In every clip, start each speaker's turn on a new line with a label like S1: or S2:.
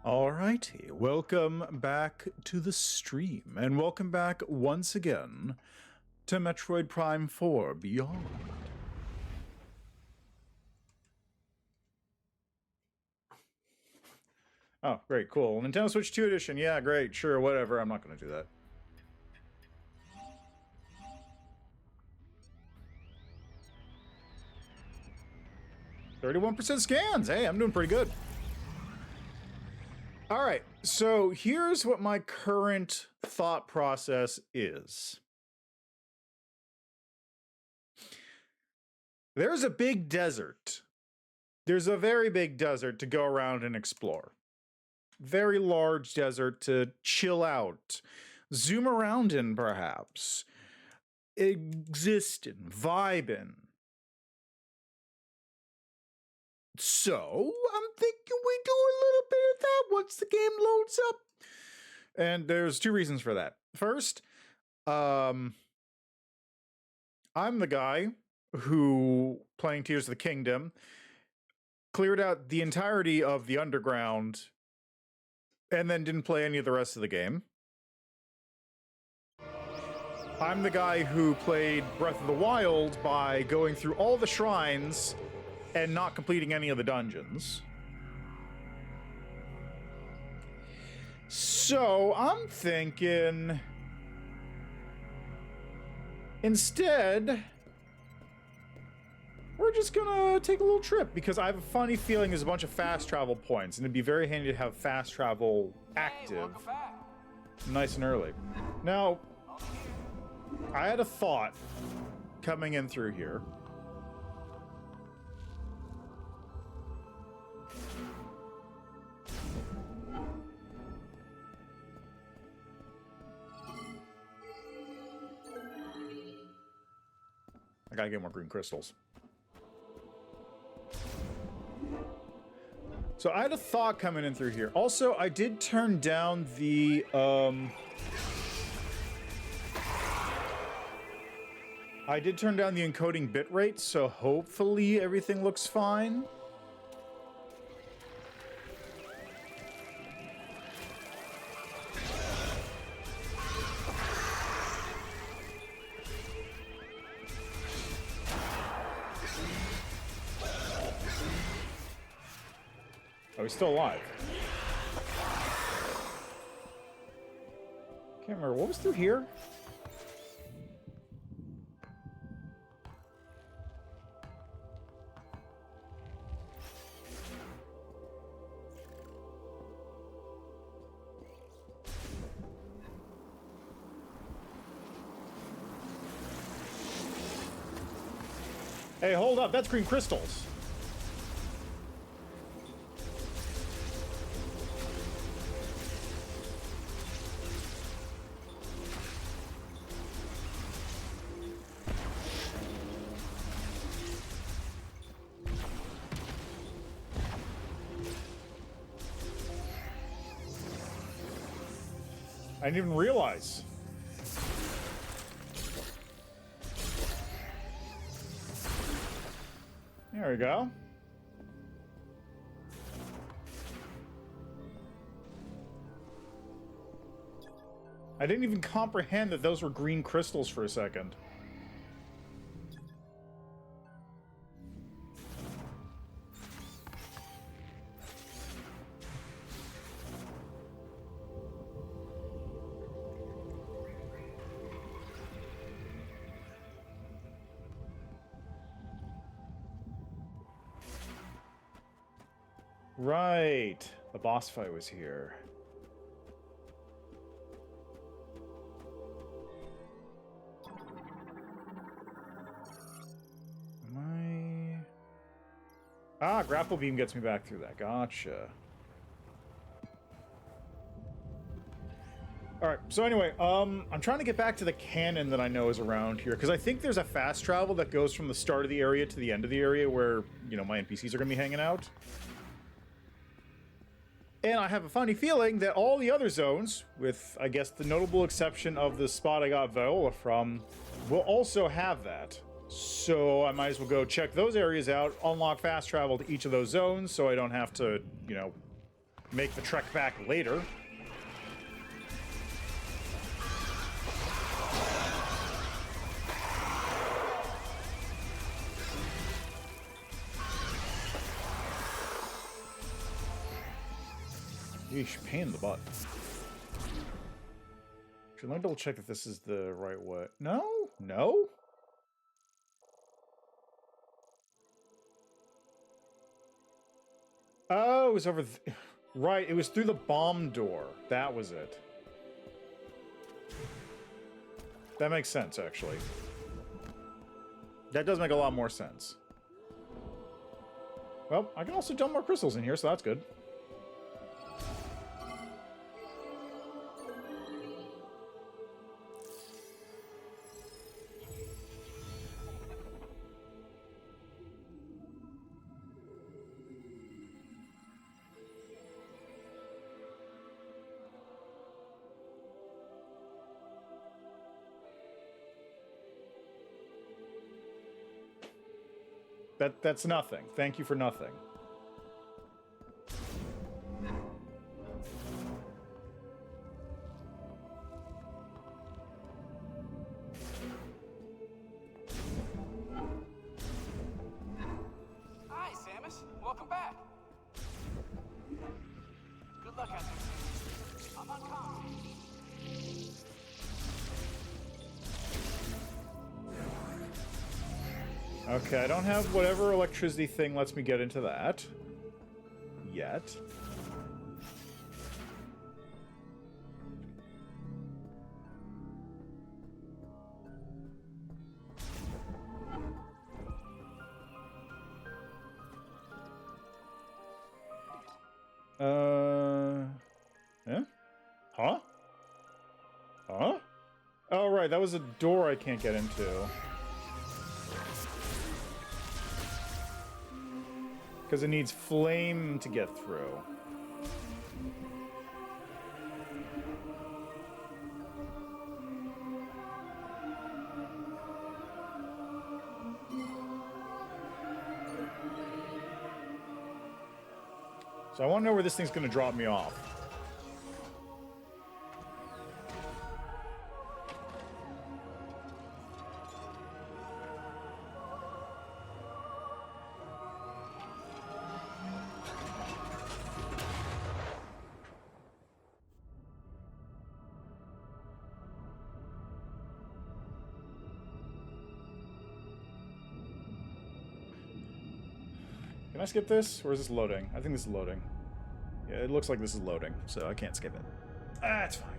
S1: Alrighty, welcome back to the stream, and welcome back once again to Metroid Prime 4 Beyond. Oh, great, cool. Nintendo Switch 2 edition, yeah, great, sure, whatever, I'm not going to do that. "31% scans, hey, I'm doing pretty good. Alright, so here's what my current thought process is. There's a big desert. There's a very big desert to go around and explore. Very large desert to chill out, zoom around in perhaps, exist in, vibe in. So I'm thinking we do a little bit of that once the game loads up. And there's two reasons for that. First, I'm the guy who, playing Tears of the Kingdom, cleared out the entirety of the underground and then didn't play any of the rest of the game. I'm the guy who played Breath of the Wild by going through all the shrines and not completing any of the dungeons. So I'm thinking, instead, we're just gonna take a little trip, because I have a funny feeling there's a bunch of fast travel points, and it'd be very handy to have fast travel active nice and early. Now, I had a thought coming in through here. I gotta get more green crystals. So I had a thought coming in through here. Also, I did turn down the, encoding bitrate, so hopefully everything looks fine. Oh, he's still alive. Can't remember. What was through here? Hey, hold up. That's green crystals. I didn't even realize. There we go. I didn't even comprehend that those were green crystals for a second. Right. The boss fight was here. Ah, grapple beam gets me back through that. Gotcha. Alright, so anyway, I'm trying to get back to the cannon that I know is around here, because I think there's a fast travel that goes from the start of the area to the end of the area where, you know, my NPCs are going to be hanging out. And I have a funny feeling that all the other zones, with, I guess, the notable exception of the spot I got Viola from, will also have that. So I might as well go check those areas out, unlock fast travel to each of those zones, so I don't have to, you know, make the trek back later. Yeesh, pain in the butt. Should I double check if this is the right way? No? No? Oh, it was over... Right, it was through the bomb door. That was it. That makes sense, actually. That does make a lot more sense. Well, I can also dump more crystals in here, so that's good. That's nothing. Thank you for nothing.
S2: Hi, Samus. Welcome back. Good luck out there. I'm on comm.
S1: Okay, I don't have whatever electricity thing lets me get into that. Yet. Yeah? Huh? Huh? Oh, right, that was a door I can't get into. Because it needs flame to get through. So I want to know where this thing's going to drop me off. Can I skip this? Or is this loading? I think this is loading. Yeah, it looks like this is loading, so I can't skip it. Ah, it's fine.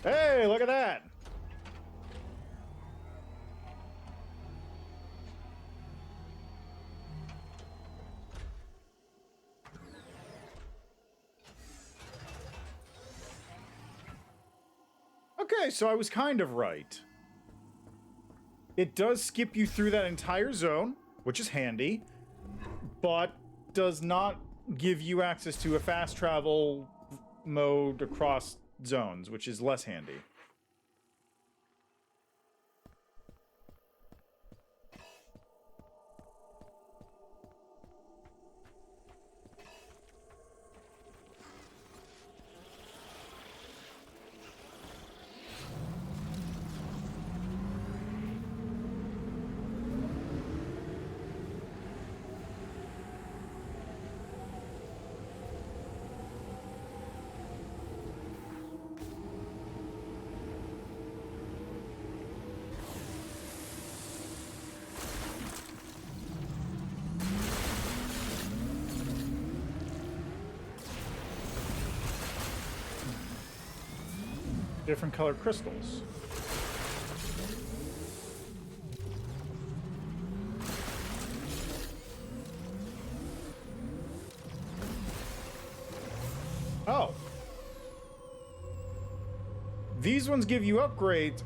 S1: Hey, look at that! Okay, so I was kind of right. It does skip you through that entire zone, which is handy, but does not give you access to a fast travel mode across zones, which is less handy. Different colored crystals. Oh. These ones give you upgrades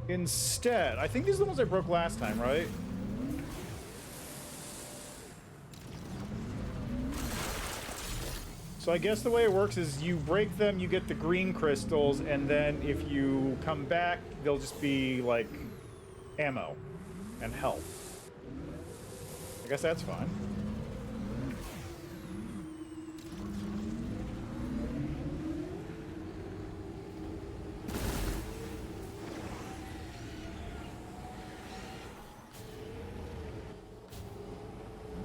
S1: instead. I think these are the ones I broke last time, right? So I guess the way it works is you break them, you get the green crystals, and then if you come back, they'll just be, like, ammo and health. I guess that's fine.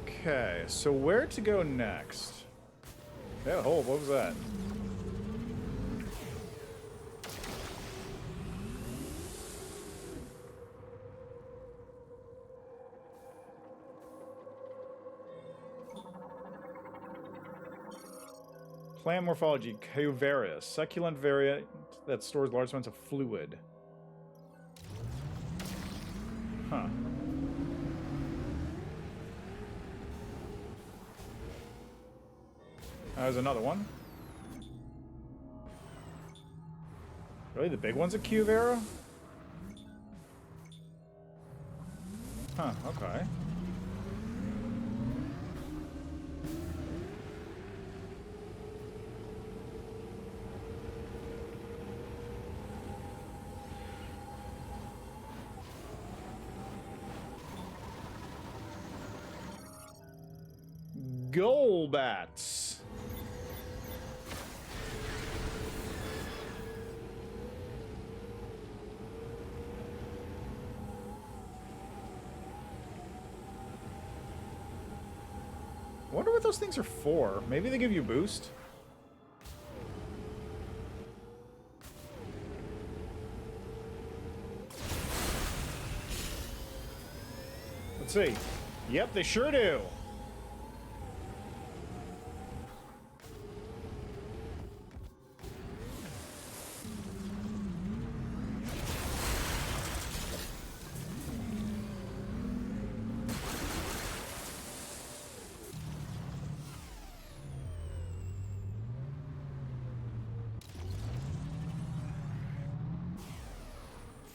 S1: Okay, so where to go next? Yeah, hold, what was that? Plant morphology, Covarius, succulent variant that stores large amounts of fluid. Huh. There's another one. Really? The big one's a Cuvera? Huh, okay. Golbats. Wonder what those things are for. Maybe they give you a boost? Let's see. Yep, they sure do.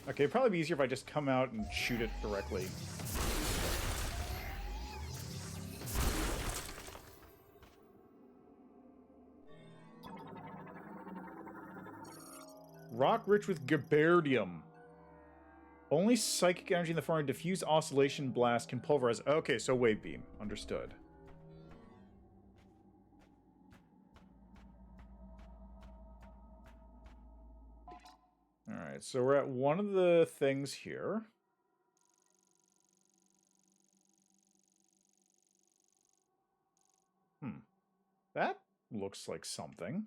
S1: Okay, it'd probably be easier if I just come out and shoot it directly. Rock rich with Gabardium. Only psychic energy in the form of diffuse oscillation blast can pulverize. Okay, so wave beam. Understood. Alright, so we're at one of the things here. That looks like something.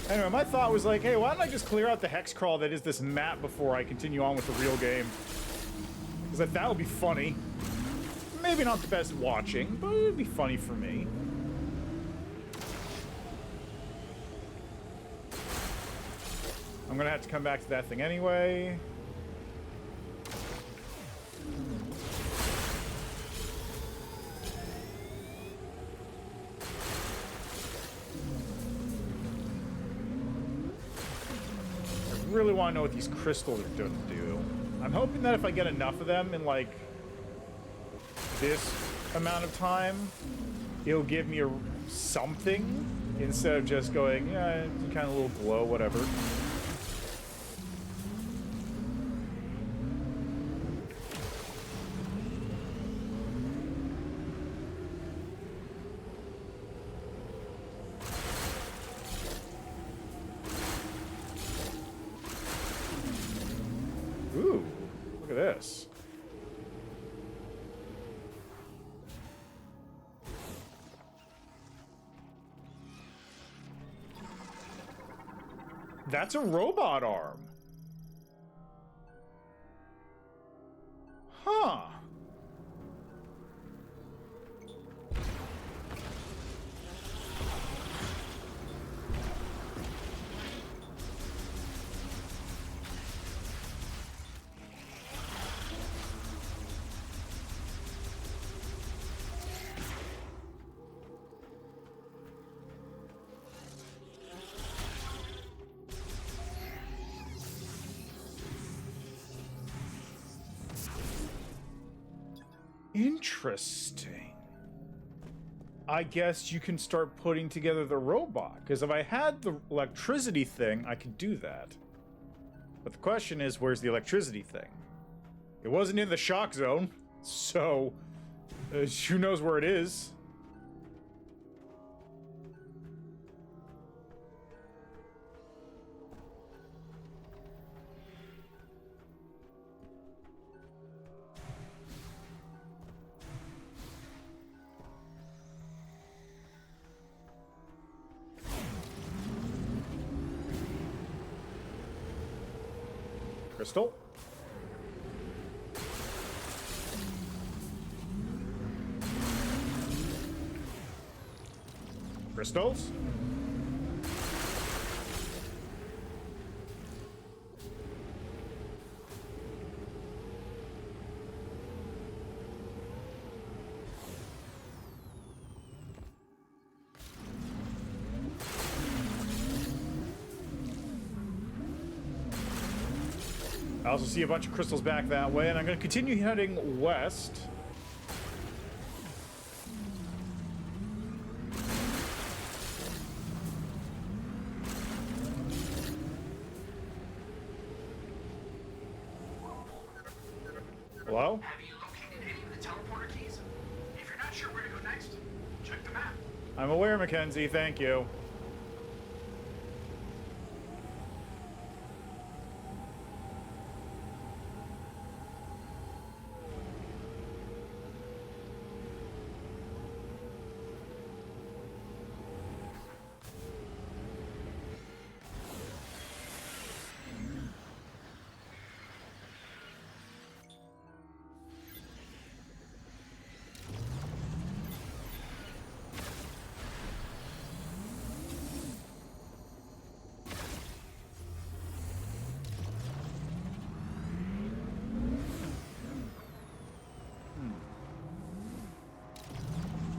S1: Anyway, my thought was like, hey, why don't I just clear out the hex crawl that is this map before I continue on with the real game? Because that would be funny. Maybe not the best watching, but it would be funny for me. I'm gonna have to come back to that thing anyway. I really want to know what these crystals are going to do. I'm hoping that if I get enough of them in, like, this amount of time, it'll give me something instead of just going, yeah, kind of a little glow, whatever. Ooh, look at this. That's a robot arm. Huh. Interesting. I guess you can start putting together the robot, because if I had the electricity thing, I could do that. But the question is, where's the electricity thing? It wasn't in the shock zone, so who knows where it is? Crystal? Crystals? I also see a bunch of crystals back that way, and I'm going to continue heading west. Hello?
S3: Have you located any of the teleporter keys? If you're not sure where to go next, check the map.
S1: I'm aware, Mackenzie. Thank you.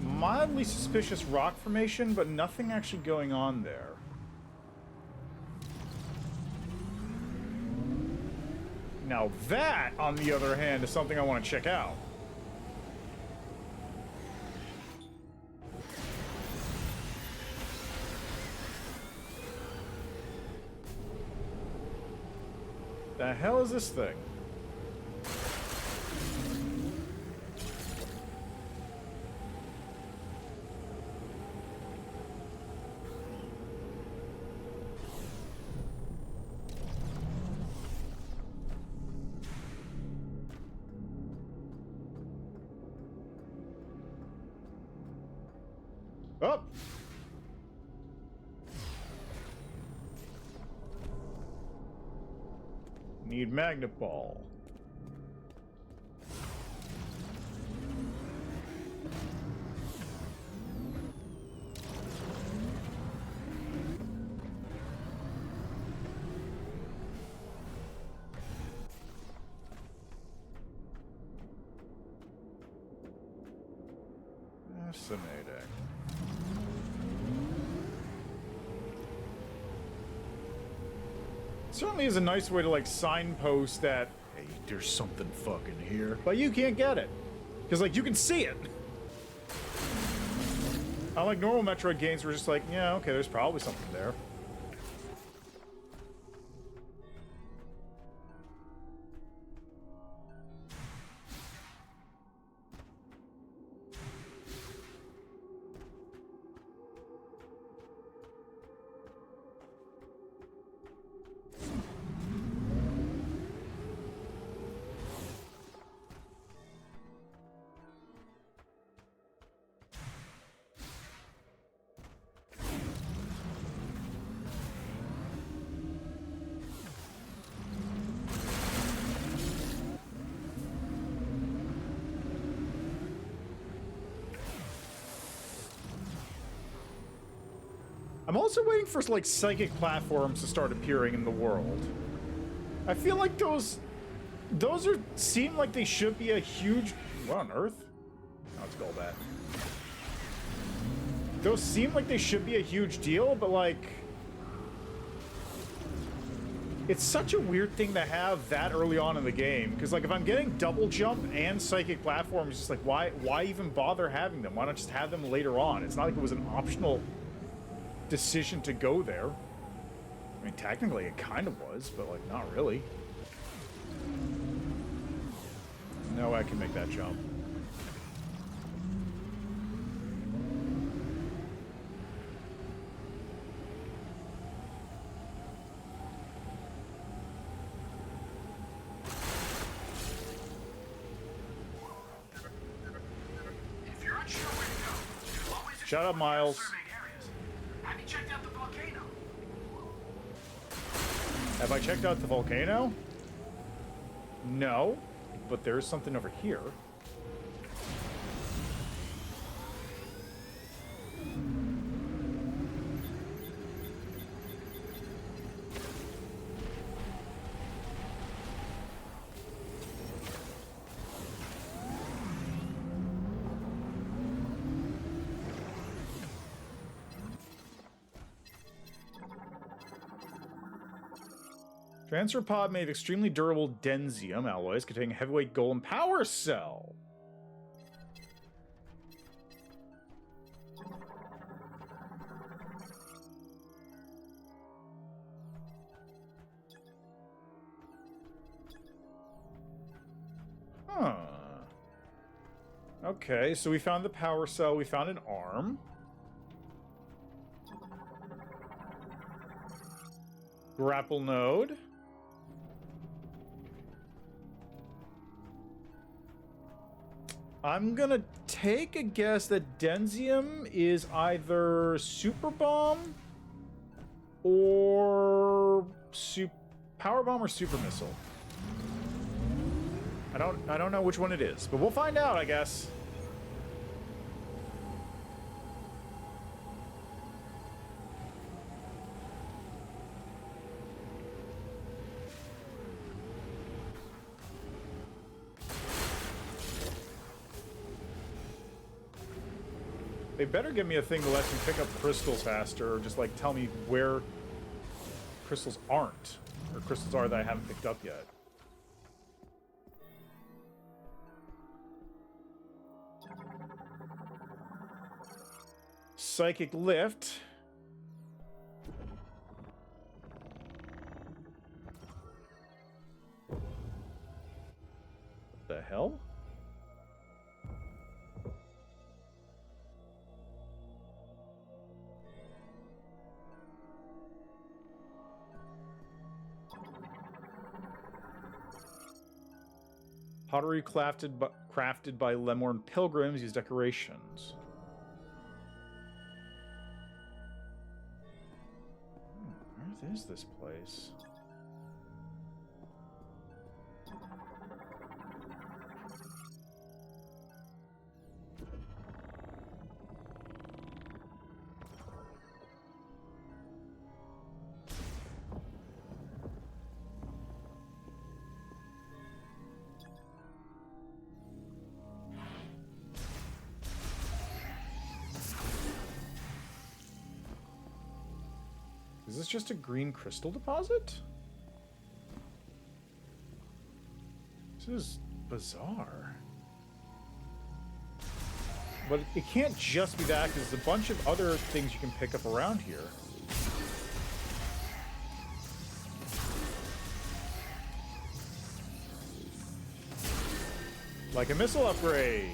S1: Mildly suspicious rock formation, but nothing actually going on there. Now that, on the other hand, is something I want to check out. The hell is this thing? Oh! Need magnet ball. Fascinating. Certainly is a nice way to like signpost that, hey, there's something fucking here, but you can't get it because like you can see it. Unlike normal Metroid games, we're just like, yeah, okay, there's probably something there. I'm also waiting for like psychic platforms to start appearing in the world. I feel like those seem like they should be a huge. What on earth? Oh, it's Golbat. Those seem like they should be a huge deal, but like It's such a weird thing to have that early on in the game, because like if I'm getting double jump and psychic platform, it's just like why even bother having them? Why not just have them later on? It's not like it was an optional decision to go there. I mean, technically it kind of was, but like not really. No, I can make that jump.
S3: If you're unsure where to go, you'll always
S1: Shut up, Miles.
S3: surveyed areas. Have you checked out the volcano?
S1: Have I checked out the volcano? No, but there's something over here. Transfer pod made of extremely durable densium alloys containing heavyweight golem power cell. Huh. Okay, so we found the power cell, we found an arm. Grapple node. I'm gonna take a guess that densium is either super bomb or power bomb or super missile. I don't know which one it is, but we'll find out, I guess. They better give me a thing that lets me pick up crystals faster, or just like tell me where crystals aren't, or crystals are that I haven't picked up yet. Psychic lift. What the hell? Pottery crafted by Lemorn pilgrims use decorations. Where is this place? Is this just a green crystal deposit? This is bizarre. But it can't just be that, because there's a bunch of other things you can pick up around here. Like a missile upgrade.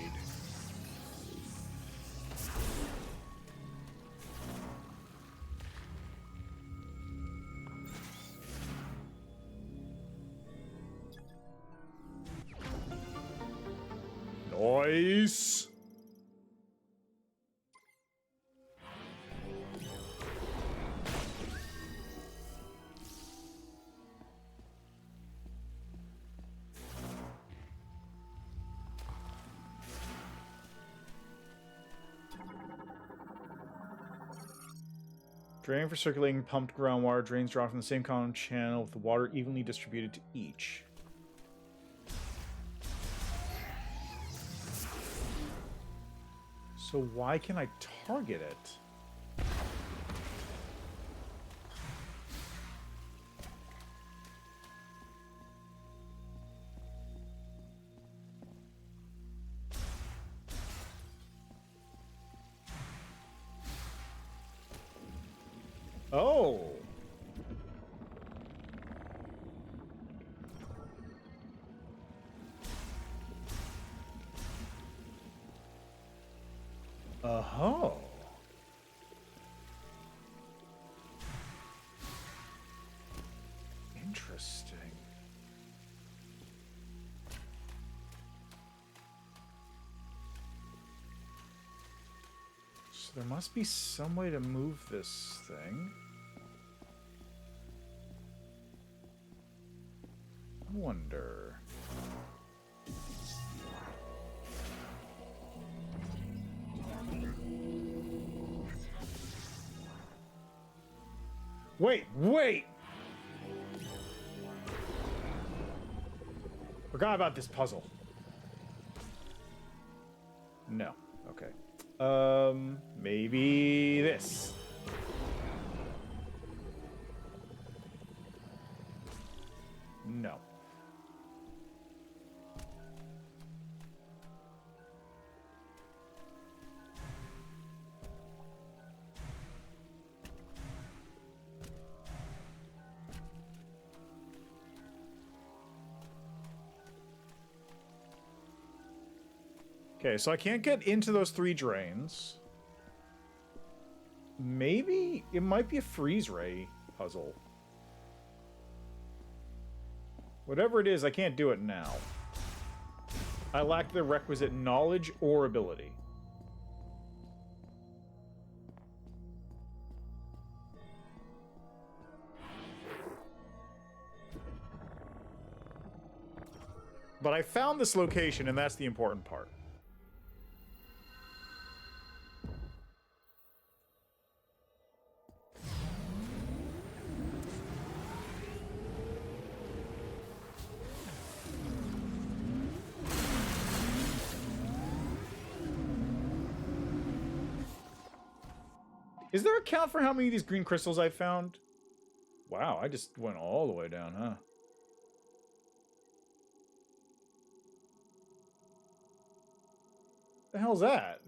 S1: Nice. Drain for circulating pumped groundwater. Drains drawn from the same common channel with the water evenly distributed to each. So why can I target it? Oh. Oh. Interesting. So there must be some way to move this thing. I wonder. Wait! Forgot about this puzzle. No. Okay. Maybe this. No. Okay, so I can't get into those 3 drains. Maybe it might be a freeze ray puzzle. Whatever it is, I can't do it now. I lack the requisite knowledge or ability. But I found this location, and that's the important part. Is there a count for how many of these green crystals I found? Wow, I just went all the way down, huh? The hell's that?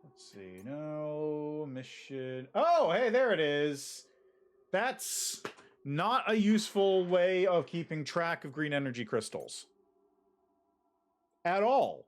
S1: Let's see. No mission. Oh, hey, there it is. That's not a useful way of keeping track of green energy crystals. At all.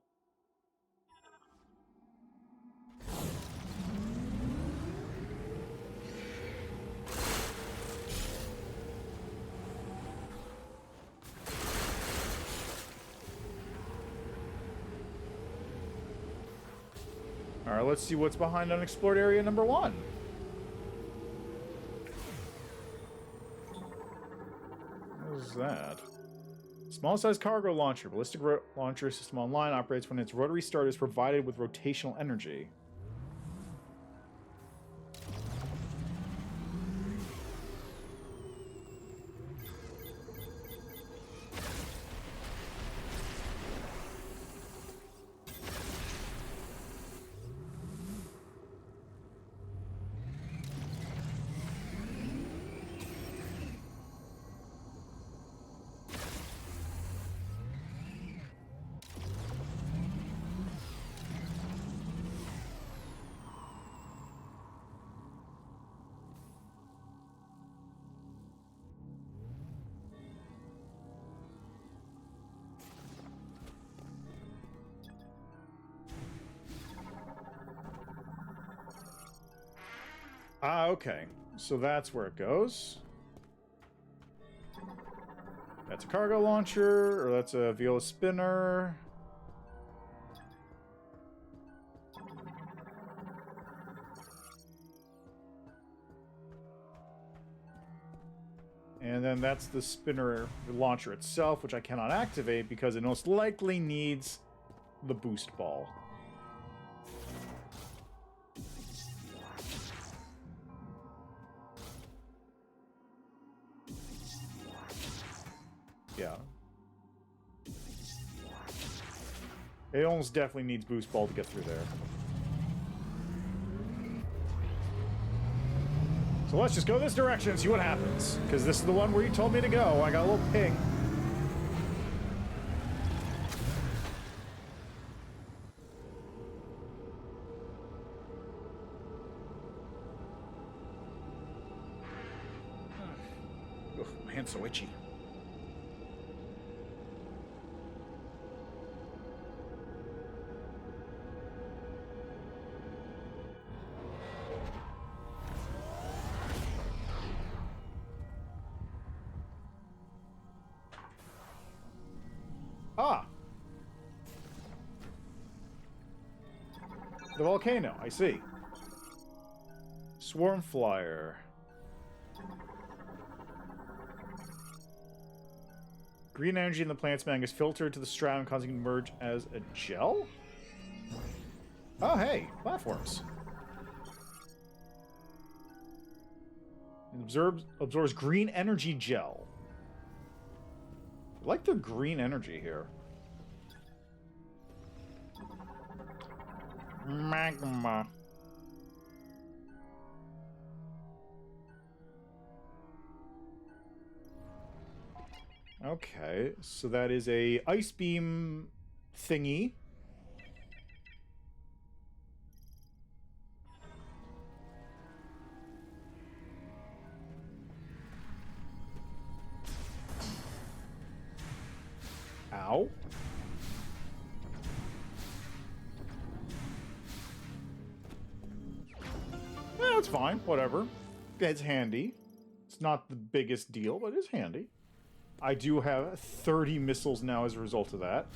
S1: Alright, let's see what's behind unexplored area number 1. What is that? Small-sized cargo launcher. Ballistic launcher system online operates when its rotary start is provided with rotational energy. Ah, okay. So that's where it goes. That's a cargo launcher, or that's a viola spinner. And then that's the spinner launcher itself, which I cannot activate because it most likely needs the boost ball. Yeah. It almost definitely needs boost ball to get through there. So let's just go this direction and see what happens. Because this is the one where you told me to go. I got a little ping. hand's so itchy. Ah! The volcano, I see. Swarm flyer. Green energy in the plant's mag is filtered to the stratum, causing it to merge as a gel? Oh, hey, platforms. It absorbs green energy gel. I like the green energy here. Magma. Okay, so that is a ice beam thingy. Ow. Yeah, it's fine. Whatever. It's handy. It's not the biggest deal, but it's handy. I do have 30 missiles now as a result of that.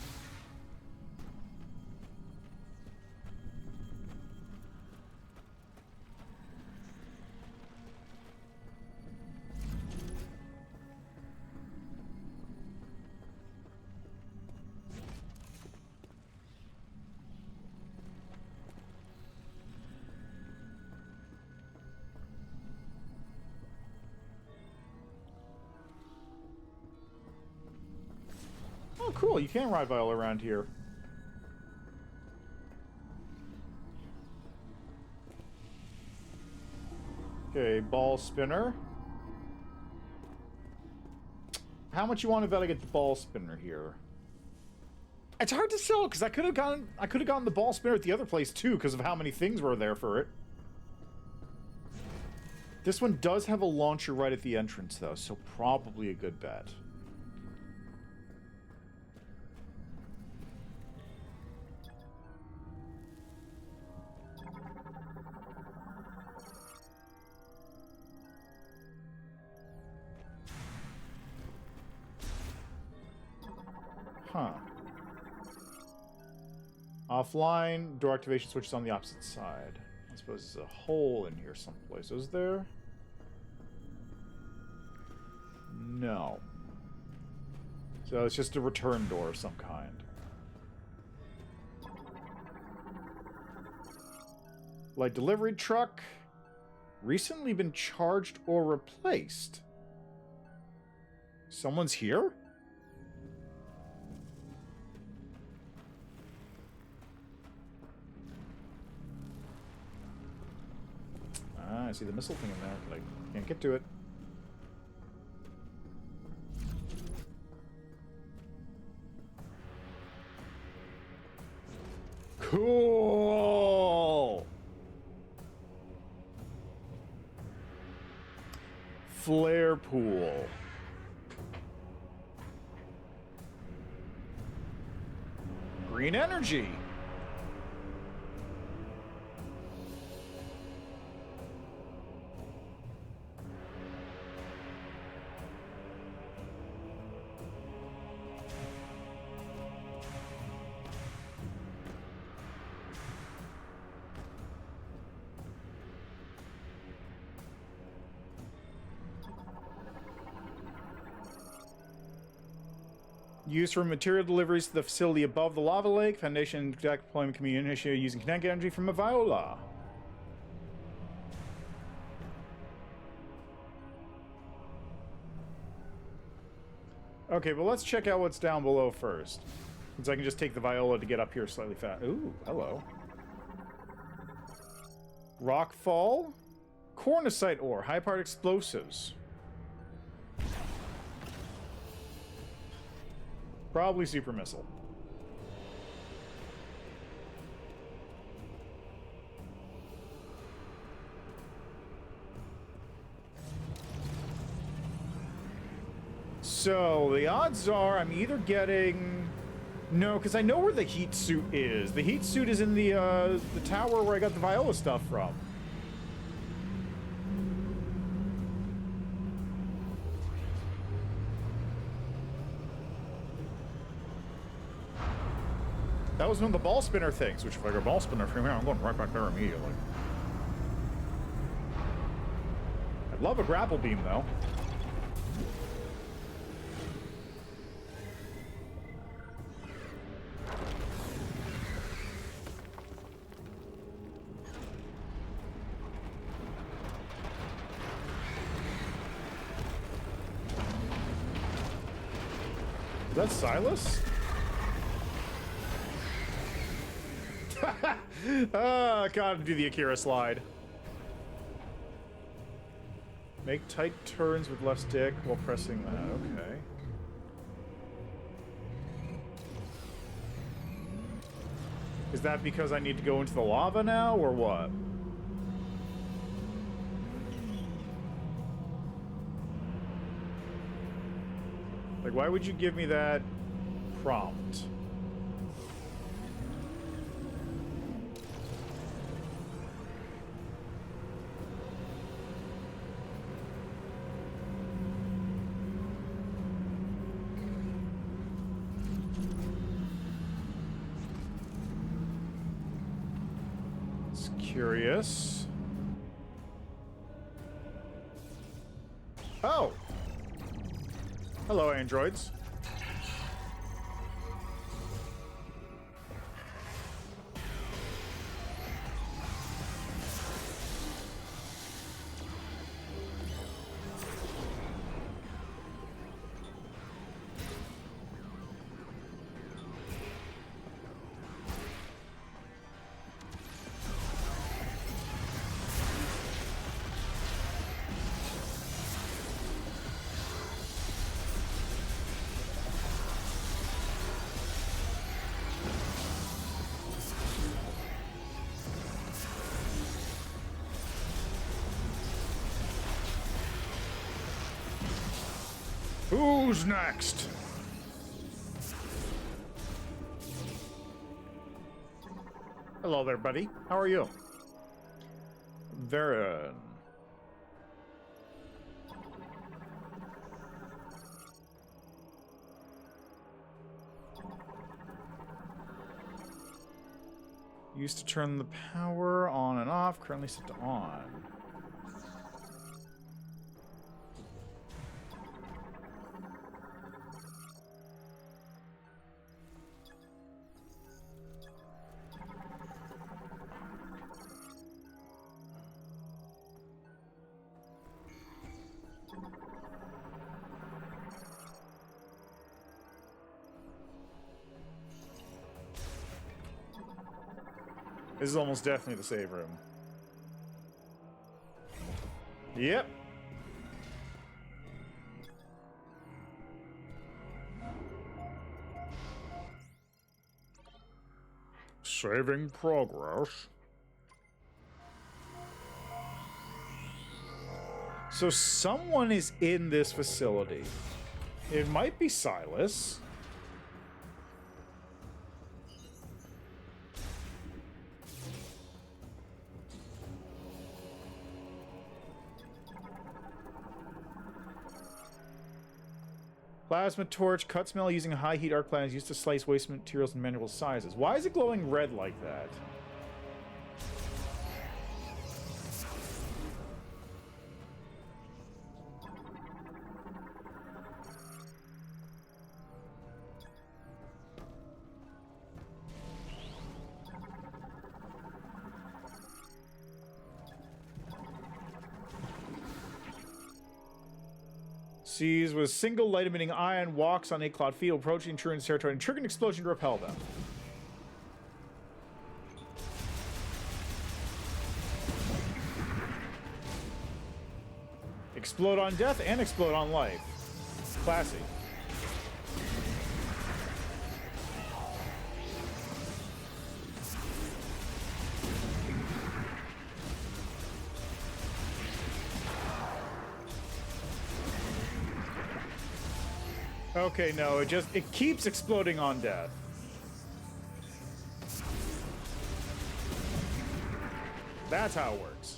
S1: Oh, cool. You can ride Viola around here. Okay, ball spinner. How much you want to bet I get the ball spinner here? It's hard to sell because I could have gotten the ball spinner at the other place too because of how many things were there for it. This one does have a launcher right at the entrance though, so probably a good bet. Huh. Offline, door activation switch is on the opposite side. I suppose there's a hole in here someplace. Is there? No. So it's just a return door of some kind. Light delivery truck. Recently been charged or replaced. Someone's here? Ah, I see the missile thing in there, but I can't get to it. Cool! Flare pool. Green energy. Used for material deliveries to the facility above the lava lake. Foundation contact deployment can be initiated using kinetic energy from a Viola. Okay, but let's check out what's down below first. Since I can just take the Viola to get up here slightly fast. Ooh, hello. Rockfall. Cornosite ore. High-powered explosives. Probably super missile. So the odds are I'm either getting... No, because I know where the heat suit is. The heat suit is in the tower where I got the Viola stuff from. That was one of the ball spinner things, which if I get a ball spinner from here, I'm going right back there immediately. I'd love a grapple beam, though. Is that Silas? Ah, gotta do the Akira slide. Make tight turns with left stick while pressing that. Okay. Is that because I need to go into the lava now, or what? Like, why would you give me that prompt? It's curious. Oh! Hello, androids. Who's next? Hello there, buddy. How are you? Varen. Used to turn the power on and off, currently set to on. This is almost definitely the save room. Yep. Saving progress. So someone is in this facility. It might be Silas. Plasma torch, cuts metal using a high heat arc plant is used to slice waste materials in manageable sizes. Why is it glowing red like that? Sees with single light emitting ion, walks on a cloud field, approaching Truan's territory, and trigger an explosion to repel them. Explode on death and explode on life. Classy. Okay, no, it keeps exploding on death. That's how it works.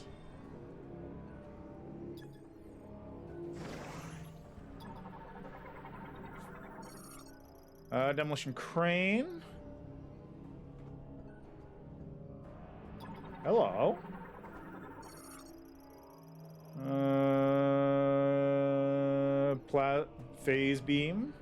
S1: Demolition crane. Hello. Phase beam.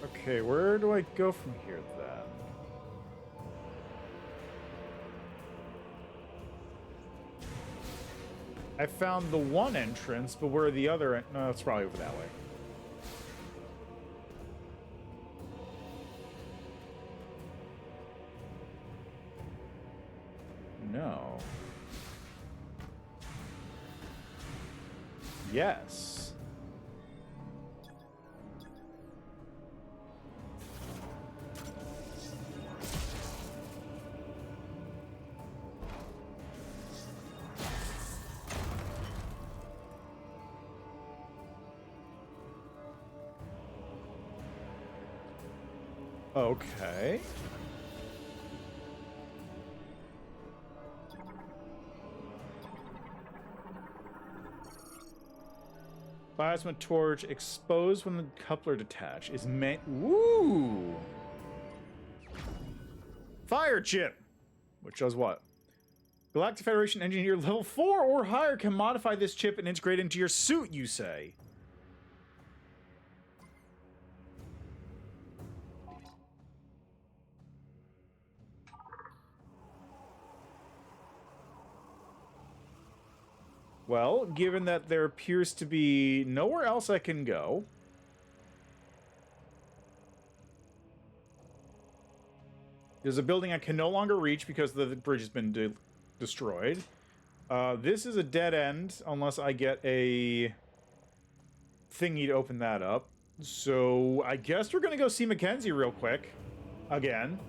S1: Okay, where do I go from here then? I found the one entrance, but where are the other? No, it's probably over that way. No. Yes. Okay. Plasma torch exposed when the coupler detached is meant. Ooh. Fire chip, which does what? Galactic Federation engineer level 4 or higher can modify this chip and integrate it into your suit. You say? Well, given that there appears to be nowhere else I can go. There's a building I can no longer reach because the bridge has been destroyed. This is a dead end unless I get a thingy to open that up. So I guess we're gonna go see Mackenzie real quick. Again.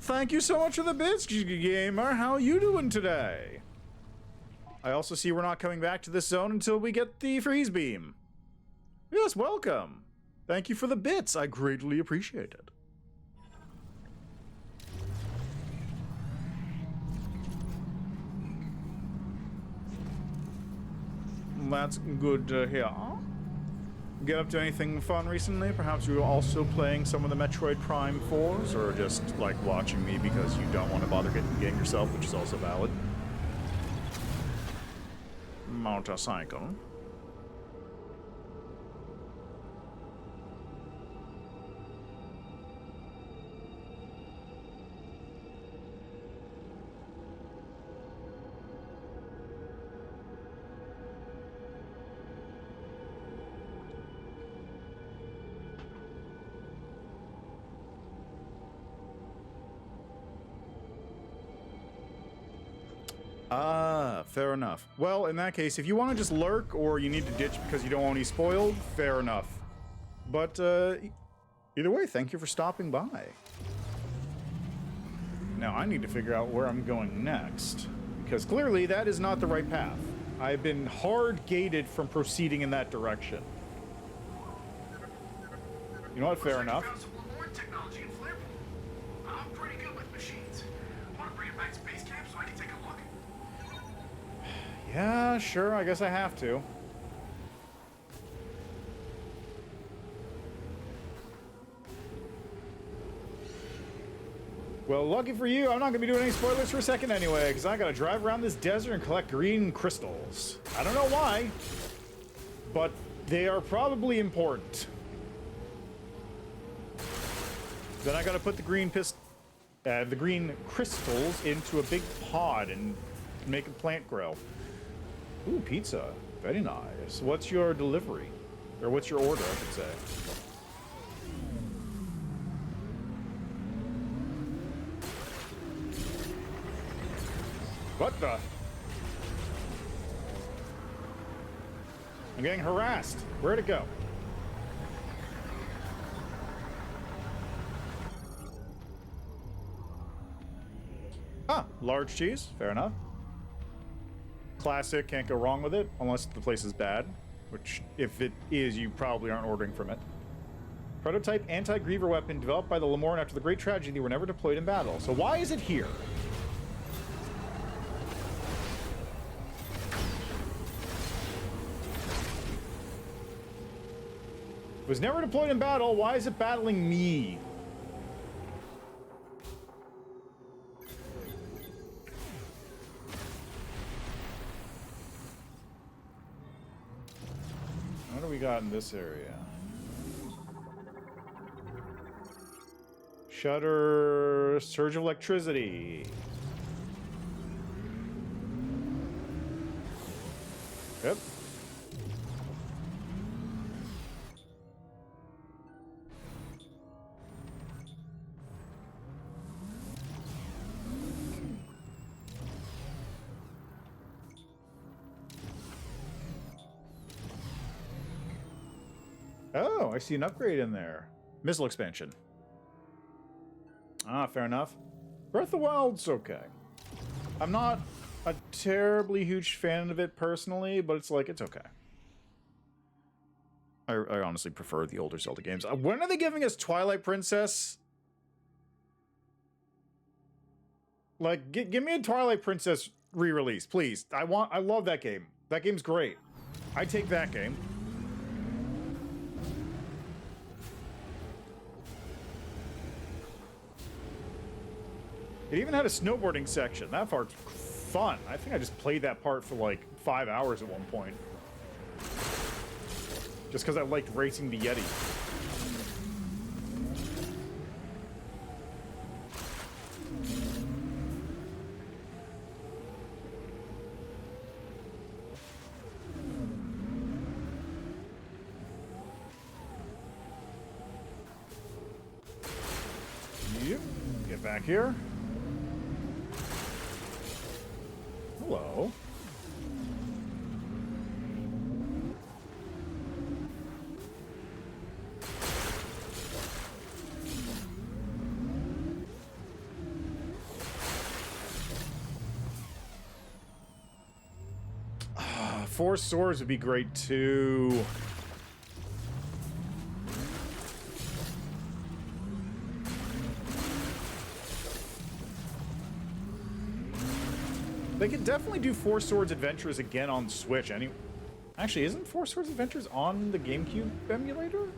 S1: Thank you so much for the bits, gamer. How are you doing today? I also see we're not coming back to this zone until we get the freeze beam. Yes, welcome. Thank you for the bits. I greatly appreciate it. That's good to hear. Get up to anything fun recently? Perhaps you were also playing some of the Metroid Prime 4s, or just like watching me because you don't want to bother getting the game yourself, which is also valid. Motorcycle. Ah, fair enough. Well, in that case, if you want to just lurk or you need to ditch because you don't want to be spoiled, fair enough. But either way, thank you for stopping by. Now I need to figure out where I'm going next, because clearly that is not the right path. I've been hard gated from proceeding in that direction. You know what? Fair enough. Yeah, sure, I guess I have to. Well, lucky for you, I'm not gonna be doing any spoilers for a second anyway, because I gotta drive around this desert and collect green crystals. I don't know why, but they are probably important. Then I gotta put the green crystals into a big pod and make a plant grow. Ooh, pizza. Very nice. What's your delivery? Or what's your order, I should say. What the? I'm getting harassed. Where'd it go? Ah, large cheese. Fair enough. Classic, can't go wrong with it, unless the place is bad. Which, if it is, you probably aren't ordering from it. Prototype anti-griever weapon developed by the Lemorn after the Great Tragedy. They were never deployed in battle. So why is it here? It was never deployed in battle. Why is it battling me? What do we got in this area? Shutter, surge of electricity. Yep. Oh, I see an upgrade in there. Missile expansion. Ah, fair enough. Breath of the Wild's okay. I'm not a terribly huge fan of it personally, but it's like, it's okay. I honestly prefer the older Zelda games. When are they giving us Twilight Princess? Like, give me a Twilight Princess re-release, please. I love that game. That game's great. I take that game. It even had a snowboarding section. That part's fun. I think I just played that part for like 5 hours at one point. Just because I liked racing the Yeti. Yep. Get back here. Hello. Four swords would be great too. They could definitely do Four Swords Adventures again on Switch. Actually, isn't Four Swords Adventures on the GameCube emulator?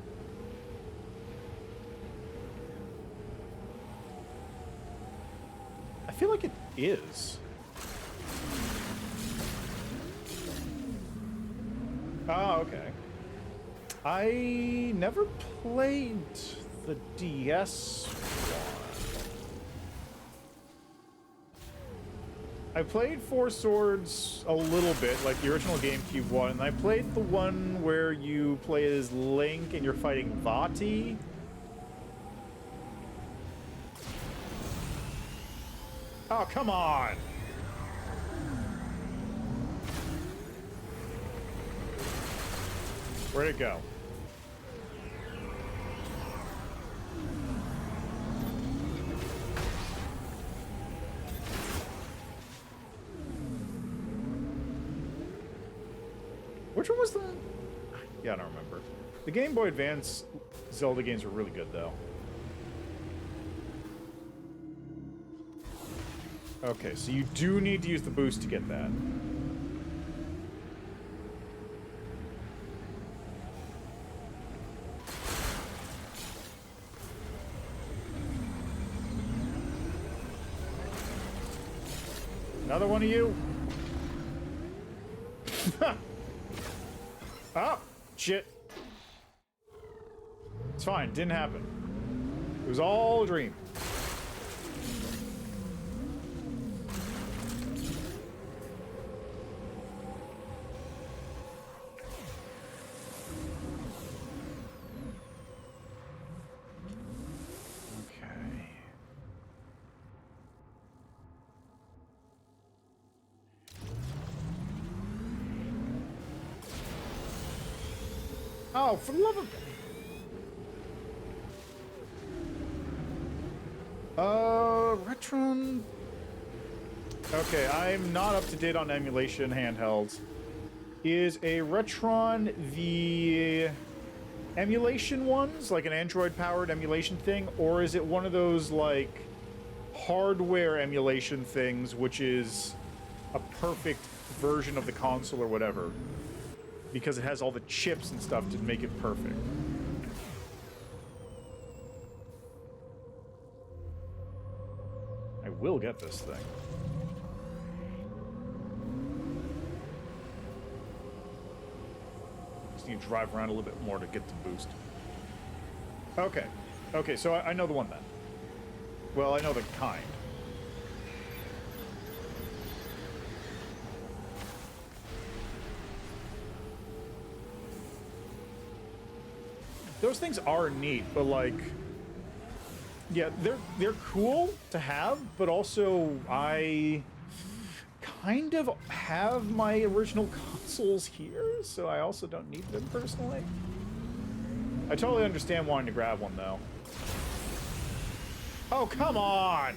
S1: I feel like it is. Oh, okay. I never played the DS one. I played Four Swords a little bit, like the original GameCube one, and I played the one where you play as Link and you're fighting Vati. Oh, come on! Where'd it go? Which one was the... Yeah, I don't remember. The Game Boy Advance Zelda games were really good, though. Okay, so you do need to use the boost to get that. Another one of you? Oh, shit. It's fine. Didn't happen. It was all a dream. Oh, for the love of... Retron... Okay, I'm not up to date on emulation handhelds. Is a Retron the emulation ones, like an Android-powered emulation thing, or is it one of those, like, hardware emulation things, which is a perfect version of the console or whatever? Because it has all the chips and stuff to make it perfect. I will get this thing. Just need to drive around a little bit more to get the boost. Okay. Okay, so I know the one then. Well, I know the kind. Those things are neat, but like, yeah, they're cool to have, but also I kind of have my original consoles here, so I also don't need them personally. I totally understand wanting to grab one though. Oh, come on!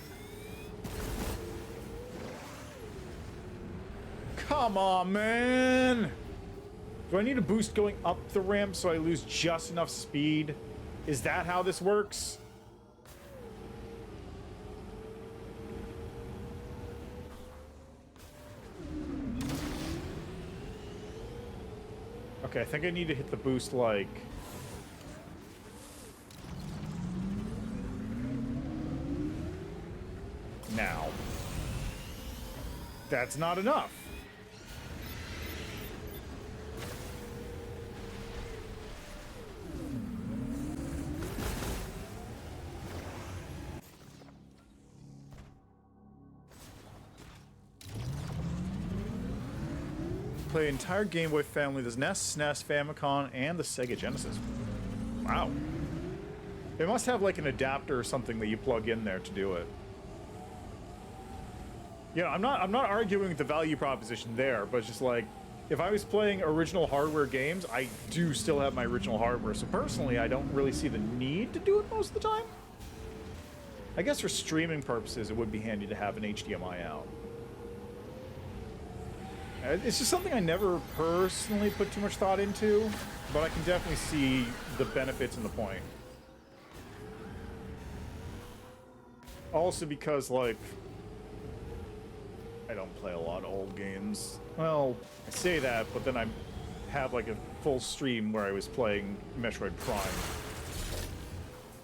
S1: Come on, man! Do I need a boost going up the ramp so I lose just enough speed? Is that how this works? Okay, I think I need to hit the boost like... now. That's not enough. Play entire Game Boy family, the NES, SNES, Famicom, and the Sega Genesis. Wow. They must have like an adapter or something that you plug in there to do it. Yeah, I'm not arguing the value proposition there, but just like, if I was playing original hardware games, I do still have my original hardware. So personally, I don't really see the need to do it most of the time. I guess for streaming purposes, it would be handy to have an HDMI out. It's just something I never personally put too much thought into, but I can definitely see the benefits and the point. Also because, like, I don't play a lot of old games. Well, I say that, but then I have, like, a full stream where I was playing Metroid Prime.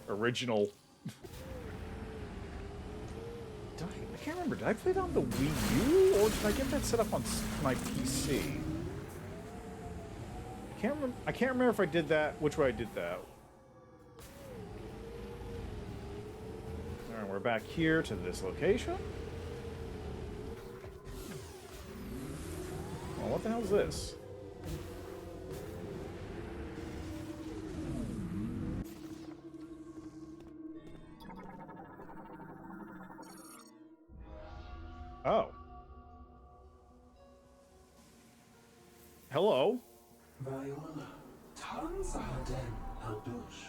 S1: Original. I can't remember, did I play that on the Wii U, or did I get that set up on my PC? I can't remember if I did that, which way I did that. Alright, we're back here to this location. Well, what the hell is this? Oh. Hello.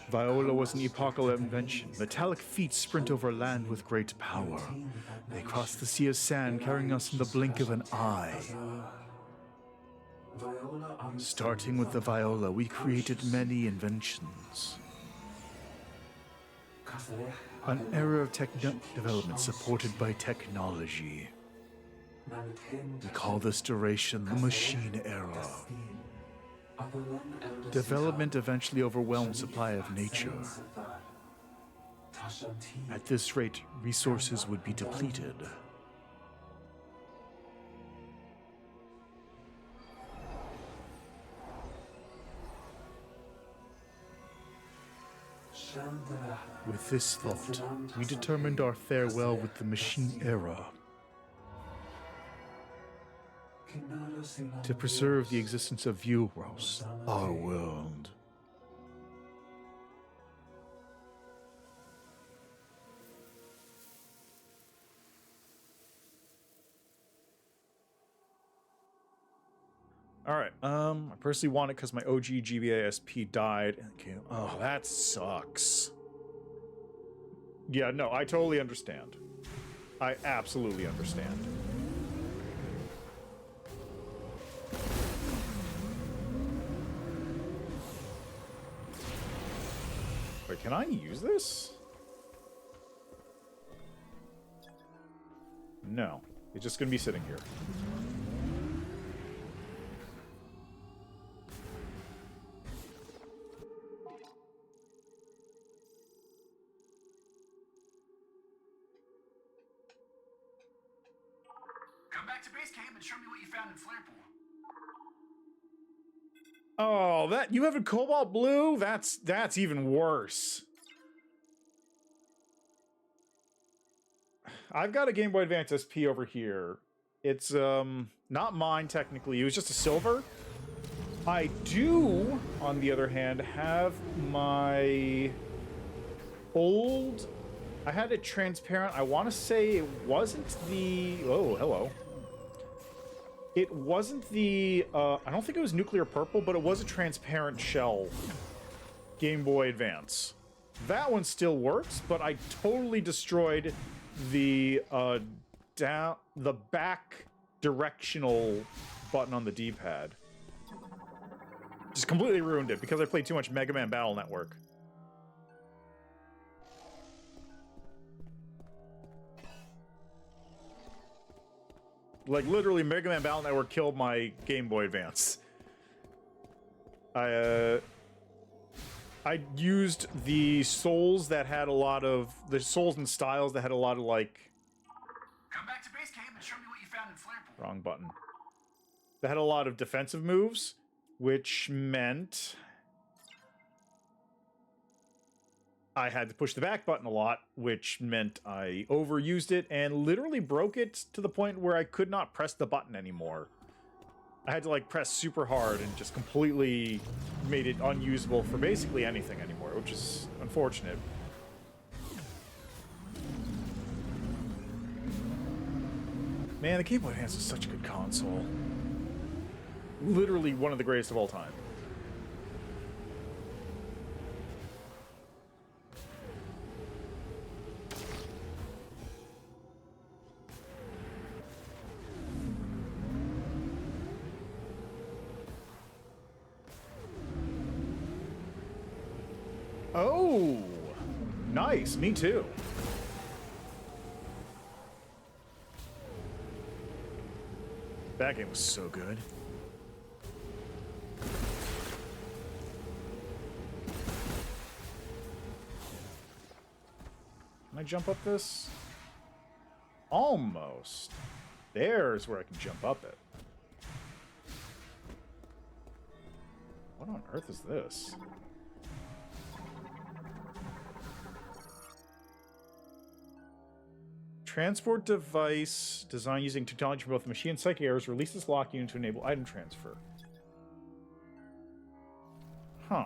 S1: Viola was an epochal invention. Metallic feet sprint over land with great power. They cross the sea of sand, carrying us in the blink of an eye. Starting with the viola, we created many inventions. An era of development supported by technology. We call this duration the Machine Era. Development eventually overwhelmed supply of nature. At this rate, resources would be depleted. With this thought, we determined our farewell with the machine era. To preserve the existence of Euros, our world. Alright, I personally want it because my OG GBASP died. Okay. Oh, that sucks. Yeah, no, I totally understand. I absolutely understand. Wait, can I use this? No. It's just gonna be sitting here.
S3: Come back to base camp and show me what you found in Flare Pool.
S1: Oh, that you have a cobalt blue? That's even worse. I've got a Game Boy Advance SP over here. It's not mine technically. It was just a silver. I do, on the other hand, have my old. I had it transparent. I want to say it wasn't the. Oh, hello. It wasn't the, I don't think it was nuclear purple, but it was a transparent shell Game Boy Advance. That one still works, but I totally destroyed the, the back directional button on the D-pad. Just completely ruined it because I played too much Mega Man Battle Network. Like, literally, Mega Man Battle Network killed my Game Boy Advance. I used the souls that had a lot of... The souls and styles that had a lot of, like...
S3: Come back to base camp and show me what you found in Flare Pool.
S1: Wrong button. That had a lot of defensive moves, which meant... I had to push the back button a lot, which meant I overused it and literally broke it to the point where I could not press the button anymore. I had to, like, press super hard and just completely made it unusable for basically anything anymore, which is unfortunate. Man, the Game Boy Advance is such a good console. Literally one of the greatest of all time. Oh, nice. Me too. That game was so good. Can I jump up this? Almost. There's where I can jump up it. What on earth is this? Transport device designed using technology from both machine and psychic errors releases lock unit to enable item transfer. Huh.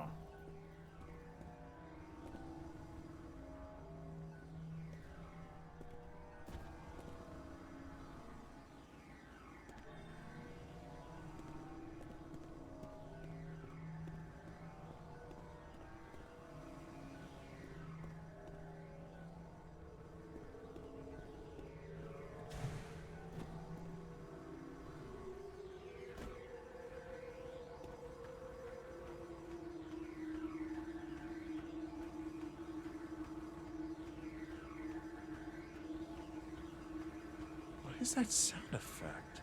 S1: What is that sound effect?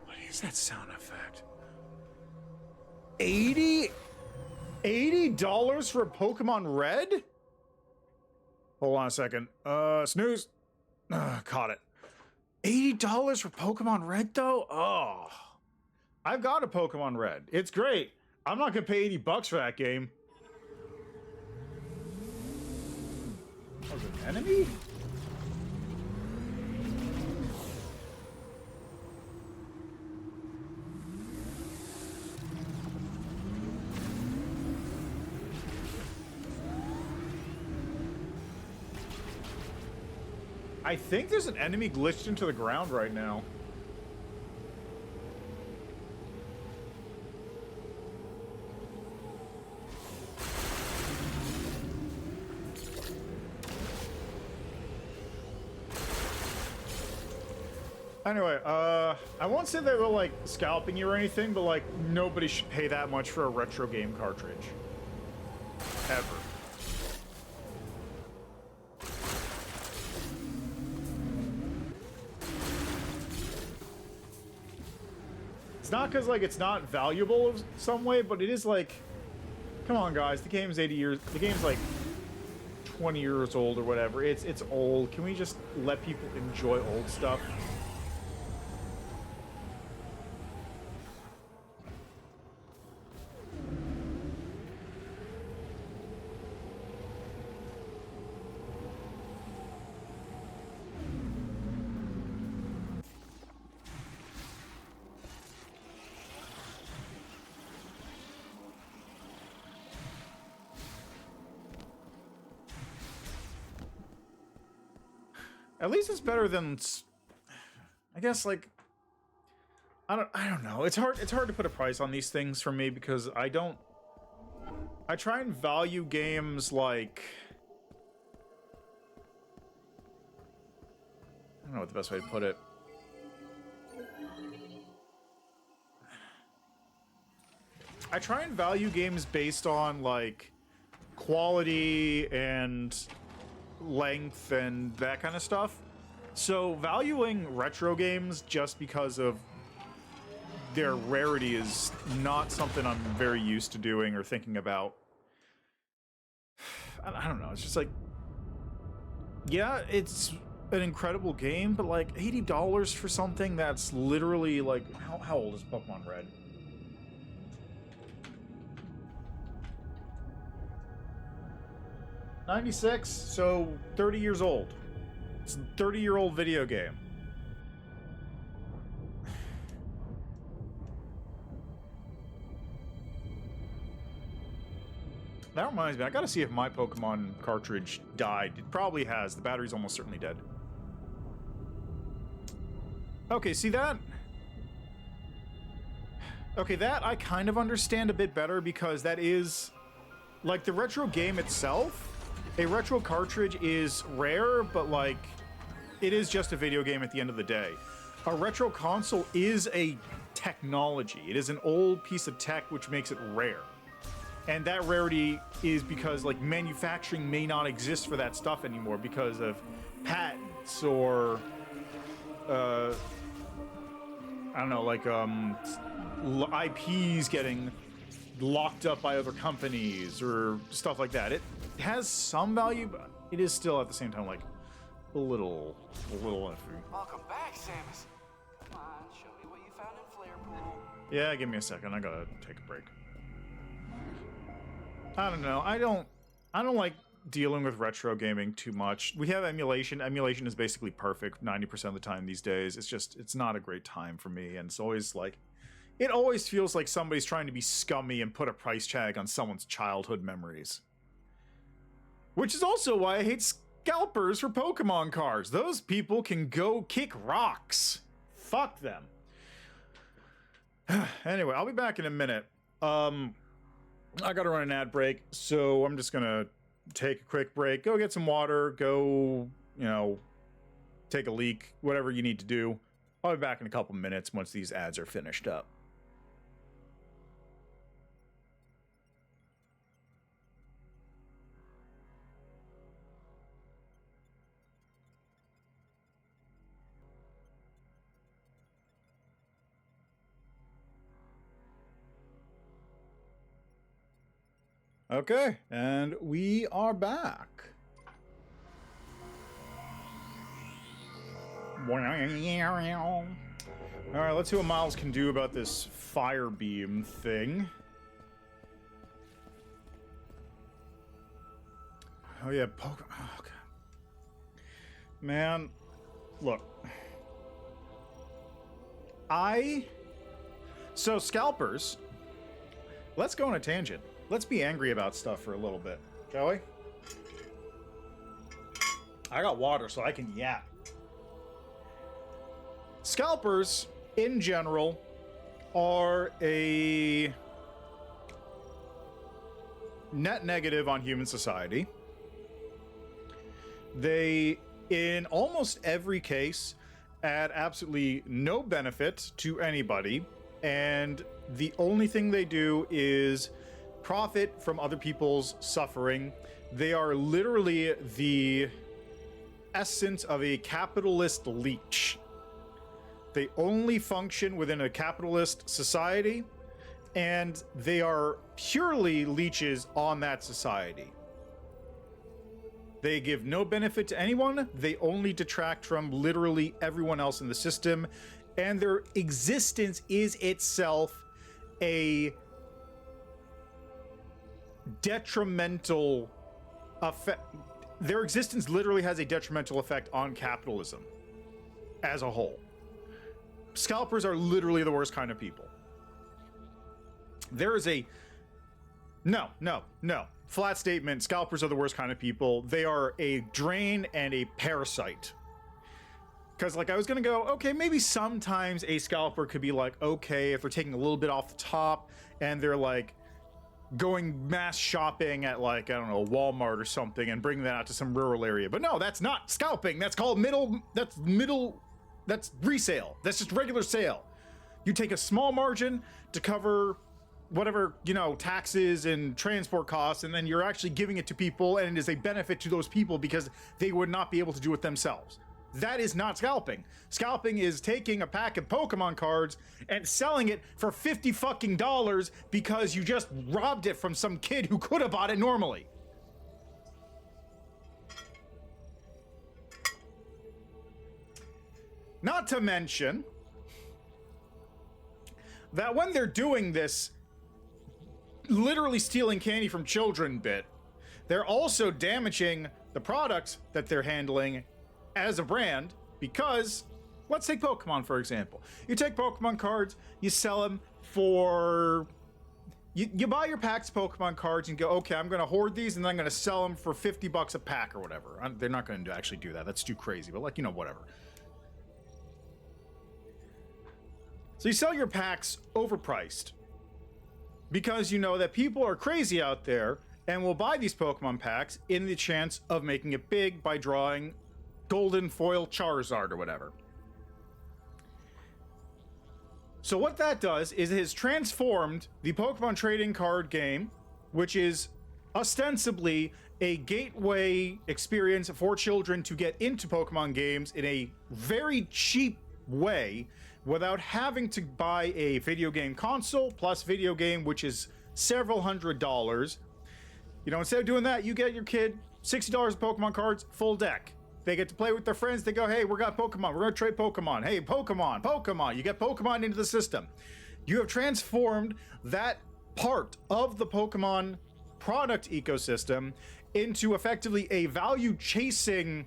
S1: What is that sound effect? 80? $80 for Pokemon Red? Hold on a second. Snooze. Caught it. $80 for Pokemon Red, though? Oh. I've got a Pokemon Red. It's great. I'm not gonna pay $80 for that game. Oh, is it an enemy? I think there's an enemy glitched into the ground right now. Anyway, I won't say they were like scalping you or anything, but like nobody should pay that much for a retro game cartridge. Ever. It's not because like it's not valuable in some way, but it is like, come on guys, the game's 80 years, the game's like 20 years old or whatever. It's old. Can we just let people enjoy old stuff? At least it's better than, I guess, like, I don't know. It's hard to put a price on these things for me because I try and value games like, I don't know what the best way to put it. I try and value games based on like quality and length and that kind of stuff. So valuing retro games just because of their rarity is not something I'm very used to doing or thinking about. I don't know, it's just like, yeah, it's an incredible game, but like $80 for something that's literally like, how old is Pokemon Red? '96, so 30 years old. It's a 30-year-old video game. That reminds me, I gotta see if my Pokemon cartridge died. It probably has. The battery's almost certainly dead. Okay, see that? Okay, that I kind of understand a bit better because that is, like, the retro game itself. A retro cartridge is rare, but like, it is just a video game at the end of the day. A retro console is a technology. It is an old piece of tech which makes it rare. And that rarity is because like manufacturing may not exist for that stuff anymore because of patents or I don't know, like IPs getting locked up by other companies or stuff like that. It has some value, but it is still at the same time like a little iffy.
S2: Welcome back, Samus. Come on, show me what you found in Flare Pool.
S1: Yeah, give me a second. I gotta take a break. I don't know. I don't like dealing with retro gaming too much. We have emulation. Emulation is basically perfect 90% of the time these days. It's not a great time for me, and it's always like, it always feels like somebody's trying to be scummy and put a price tag on someone's childhood memories. Which is also why I hate scalpers for Pokemon cards. Those people can go kick rocks. Fuck them. Anyway, I'll be back in a minute. I gotta run an ad break, so I'm just gonna take a quick break, go get some water, go, you know, take a leak, whatever you need to do. I'll be back in a couple minutes once these ads are finished up. Okay, and we are back. Alright, let's see what Miles can do about this fire beam thing. Oh yeah, oh, God. Man, look. So scalpers, let's go on a tangent. Let's be angry about stuff for a little bit, shall we? I got water, so I can yap. Scalpers, in general, are a net negative on human society. They, in almost every case, add absolutely no benefit to anybody, and the only thing they do is profit from other people's suffering. They are literally the essence of a capitalist leech. They only function within a capitalist society, and they are purely leeches on that society. They give no benefit to anyone. They only detract from literally everyone else in the system, and their existence is itself a detrimental effect. Their existence literally has a detrimental effect on capitalism as a whole. Scalpers are literally the worst kind of people. There is a... No. Flat statement, scalpers are the worst kind of people. They are a drain and a parasite. Because, like, I was gonna go, okay, maybe sometimes a scalper could be like, okay, if they're taking a little bit off the top and they're, like, going mass shopping at, like, I don't know, Walmart or something and bringing that out to some rural area. But no, that's not scalping. That's called that's resale. That's just regular sale. You take a small margin to cover whatever, you know, taxes and transport costs, and then you're actually giving it to people, and it is a benefit to those people because they would not be able to do it themselves. That is not scalping. Scalping is taking a pack of Pokemon cards and selling it for $50 fucking because you just robbed it from some kid who could have bought it normally. Not to mention that when they're doing this literally stealing candy from children bit, they're also damaging the products that they're handling as a brand, because let's take Pokemon for example. You take Pokemon cards, you sell them for... You buy your packs of Pokemon cards and go, okay, I'm going to hoard these and then I'm going to sell them for $50 a pack or whatever. They're not going to actually do that. That's too crazy, but like, you know, whatever. So you sell your packs overpriced because you know that people are crazy out there and will buy these Pokemon packs in the chance of making it big by drawing golden foil Charizard or whatever. So what that does is it has transformed the Pokemon trading card game, which is ostensibly a gateway experience for children to get into Pokemon games in a very cheap way, without having to buy a video game console plus video game, which is several $100s. You know, instead of doing that, you get your kid $60 of Pokemon cards, full deck. They get to play with their friends. They go, hey, we got Pokemon. We're going to trade Pokemon. Hey, Pokemon. You get Pokemon into the system. You have transformed that part of the Pokemon product ecosystem into effectively a value-chasing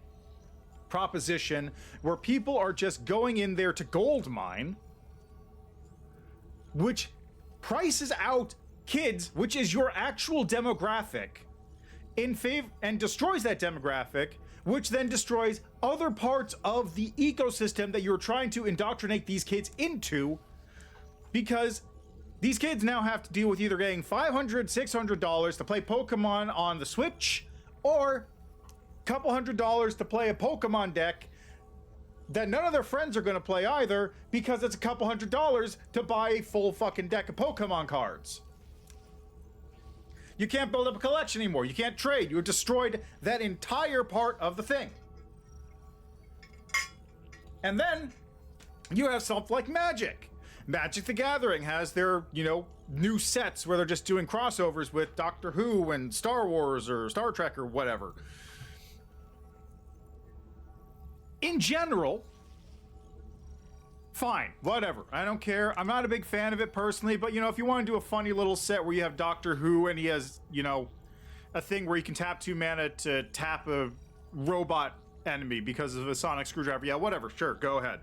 S1: proposition where people are just going in there to gold mine, which prices out kids, which is your actual demographic, in favor, and destroys that demographic, which then destroys other parts of the ecosystem that you're trying to indoctrinate these kids into, because these kids now have to deal with either getting $500, $600 to play Pokemon on the Switch, or couple $100 to play a Pokemon deck that none of their friends are going to play either, because it's a couple $100 to buy a full fucking deck of Pokemon cards. You can't build up a collection anymore. You can't trade. You destroyed that entire part of the thing. And then you have stuff like Magic. Magic the Gathering has their, you know, new sets where they're just doing crossovers with Doctor Who and Star Wars or Star Trek or whatever. In general, fine, whatever. I don't care. I'm not a big fan of it personally, but, you know, if you want to do a funny little set where you have Doctor Who and he has, you know, a thing where you can tap 2 mana to tap a robot enemy because of a sonic screwdriver, yeah, whatever, sure, go ahead.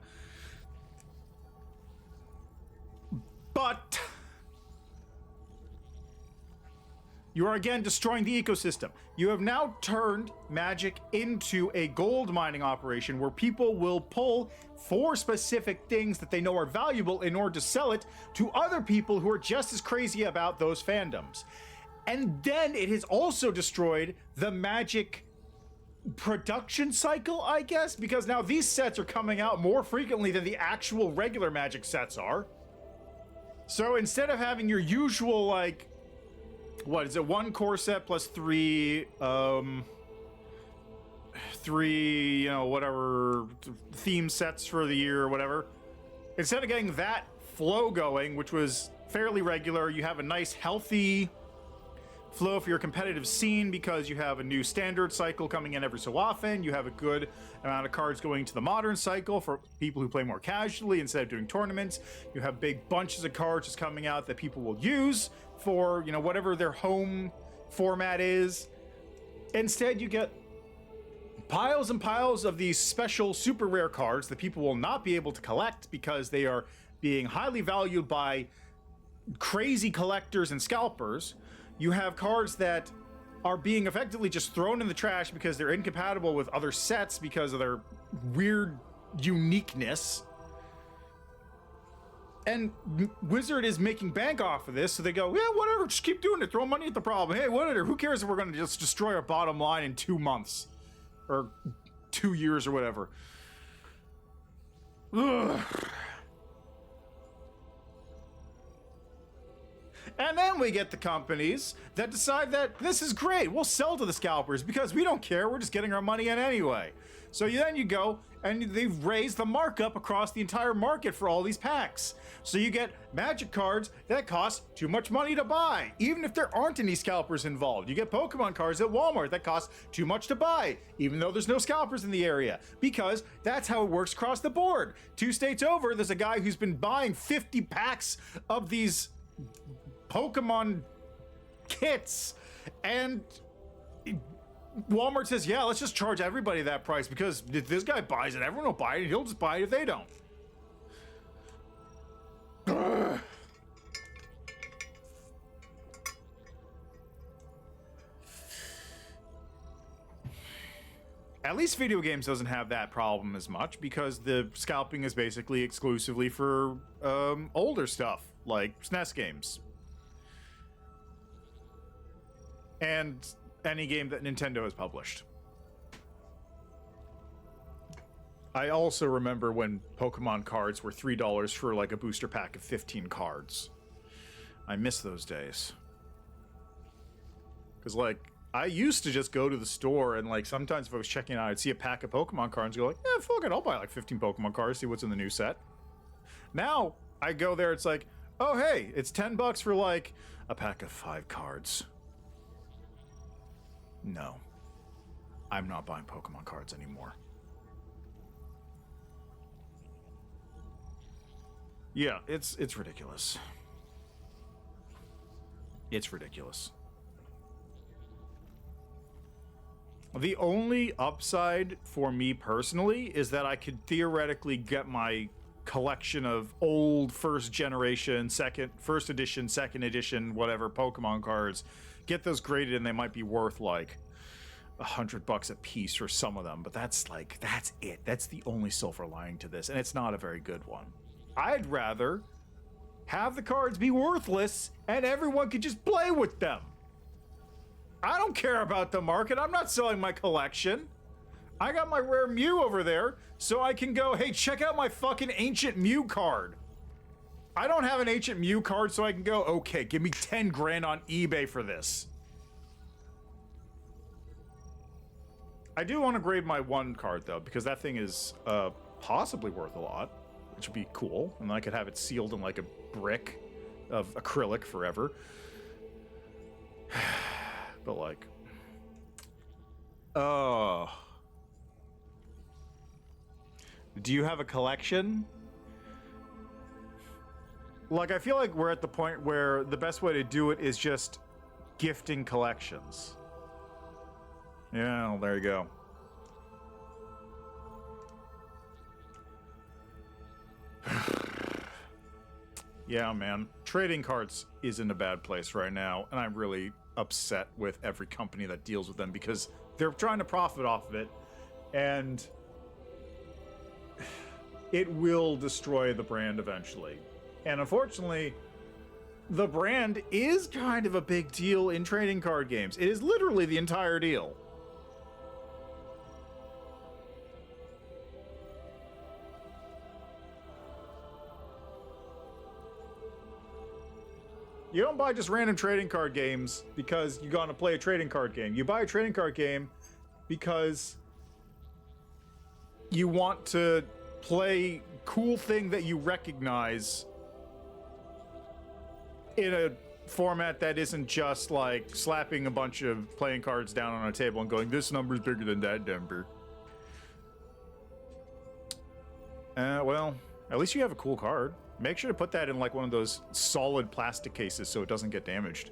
S1: But you are again destroying the ecosystem. You have now turned Magic into a gold mining operation where people will pull for specific things that they know are valuable in order to sell it to other people who are just as crazy about those fandoms. And then it has also destroyed the Magic production cycle, I guess, because now these sets are coming out more frequently than the actual regular Magic sets are. So instead of having your usual, like, what is it, 1 core set plus 3, you know, whatever, theme sets for the year or whatever, instead of getting that flow going, which was fairly regular, you have a nice, healthy flow for your competitive scene because you have a new standard cycle coming in every so often. You have a good amount of cards going to the modern cycle for people who play more casually instead of doing tournaments. You have big bunches of cards just coming out that people will use for, you know, whatever their home format is. Instead, you get piles and piles of these special super rare cards that people will not be able to collect because they are being highly valued by crazy collectors and scalpers. You have cards that are being effectively just thrown in the trash because they're incompatible with other sets because of their weird uniqueness. And Wizard is making bank off of this, so they go, yeah, whatever, just keep doing it, throw money at the problem. Hey, whatever, who cares if we're going to just destroy our bottom line in 2 months? Or 2 years or whatever. Ugh. And then we get the companies that decide that this is great, we'll sell to the scalpers because we don't care, we're just getting our money in anyway. So then you go and they've raised the markup across the entire market for all these packs. So you get Magic cards that cost too much money to buy, even if there aren't any scalpers involved. You get Pokemon cards at Walmart that cost too much to buy, even though there's no scalpers in the area, because that's how it works across the board. 2 states over, there's a guy who's been buying 50 packs of these Pokemon kits, and Walmart says, yeah, let's just charge everybody that price because if this guy buys it, everyone will buy it, and he'll just buy it if they don't. Ugh. At least video games doesn't have that problem as much because the scalping is basically exclusively for older stuff like SNES games. And any game that Nintendo has published. I also remember when Pokemon cards were $3 for like a booster pack of 15 cards. I miss those days. Because like, I used to just go to the store and like sometimes if I was checking out, I'd see a pack of Pokemon cards and go like, yeah, fuck it, I'll buy like 15 Pokemon cards, see what's in the new set. Now, I go there, it's like, oh hey, it's $10 for like a pack of 5 cards. No, I'm not buying Pokemon cards anymore. Yeah, it's ridiculous. It's ridiculous. The only upside for me personally is that I could theoretically get my collection of old first generation, first edition, second edition, whatever Pokemon cards, get those graded and they might be worth like $100 a piece for some of them, but that's it. That's the only silver lining to this, and it's not a very good one. I'd rather have the cards be worthless and everyone could just play with them. I don't care about the market. I'm not selling my collection. I got my rare Mew over there, so I can go, hey, check out my fucking ancient Mew card. I don't have an ancient Mew card, so I can go, okay, give me 10 grand on eBay for this. I do want to grade my 1 card, though, because that thing is possibly worth a lot. which would be cool. And then I could have it sealed in like a brick of acrylic forever. But like, oh, do you have a collection? Like, I feel like we're at the point where the best way to do it is just gifting collections. Yeah, well, there you go. Yeah, man. Trading cards is in a bad place right now, and I'm really upset with every company that deals with them because they're trying to profit off of it, and it will destroy the brand eventually. And unfortunately, the brand is kind of a big deal in trading card games. It is literally the entire deal. You don't buy just random trading card games because you're going to play a trading card game. You buy a trading card game because you want to play cool thing that you recognize in a format that isn't just like slapping a bunch of playing cards down on a table and going, this number's bigger than that number. Well, at least you have a cool card. Make sure to put that in like one of those solid plastic cases so it doesn't get damaged.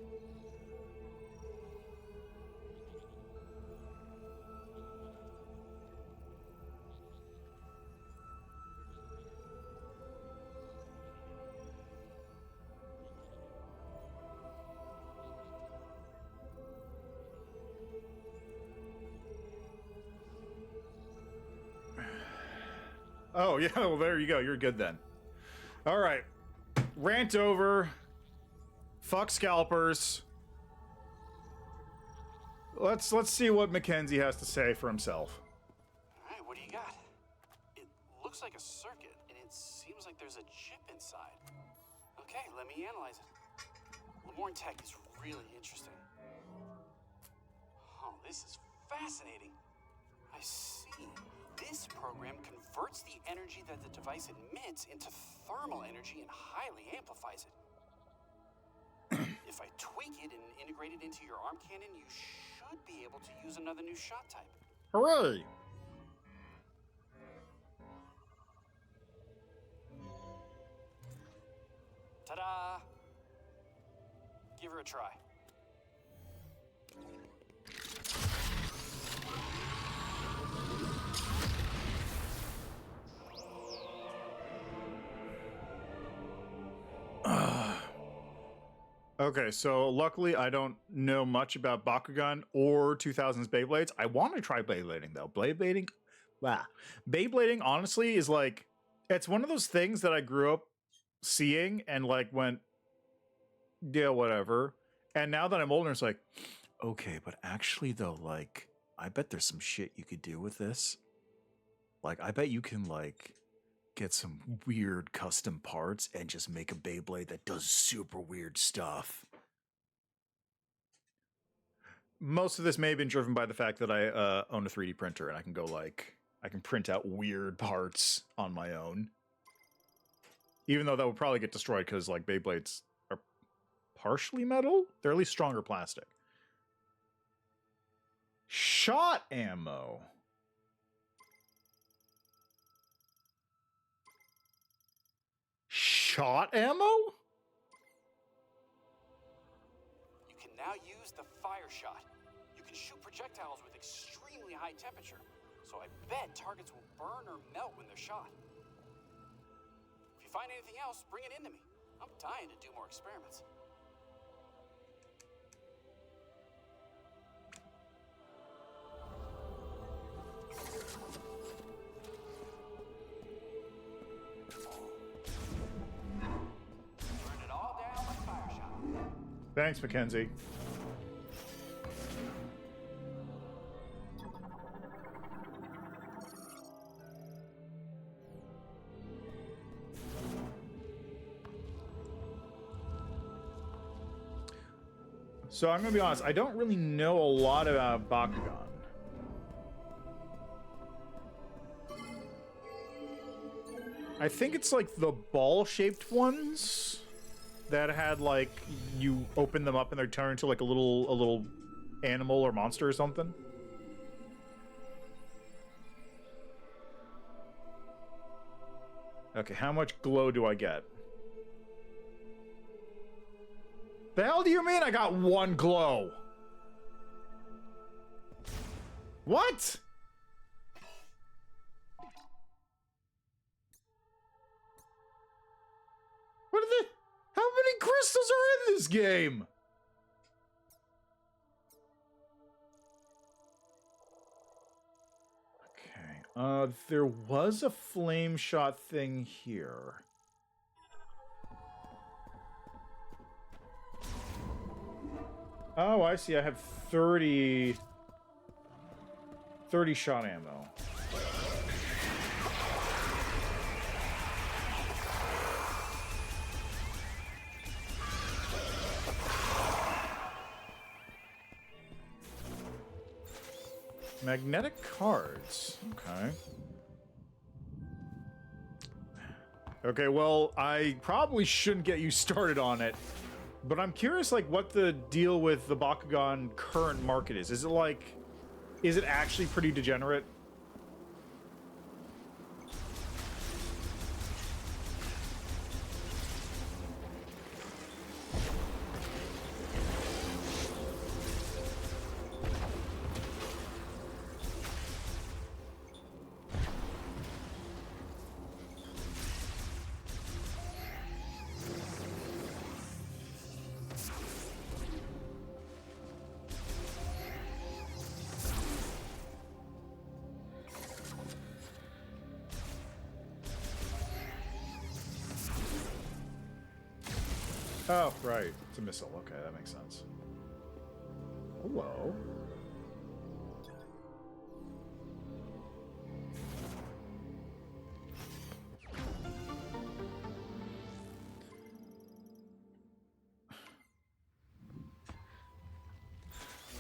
S1: Oh, yeah, well, there you go. You're good then. All right. Rant over. Fuck scalpers. Let's see what Mackenzie has to say for himself.
S2: All right, what do you got? It looks like a circuit, and it seems like there's a chip inside. Okay, let me analyze it. Lemoyne Tech is really interesting. Oh, this is fascinating. I see. This program converts the energy that the device emits into thermal energy and highly amplifies it. If I tweak it and integrate it into your arm cannon, you should be able to use another new shot type.
S1: Hooray!
S2: Ta-da! Give her a try.
S1: Okay, so luckily I don't know much about Bakugan or 2000s Beyblades. I want to try Beyblading though. Beyblading honestly is like, it's one of those things that I grew up seeing and like went, yeah, whatever. And now that I'm older, it's like, okay, but actually though, like, I bet there's some shit you could do with this. Like, I bet you can like get some weird custom parts and just make a Beyblade that does super weird stuff. Most of this may have been driven by the fact that I own a 3D printer and I can go like, I can print out weird parts on my own. Even though that would probably get destroyed because like Beyblades are partially metal. They're at least stronger plastic. Shot ammo. Shot ammo?
S2: You can now use the fire shot. You can shoot projectiles with extremely high temperature, so I bet targets will burn or melt when they're shot. If you find anything else, bring it into me. I'm dying to do more experiments. Burn it all down with fire shot.
S1: Thanks, Mackenzie. So I'm gonna be honest, I don't really know a lot about Bakugan. I think it's like the ball-shaped ones that had like you open them up and they turn into like a little animal or monster or something. Okay, how much glow do I get? The hell do you mean I got 1 glow? What? What are the... How many crystals are in this game? Okay, there was a flame shot thing here. Oh, I see. I have 30 shot ammo. Magnetic cards. Okay. Okay, well, I probably shouldn't get you started on it, but I'm curious, like, what the deal with the Bakugan current market is. Is it, like... Is it actually pretty degenerate? Oh, right. It's a missile. Okay, that makes sense. Hello.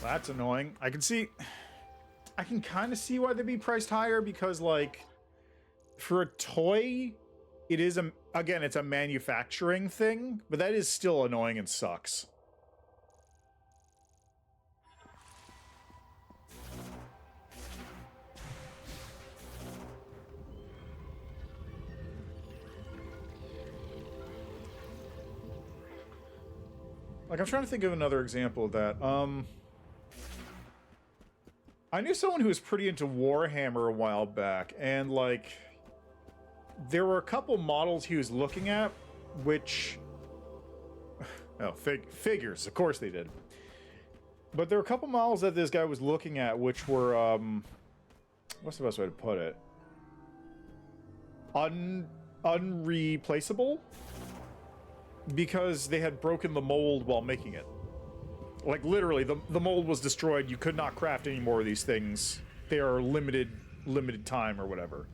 S1: That's annoying. I can kind of see why they'd be priced higher because, like, for a toy, it is again, it's a manufacturing thing, but that is still annoying and sucks. Like, I'm trying to think of another example of that. I knew someone who was pretty into Warhammer a while back, and, like, there were a couple models he was looking at, which... Oh, figures. Of course they did. But there were a couple models that this guy was looking at, which were, what's the best way to put it? Unreplaceable? Because they had broken the mold while making it. Like, literally, the mold was destroyed. You could not craft any more of these things. They are limited time or whatever.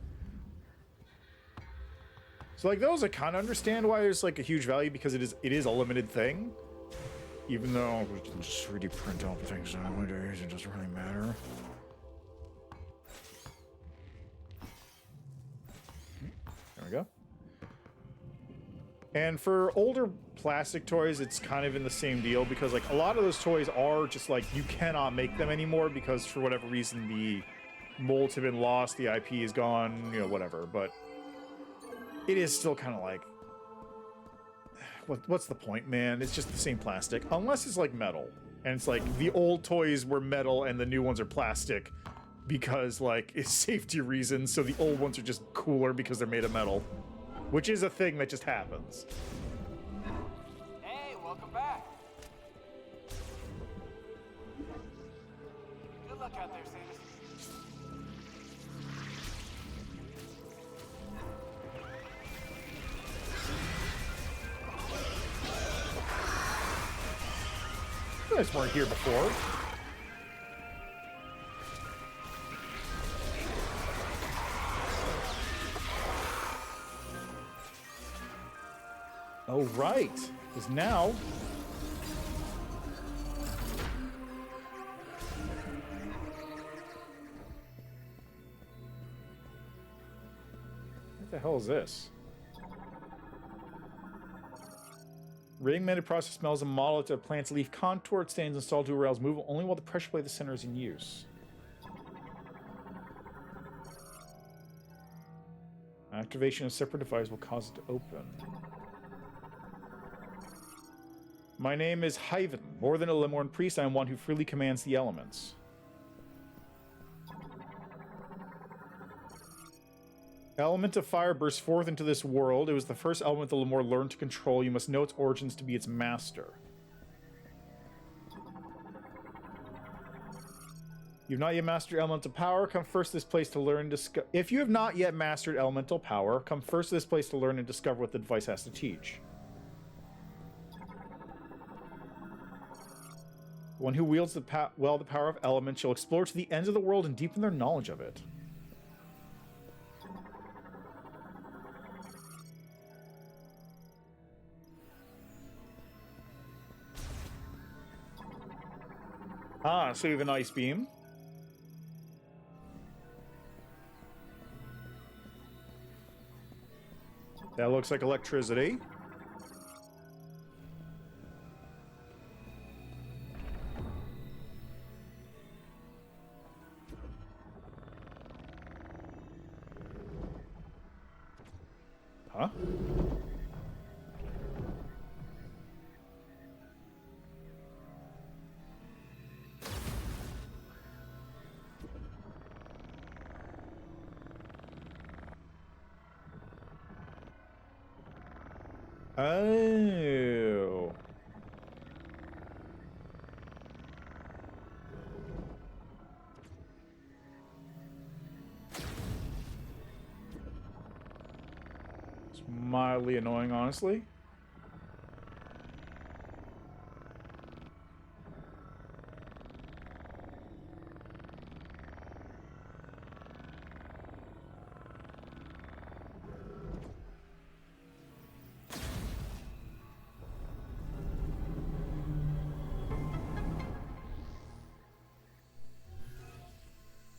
S1: So, like, those I kind of understand why there's, like, a huge value, because it is a limited thing. Even though we can just 3D print out things nowadays, it doesn't really matter. There we go. And for older plastic toys, it's kind of in the same deal, because, like, a lot of those toys are just, like, you cannot make them anymore because, for whatever reason, the molds have been lost, the IP is gone, you know, whatever. But it is still kind of like, what's the point, man? It's just the same plastic. Unless it's, like, metal. And it's like, the old toys were metal and the new ones are plastic because, like, it's safety reasons, so the old ones are just cooler because they're made of metal. Which is a thing that just happens.
S2: Hey, welcome back. Good luck out there, Samus.
S1: You guys weren't here before. Oh, right. Because now... What the hell is this? Regulated process smells a model to a plant's leaf contour. It stands installed to rails move only while the pressure plate of the center is in use. Activation of a separate device will cause it to open. My name is Hyven. More than a Lemorn priest, I am one who freely commands the elements. Element of fire bursts forth into this world. It was the first element the Lemur learned to control. You must know its origins to be its master. You've not yet mastered elemental power. Come first to this place to learn and discover. If you have not yet mastered elemental power, come first to this place to learn and discover what the device has to teach. One who wields the power of elements shall explore to the ends of the world and deepen their knowledge of it. Ah, so you have an ice beam. That looks like electricity. Huh? Oh. It's mildly annoying, honestly.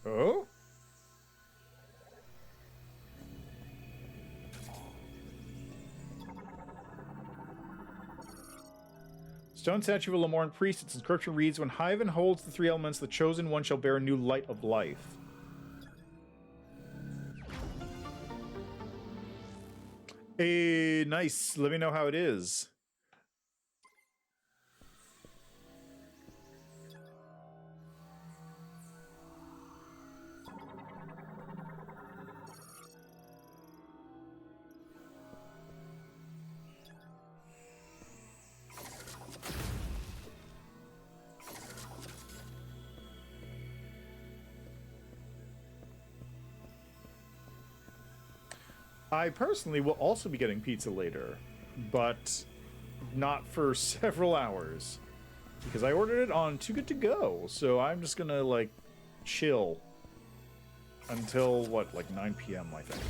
S1: Oh? Stone statue of a Lemorn priest. Its inscription reads, when Hyven holds the three elements, the chosen one shall bear a new light of life. Hey, nice. Let me know how it is. I personally will also be getting pizza later, but not for several hours because I ordered it on Too Good To Go. So I'm just gonna like chill until what, like 9 p.m. I think.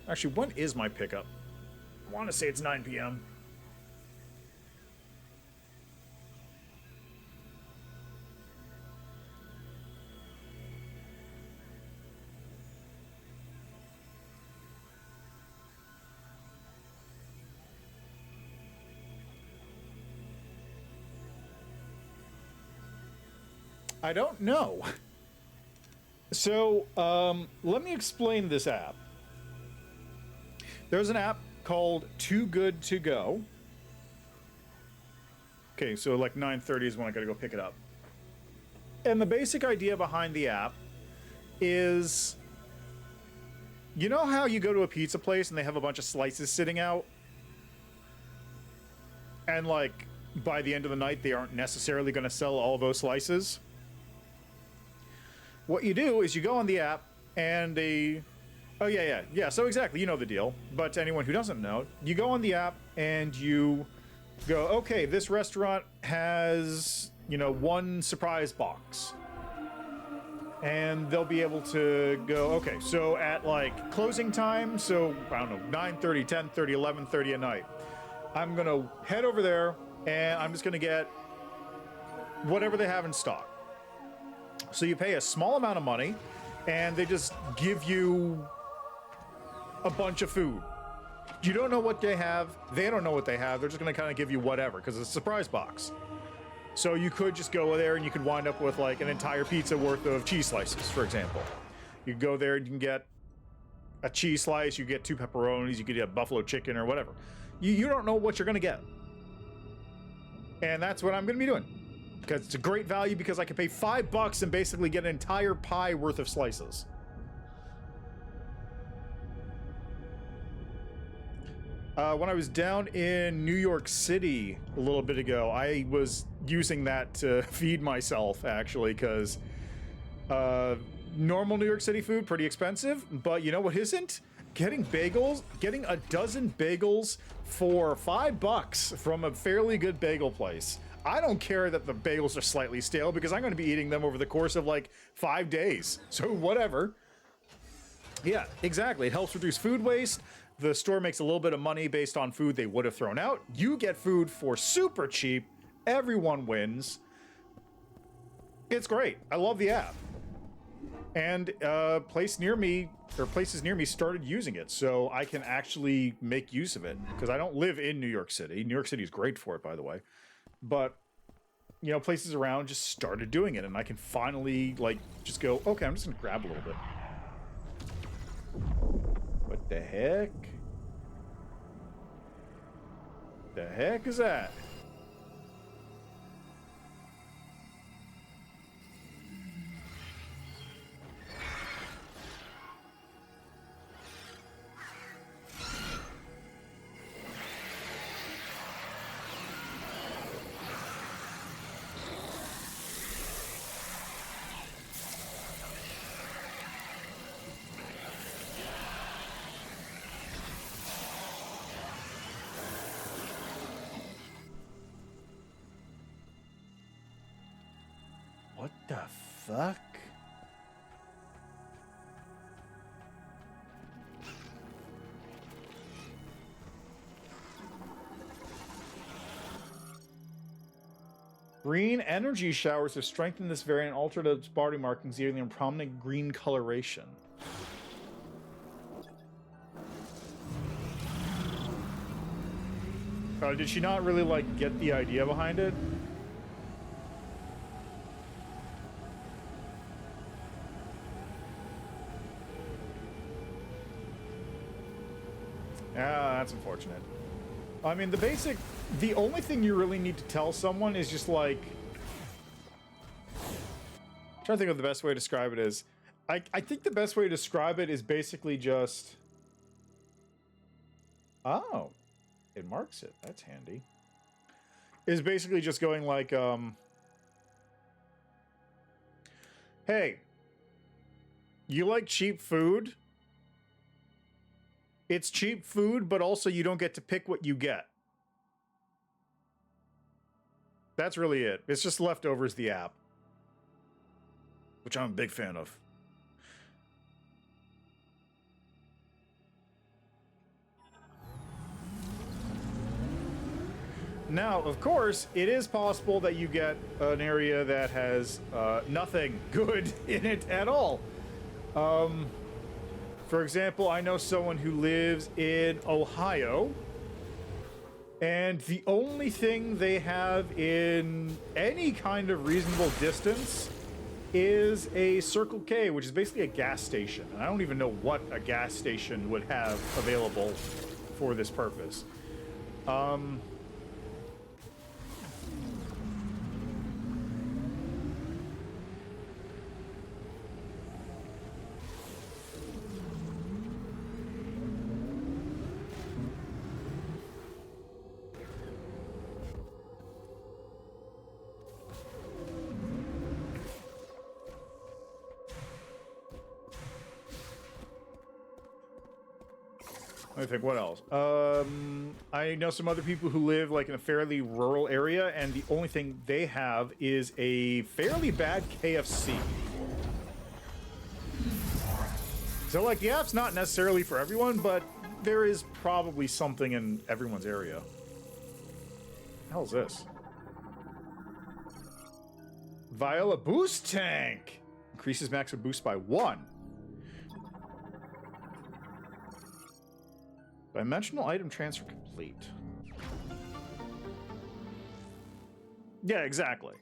S1: Actually, when is my pickup? I want to say it's 9 p.m. I don't know. So, let me explain this app. There's an app called Too Good To Go. Okay, so like 9:30 is when I gotta go pick it up. And the basic idea behind the app is, you know how you go to a pizza place and they have a bunch of slices sitting out? And like, by the end of the night, they aren't necessarily gonna sell all those slices? What you do is you go on the app and oh yeah, so exactly, you know the deal. But to anyone who doesn't know, you go on the app and you go, okay, this restaurant has, you know, one surprise box. And they'll be able to go, okay, so at like closing time, so I don't know, 9:30, 10:30, 11:30 at night, I'm gonna head over there and I'm just gonna get whatever they have in stock. So you pay a small amount of money, and they just give you a bunch of food. You don't know what they have. They don't know what they have. They're just going to kind of give you whatever because it's a surprise box. So you could just go there and you could wind up with like an entire pizza worth of cheese slices, for example. You can go there and you can get a cheese slice, you get 2 pepperonis, you could get buffalo chicken or whatever. You don't know what you're going to get. And that's what I'm going to be doing. Because it's a great value because I can pay $5 and basically get an entire pie worth of slices. When I was down in New York City a little bit ago, I was using that to feed myself, actually, because normal New York City food, pretty expensive, but you know what isn't? Getting bagels, getting a dozen bagels for $5 from a fairly good bagel place. I don't care that the bagels are slightly stale because I'm going to be eating them over the course of like 5 days. So whatever. Yeah, exactly. It helps reduce food waste. The store makes a little bit of money based on food they would have thrown out. You get food for super cheap. Everyone wins. It's great. I love the app. And places near me started using it, so I can actually make use of it. Because I don't live in New York City. New York City is great for it, by the way. But, you know, places around just started doing it, and I can finally, like, just go, okay, I'm just gonna grab a little bit. What the heck? The heck is that? What the fuck? Green energy showers have strengthened this variant and altered its body markings, giving them prominent green coloration. Did she not really, like, get the idea behind it? Yeah, that's unfortunate. I mean, the only thing you really need to tell someone is just like... I'm trying to think of the best way to describe it is. I think the best way to describe it is basically just... Oh, it marks it. That's handy. Is basically just going like, hey, you like cheap food? It's cheap food, but also you don't get to pick what you get. That's really it. It's just Leftovers, the app. Which I'm a big fan of. Now, of course, it is possible that you get an area that has nothing good in it at all. For example, I know someone who lives in Ohio, and the only thing they have in any kind of reasonable distance is a Circle K, which is basically a gas station. And I don't even know what a gas station would have available for this purpose. Let me think, what else? I know some other people who live like in a fairly rural area, and the only thing they have is a fairly bad KFC. So like, the app's not necessarily for everyone, but there is probably something in everyone's area. What the hell is this? Viola boost tank. Increases maximum boost by 1. Dimensional item transfer complete. Yeah, exactly.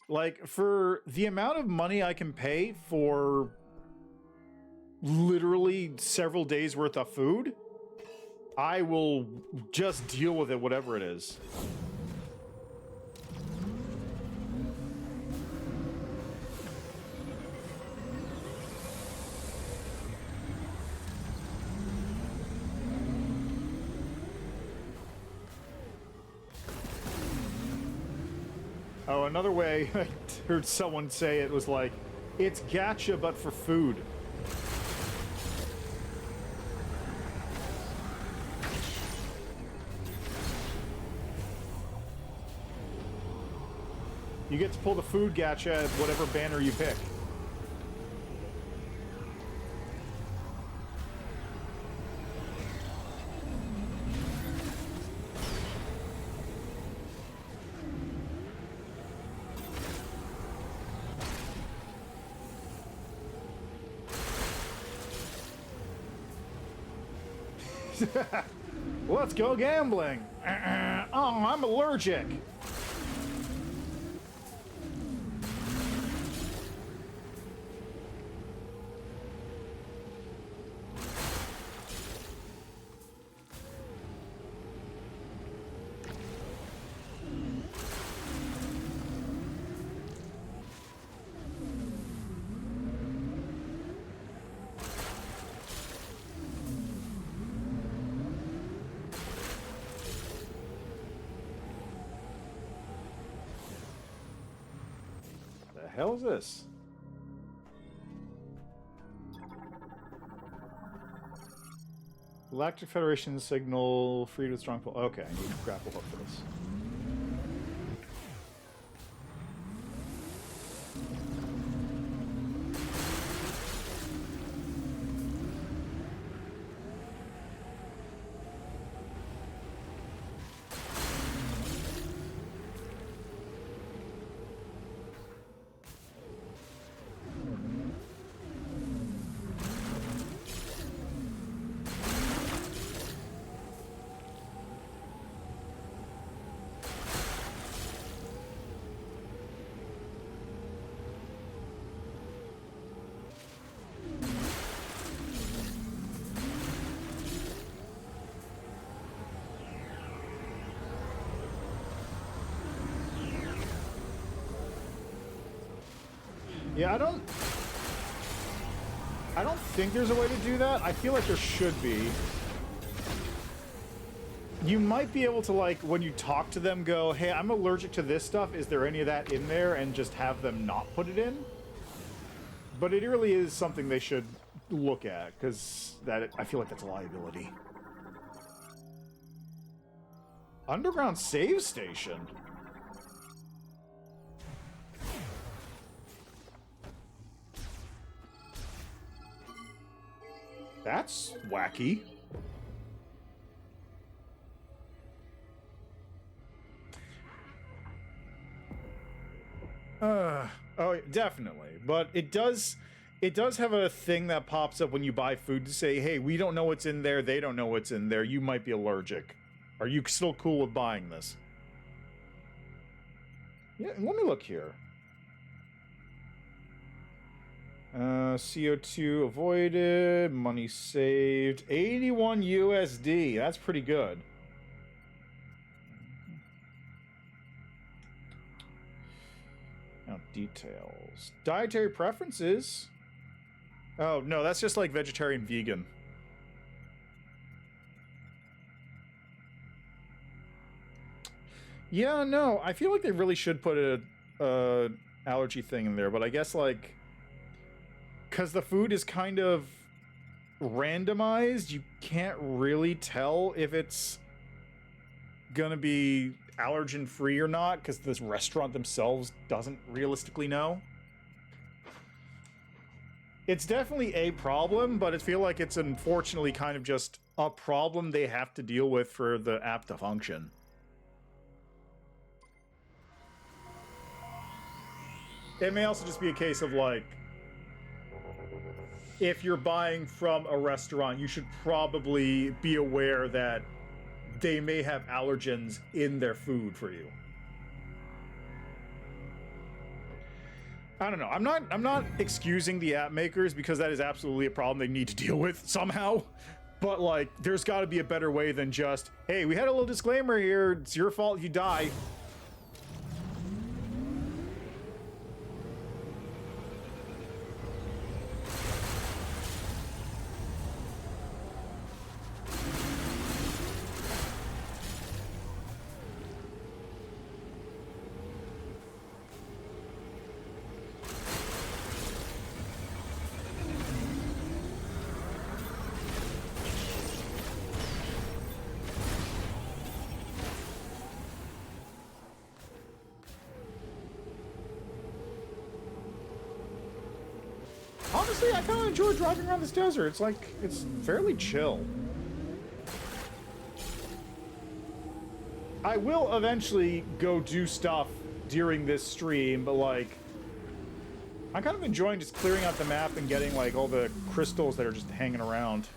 S1: Like, for the amount of money I can pay for literally several days worth of food, I will just deal with it, whatever it is. Oh, another way I heard someone say it was like, it's gacha but for food. You get to pull the food gacha at whatever banner you pick. Let's go gambling. Oh, I'm allergic. The hell is this? Galactic Federation signal freed with strong pull. Okay, I need a grapple hook for this. Yeah, I don't think there's a way to do that. I feel like there should be. You might be able to, like, when you talk to them, go, hey, I'm allergic to this stuff. Is there any of that in there? And just have them not put it in. But it really is something they should look at, because I feel like that's a liability. Underground save station. That's wacky. Oh, definitely. But it does have a thing that pops up when you buy food to say, hey, we don't know what's in there, they don't know what's in there, you might be allergic. Are you still cool with buying this? Yeah, let me look here. CO2 avoided, money saved, 81 USD. That's pretty good. Now, details. Dietary preferences. Oh, no, that's just like vegetarian, vegan. Yeah, no, I feel like they really should put a allergy thing in there, but I guess, like, because the food is kind of randomized, you can't really tell if it's gonna be allergen-free or not, because this restaurant themselves doesn't realistically know. It's definitely a problem, but I feel like it's unfortunately kind of just a problem they have to deal with for the app to function. It may also just be a case of, like, if you're buying from a restaurant, you should probably be aware that they may have allergens in their food for you. I don't know. I'm not excusing the app makers, because that is absolutely a problem they need to deal with somehow. But, like, there's got to be a better way than just, hey, we had a little disclaimer here, it's your fault if you die. Honestly, I kind of enjoy driving around this desert. It's like, it's fairly chill. I will eventually go do stuff during this stream, but like, I'm kind of enjoying just clearing out the map and getting like all the crystals that are just hanging around.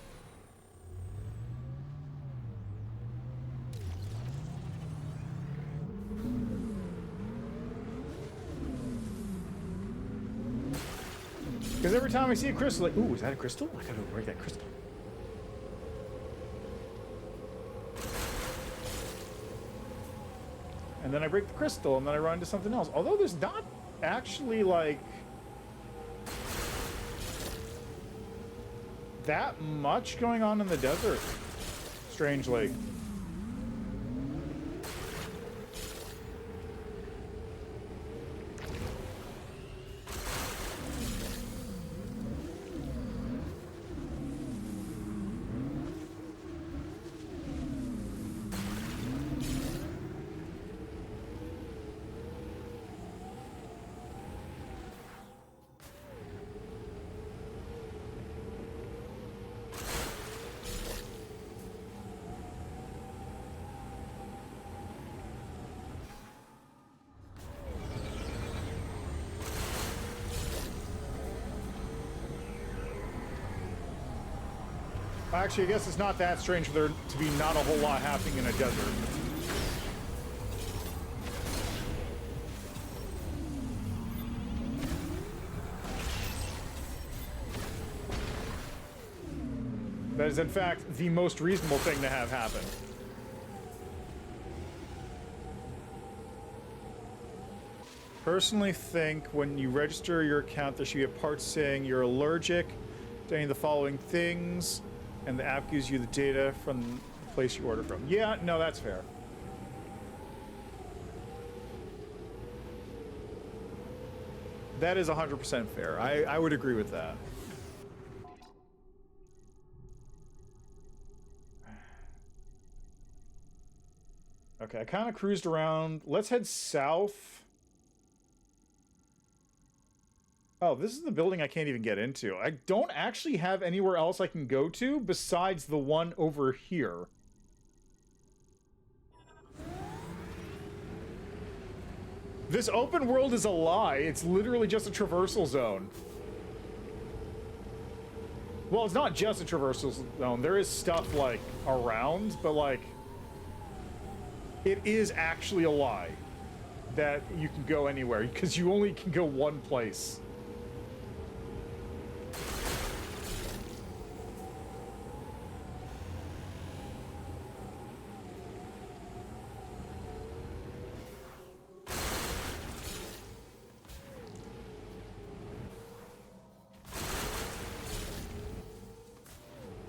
S1: Because every time I see a crystal, like, ooh, is that a crystal? I gotta go break that crystal. And then I break the crystal, and then I run into something else. Although there's not actually, like, that much going on in the desert, strangely. Actually, I guess it's not that strange for there to be not a whole lot happening in a desert. That is, in fact, the most reasonable thing to have happen. Personally think when you register your account, there should be a part saying you're allergic to any of the following things, and the app gives you the data from the place you order from. Yeah, no, that's fair. That is 100% fair. I would agree with that. Okay, I kind of cruised around. Let's head south. Oh, this is the building I can't even get into. I don't actually have anywhere else I can go to besides the one over here. This open world is a lie. It's literally just a traversal zone. Well, it's not just a traversal zone. There is stuff, like, around, but, like, it is actually a lie that you can go anywhere, because you only can go one place.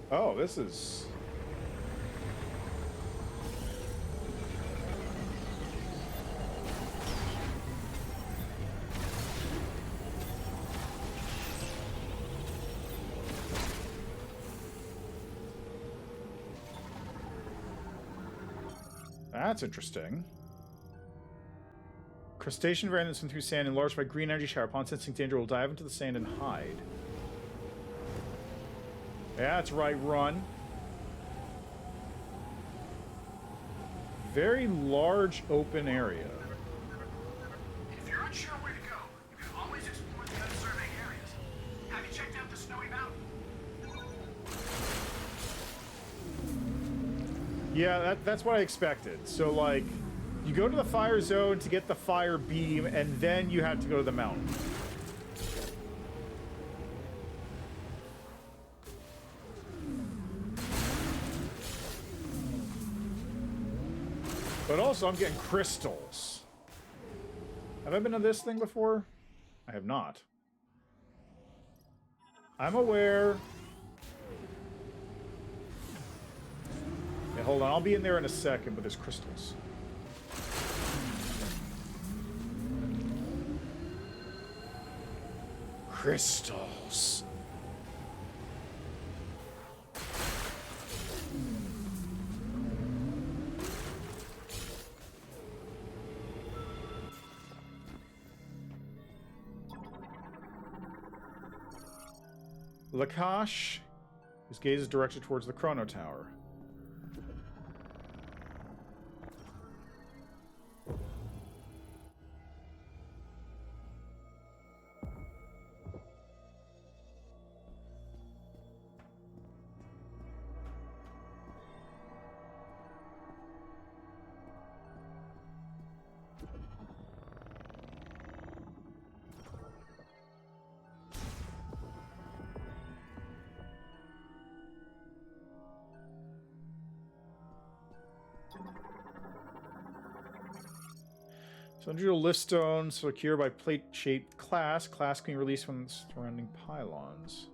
S1: Oh, this is... That's interesting. Crustacean variant that swim through sand enlarged by green energy shower. Upon sensing danger, will dive into the sand and hide. Yeah, that's right, run. Very large open area.
S3: If you're unsure where to go, you can always
S1: Yeah, that's what I expected. So, like, you go to the fire zone to get the fire beam, and then you have to go to the mountain. But also, I'm getting crystals. Have I been to this thing before? I have not. I'm aware. Okay, hold on. I'll be in there in a second, but there's crystals. Crystals. Lakash, his gaze is directed towards the Chrono Tower. So unusual lift stone secured by plate-shaped class. Class can be released from surrounding pylons.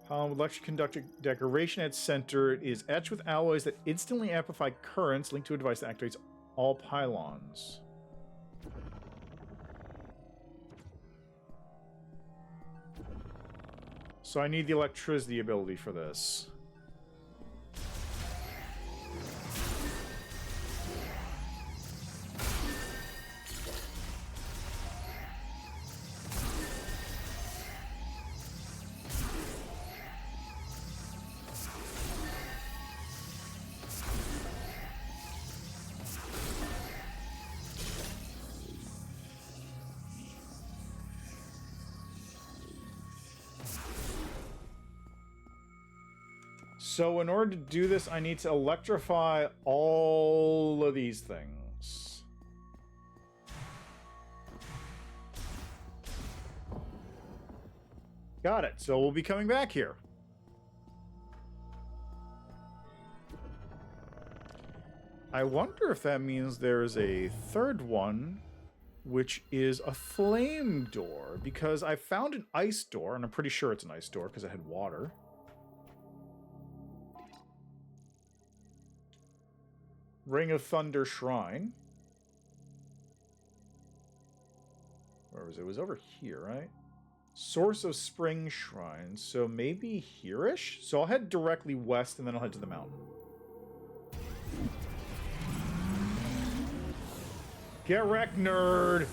S1: Pylon with electric conductor decoration at center is etched with alloys that instantly amplify currents linked to a device that activates all pylons. So I need the electricity ability for this. So in order to do this, I need to electrify all of these things. Got it. So we'll be coming back here. I wonder if that means there's a third one, which is a flame door, because I found an ice door, and I'm pretty sure it's an ice door because it had water. Ring of Thunder Shrine. Where was it? It was over here, right? Source of Spring Shrine. So maybe here-ish? So I'll head directly west, and then I'll head to the mountain. Get wrecked, nerd!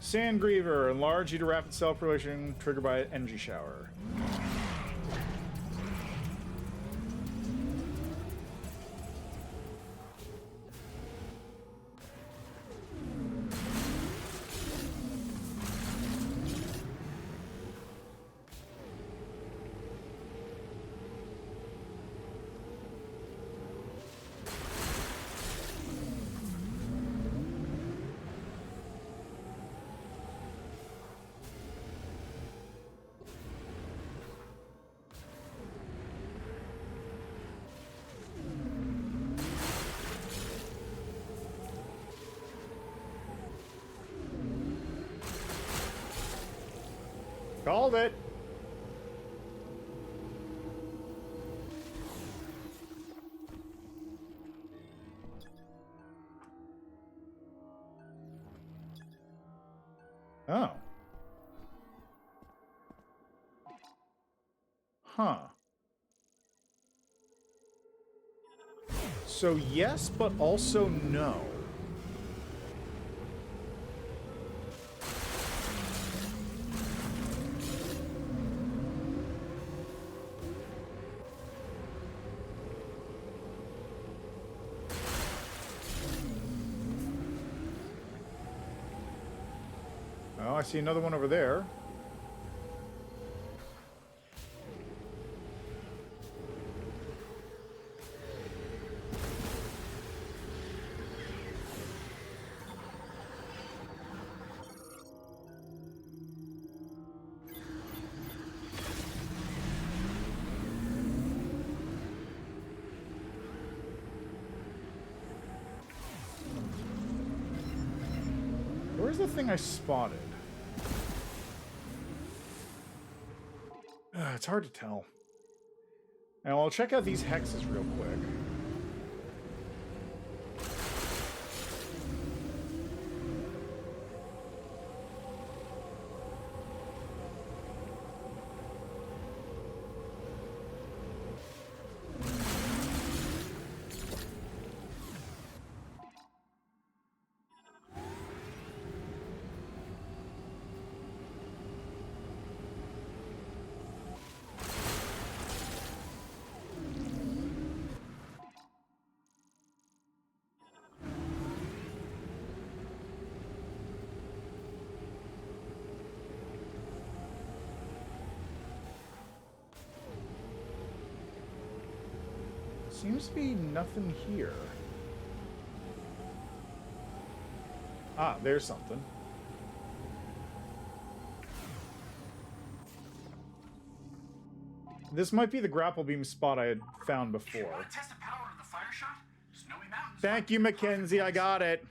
S1: Sandgriever, enlarge due to rapid self-relation triggered by an energy shower. Called it. Oh. Huh. So yes, but also no. Oh, I see another one over there. Where's the thing I spotted? It's hard to tell. And I'll check out these hexes real quick. Seems to be nothing here. Ah, there's something. This might be the grapple beam spot I had found
S3: If you
S1: before.
S3: want to test the power of the fire shot, Snowy Mountains.
S1: Thank you, Mackenzie. I got it.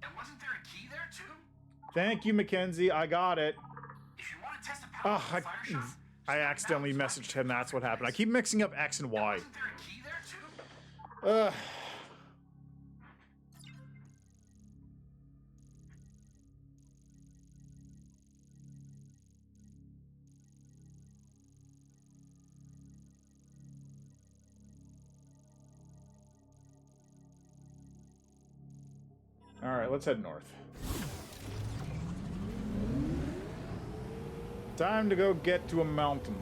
S3: And wasn't there a key there too?
S1: Thank you, Mackenzie. I got it.
S3: If you want to test the power
S1: Oh,
S3: of the fire shot,
S1: I accidentally messaged him. That's what happened. I keep mixing up X and Y.
S3: wasn't there a key there too?
S1: All right, let's head north. Time to go get to a mountain.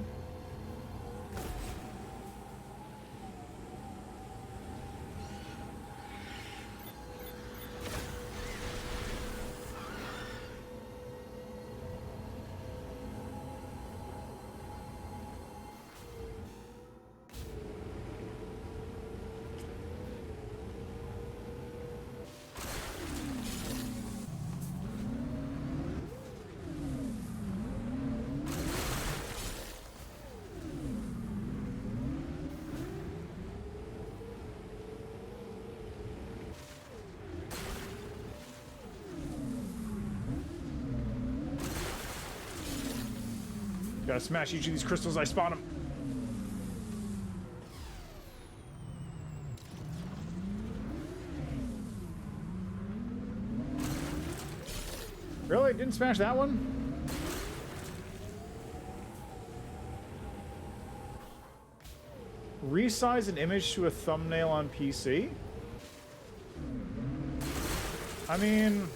S1: Gotta smash each of these crystals I spawn them. Really? Didn't smash that one? Resize an image to a thumbnail on PC? I mean,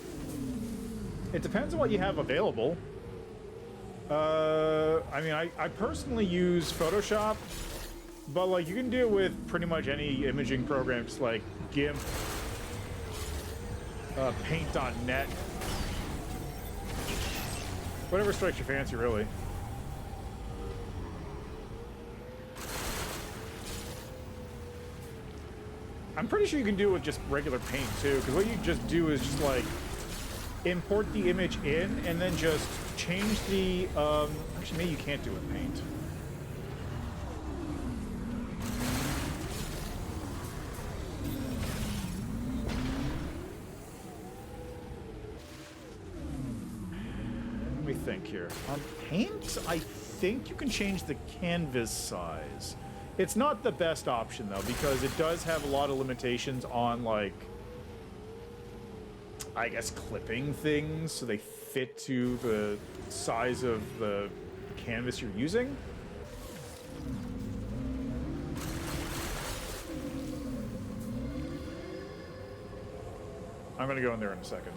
S1: it depends on what you have available. I mean, I personally use Photoshop, but like you can do it with pretty much any imaging programs like GIMP, Paint.net, whatever strikes your fancy, really. I'm pretty sure you can do it with just regular paint too, because what you just do is just like import the image in and then just change the actually maybe you can't do it with paint. Let me think here. On paint, I think you can change the canvas size. It's not the best option though, because it does have a lot of limitations on like, I guess, clipping things so they fit to the size of the canvas you're using. I'm gonna go in there in a second.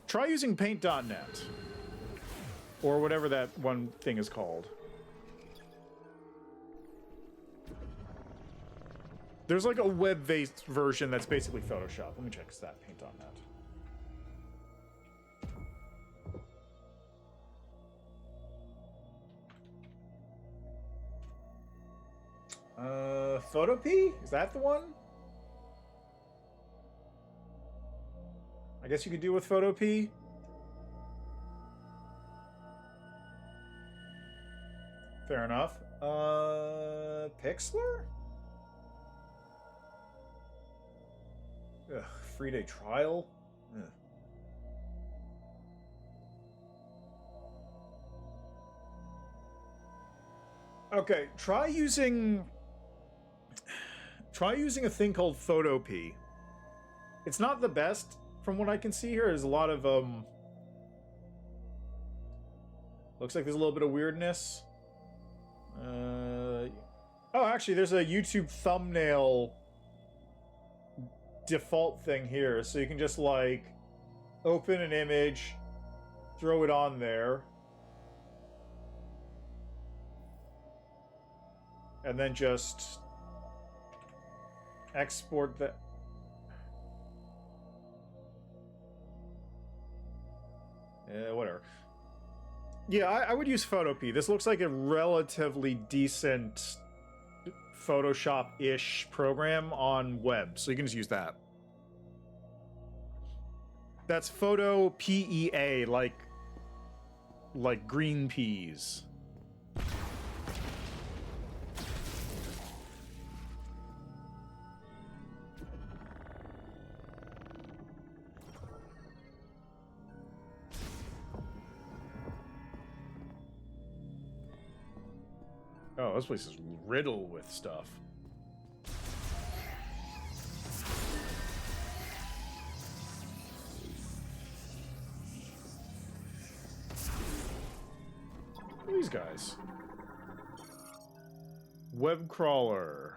S1: Try using Paint.net or whatever that one thing is called. There's like a web-based version that's basically Photoshop. Let me check that paint on that. Photopea? Is that the one? I guess you could do with Photopea. Fair enough. Pixlr? Ugh, free day trial? Ugh. Okay, try using a thing called Photopea. It's not the best from what I can see here. There's a lot of looks like there's a little bit of weirdness. Oh, actually, there's a YouTube thumbnail default thing here, so you can just like open an image, throw it on there, and then just export that. Whatever. Yeah, I would use Photopea. This looks like a relatively decent Photoshop-ish program on web, so you can just use that. That's Photopea, like green peas. Oh, this place is riddled with stuff. What are these guys? Web crawler.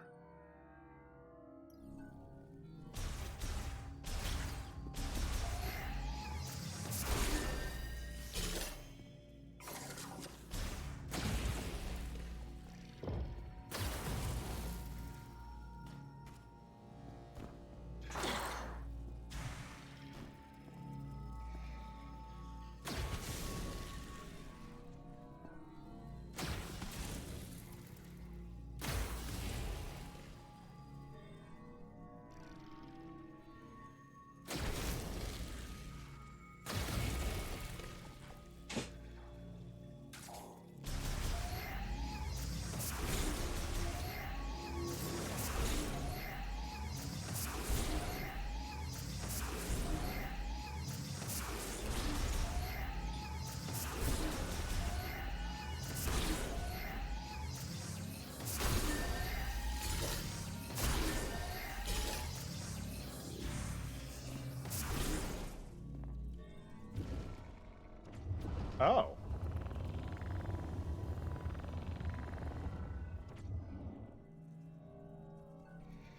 S1: Oh.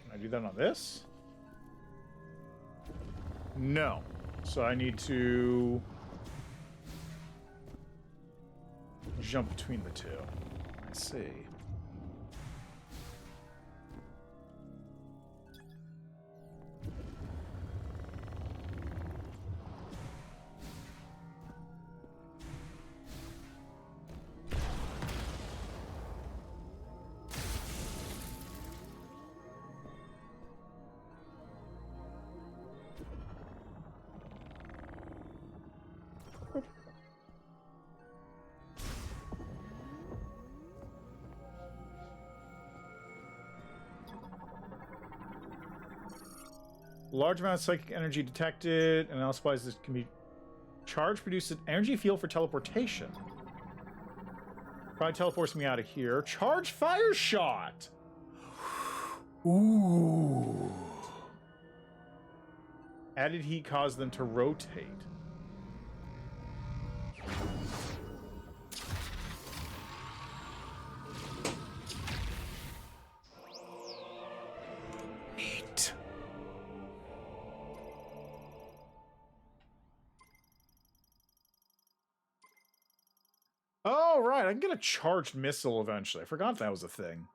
S1: Can I do that on this? No. So I need to jump between the two. I see. Large amount of psychic energy detected, and now supplies this can be charged, produces an energy field for teleportation. Probably teleports me out of here. Charge fire shot! Ooh. Added heat caused them to rotate. Neat. Oh, right. I can get a charged missile eventually. I forgot that was a thing.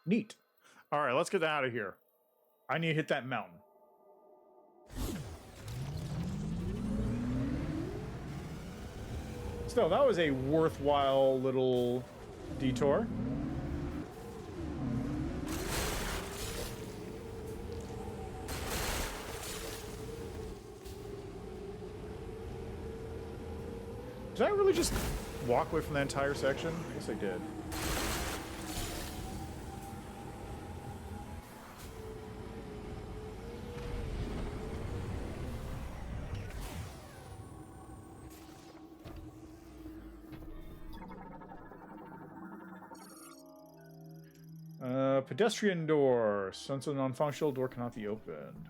S1: Neat. All right, let's get out of here. I need to hit that mountain. Still, that was a worthwhile little detour. Did I really just walk away from that entire section? I guess I did. Pedestrian door. Since a non-functional door cannot be opened.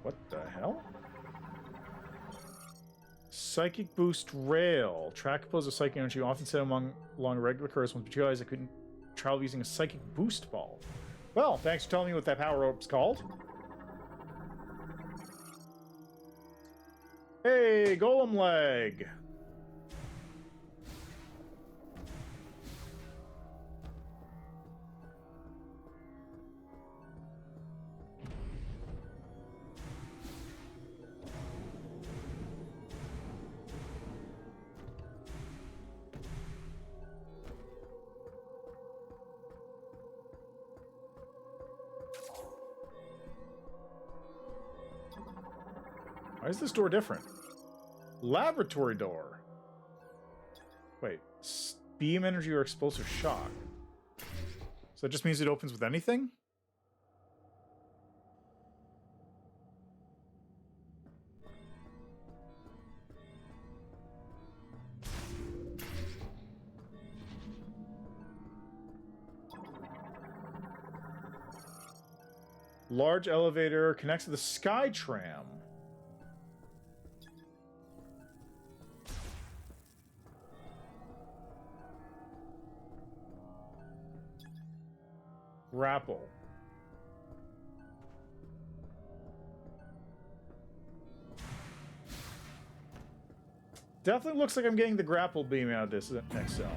S1: What the hell? Psychic boost rail. Track composed of psychic energy often set along regular curves. Once materialized, I couldn't travel using a psychic boost ball. Well, thanks for telling me what that power rope's called. Hey, golem leg. Why is this door different? Laboratory door. Wait, beam energy or explosive shock. So that just means it opens with anything? Large elevator connects to the sky tram. Grapple. Definitely looks like I'm getting the grapple beam out of this next zone.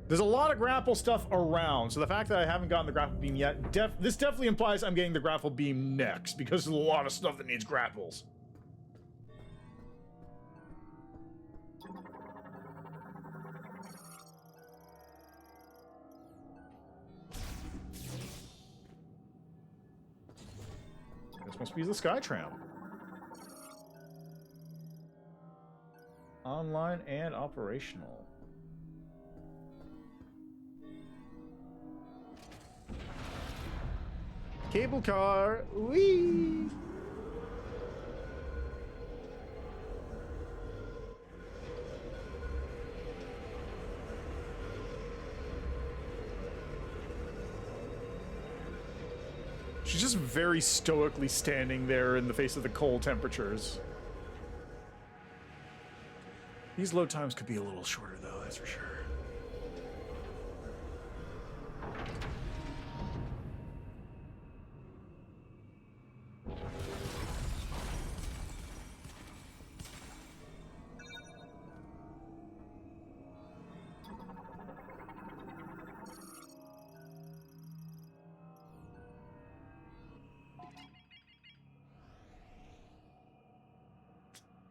S1: There's a lot of grapple stuff around, so the fact that I haven't gotten the grapple beam yet, this definitely implies I'm getting the grapple beam next, because there's a lot of stuff that needs grapples. This must be the sky tram. Online and operational. Cable car. Whee! She's just very stoically standing there in the face of the cold temperatures. These load times could be a little shorter, though, that's for sure.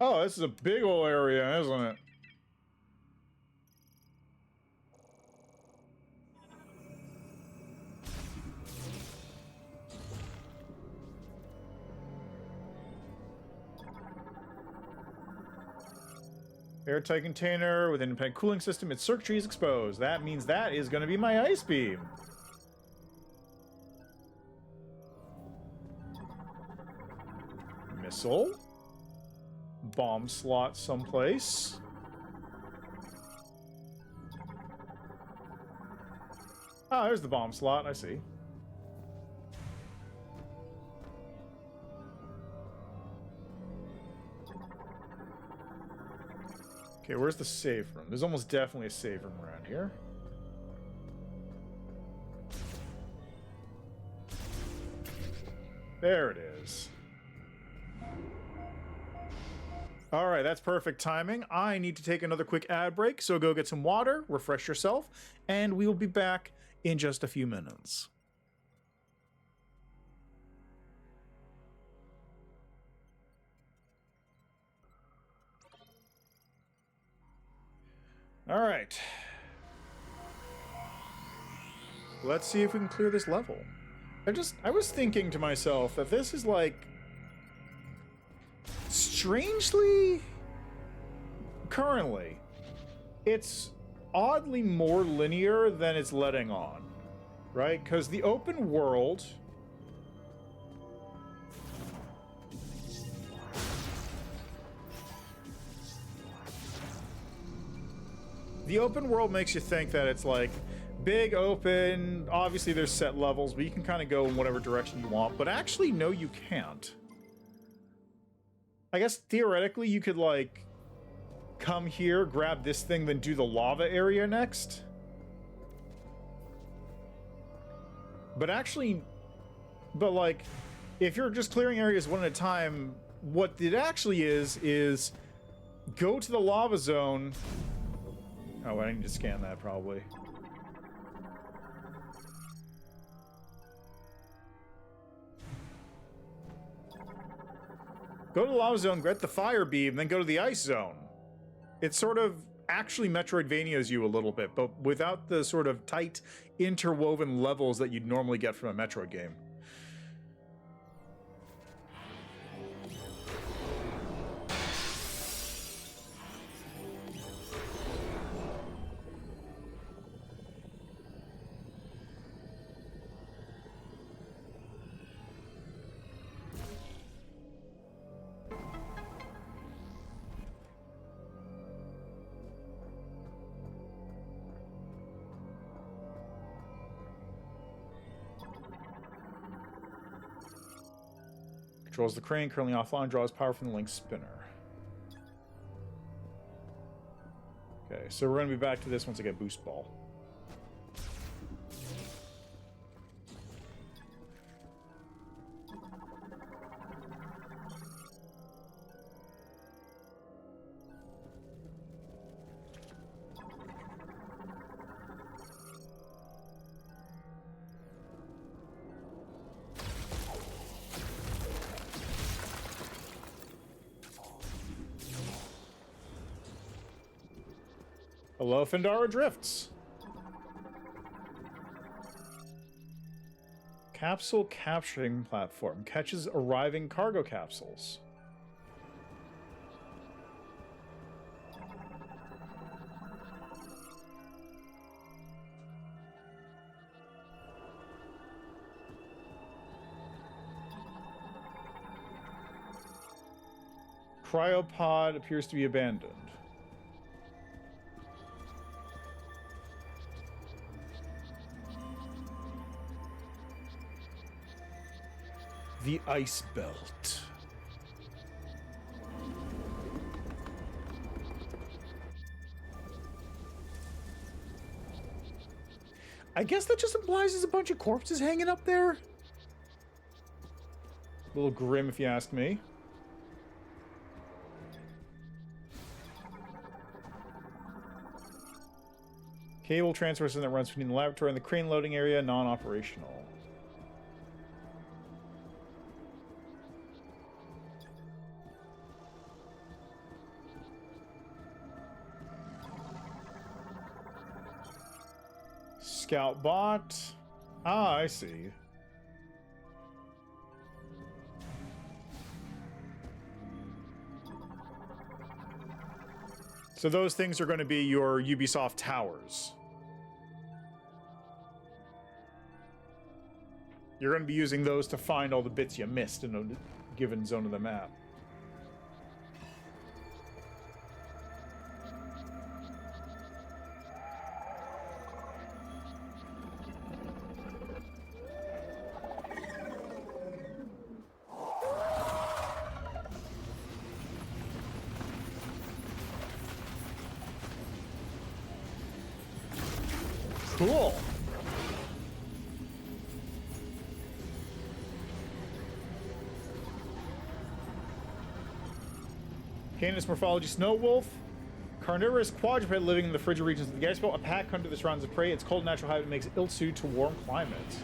S1: Oh, this is a big ol' area, isn't it? Airtight container with independent cooling system. Its circuitry is exposed. That means that is going to be my ice beam. Missile. Bomb slot someplace. Ah, there's the bomb slot. I see. Okay, where's the save room? There's almost definitely a save room around here. There it is. All right, that's perfect timing. I need to take another quick ad break, so go get some water, refresh yourself, and we will be back in just a few minutes. All right. Let's see if we can clear this level. I was thinking to myself that this is like strangely currently it's oddly more linear than it's letting on, right? Because the open world makes you think that it's like big open. Obviously there's set levels, but you can kind of go in whatever direction you want. But actually, no, you can't. I guess theoretically you could like come here, grab this thing, then do the lava area next. But actually, like, if you're just clearing areas one at a time, what it actually is go to the lava zone. Oh, I need to scan that probably. Go to the lava zone, get the fire beam, then go to the ice zone. It sort of actually Metroidvanias you a little bit, but without the sort of tight, interwoven levels that you'd normally get from a Metroid game. Controls the crane, currently offline, draws power from the link spinner. Okay, so we're going to be back to this once I get boost ball. Hello, Fendara Drifts. Capsule capturing platform catches arriving cargo capsules. Cryopod appears to be abandoned. The Ice Belt. I guess that just implies there's a bunch of corpses hanging up there. A little grim if you ask me. Cable transfer system that runs between the laboratory and the crane loading area, non-operational. Scout bot. Ah, I see. So those things are going to be your Ubisoft towers. You're going to be using those to find all the bits you missed in a given zone of the map. Cool. Canis morphology snow wolf. Carnivorous quadruped living in the frigid regions of the gas belt. A pack hunter that surrounds the prey. Its cold natural habitat makes it ill-suited to warm climates.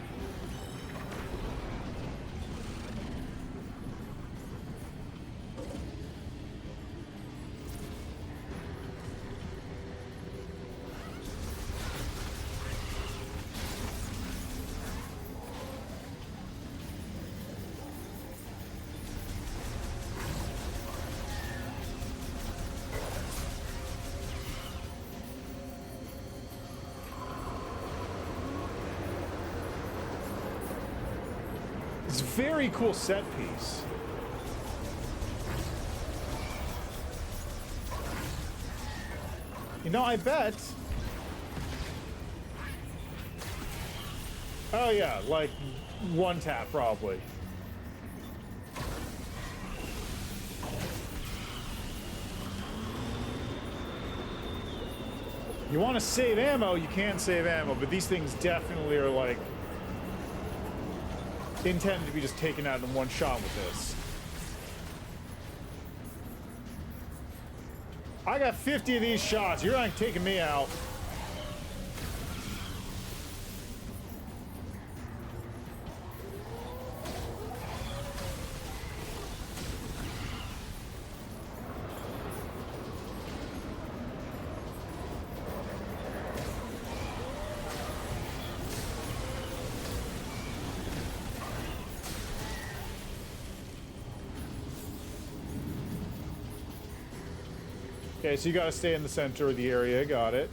S1: It's a very cool set piece. You know, I bet... Oh yeah, like one tap probably. You want to save ammo, you can save ammo, but these things definitely are like intended to be just taken out in one shot with this. I got 50 of these shots. You're not taking me out. Okay, so you gotta stay in the center of the area. Got it.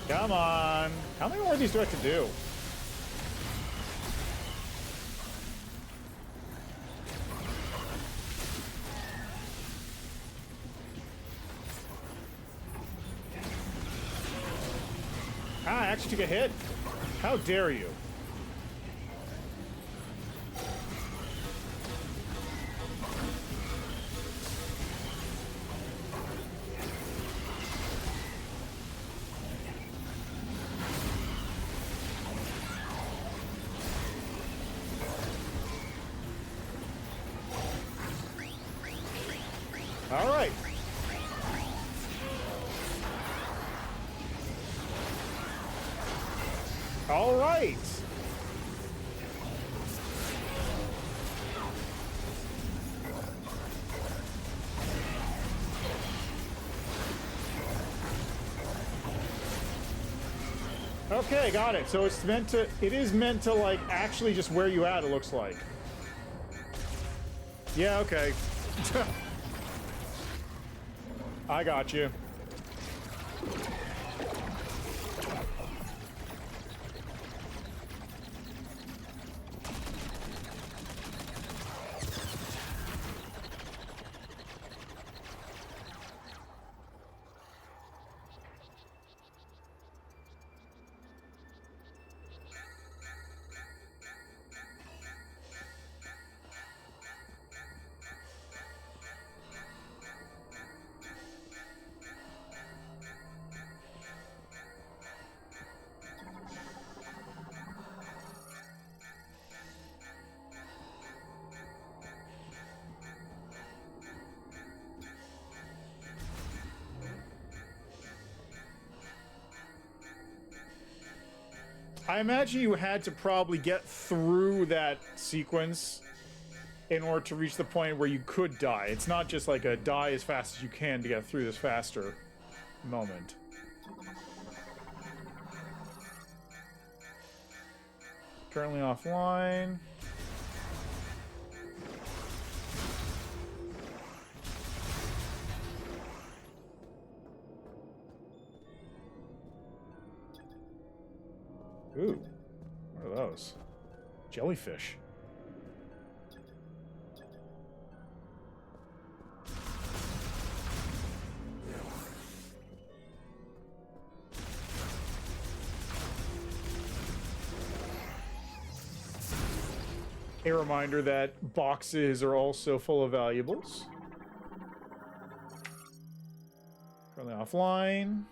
S1: Come on. How many more of these do I have to do? Ah, I actually took a hit. How dare you? All right. All right. Okay, got it. So it's meant to, it is meant to like actually just wear you out, it looks like. Yeah, okay. I got you. I imagine you had to probably get through that sequence in order to reach the point where you could die. It's not just like a die as fast as you can to get through this faster moment. Currently offline. Ooh, what are those? Jellyfish. A reminder that boxes are also full of valuables. Currently offline.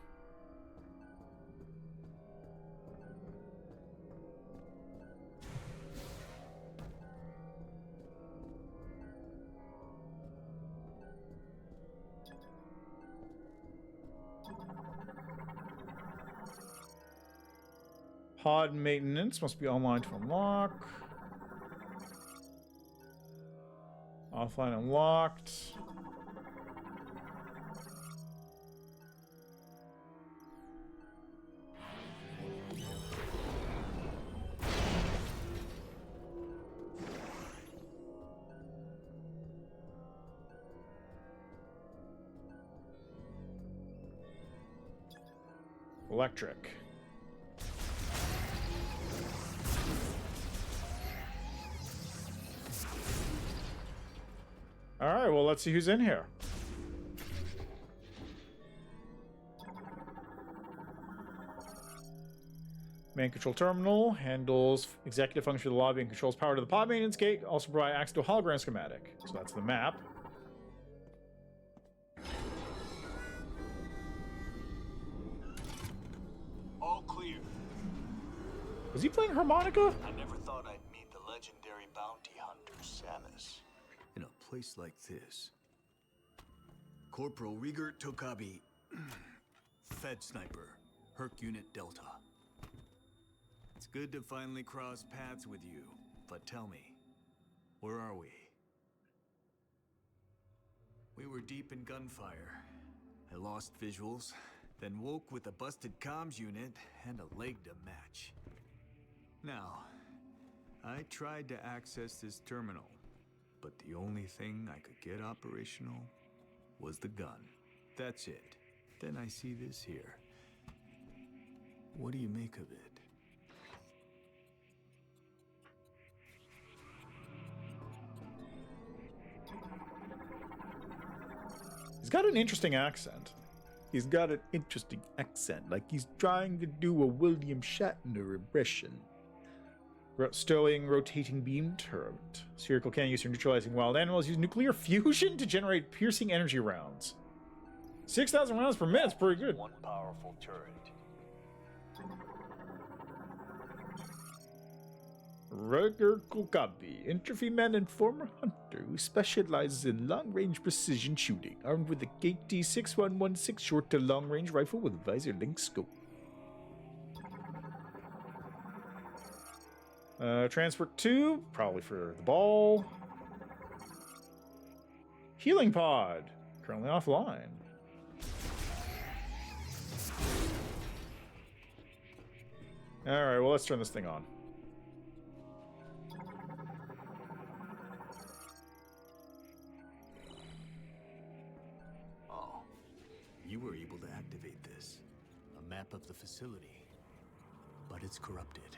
S1: Pod maintenance must be online to unlock. Offline unlocked. Electric. All right, well, let's see who's in here. Main control terminal handles executive function for the lobby and controls power to the pod maintenance gate. Also provide access to a hologram schematic. So that's the map.
S4: All clear.
S1: Was he playing harmonica?
S4: I never thought I'd meet the legendary bounty hunter, Samus. In a place like this. Corporal Rieger Tokabi. Fed Sniper. Herc Unit Delta. It's good to finally cross paths with you. But tell me, where are we? We were deep in gunfire. I lost visuals, then woke with a busted comms unit and a leg to match. Now, I tried to access this terminal, but the only thing I could get operational was the gun. That's it. Then I see this here. What do you make of it?
S1: He's got an interesting accent. He's got an interesting accent, like he's trying to do a William Shatner impression. Stowing rotating beam turret. Spherical cannon used for neutralizing wild animals. Use nuclear fusion to generate piercing energy rounds. 6,000 rounds per minute is pretty good.
S4: One powerful turret.
S1: Rutger Kokabi, infantryman and former hunter who specializes in long-range precision shooting, armed with a KT 6116 short to long-range rifle with a visor-linked scope. Transport 2, probably for the ball. Healing pod, currently offline. Alright, well, let's turn this thing on.
S4: Oh, you were able to activate this. A map of the facility. But it's corrupted.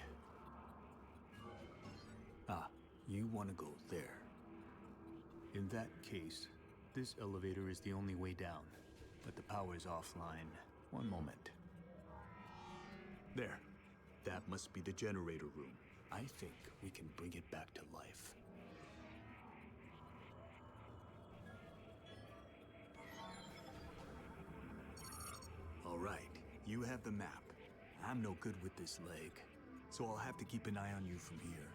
S4: Ah, you want to go there. In that case, this elevator is the only way down. But the power is offline. One moment. There. That must be the generator room. I think we can bring it back to life. All right, you have the map. I'm no good with this leg, so I'll have to keep an eye on you from here.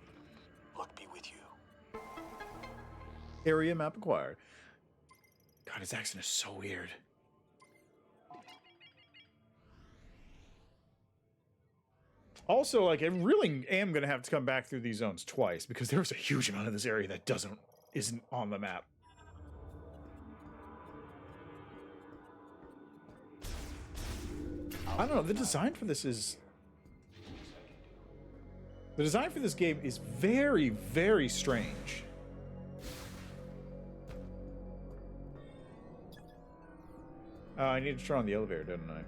S4: Luck be with you.
S1: Area map acquired. God, his accent is so weird. Also, like, I really am going to have to come back through these zones twice because there's a huge amount of this area that isn't on the map. I don't know, the design for this is... The design for this game is very, very strange. I need to turn on the elevator, don't I?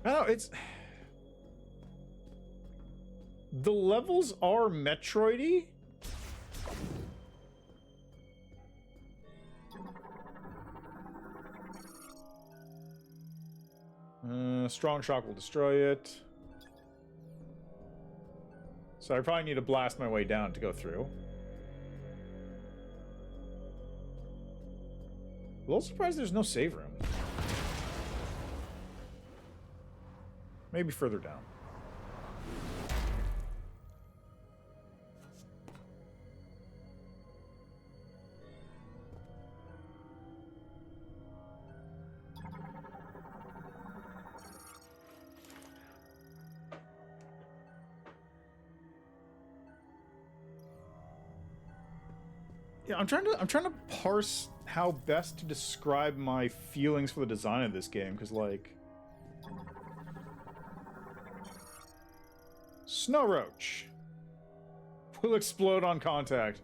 S1: I don't know, it's... The levels are Metroid-y. Strong shock will destroy it. So I probably need to blast my way down to go through. A little surprised there's no save room. Maybe further down. Yeah, I'm trying to parse how best to describe my feelings for the design of this game, because like Snow Roach will explode on contact.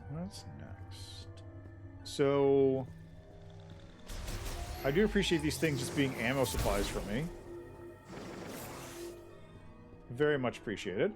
S1: What's next? So, I do appreciate these things just being ammo supplies for me. Very much appreciated.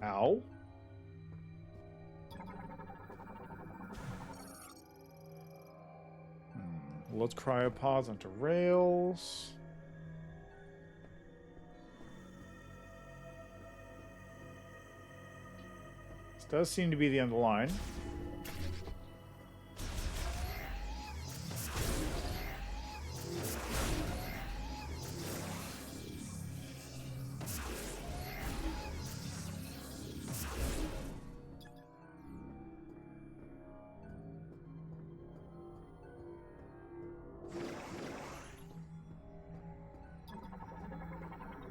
S1: Ow. Let's cryopause onto rails. This does seem to be the end of the line.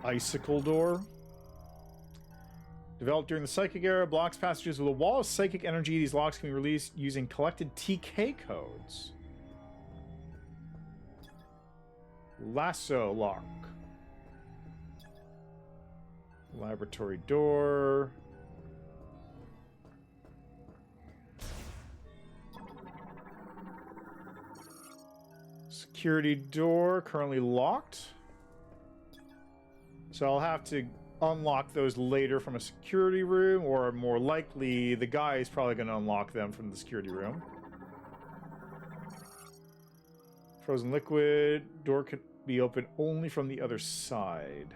S1: Icicle door. Developed during the Psychic era, blocks passages with a wall of psychic energy. These locks can be released using collected TK codes. Lasso lock. Laboratory door. Security door currently locked. So I'll have to unlock those later from a security room, or more likely, the guy is probably going to unlock them from the security room. Frozen liquid. Door could be open only from the other side.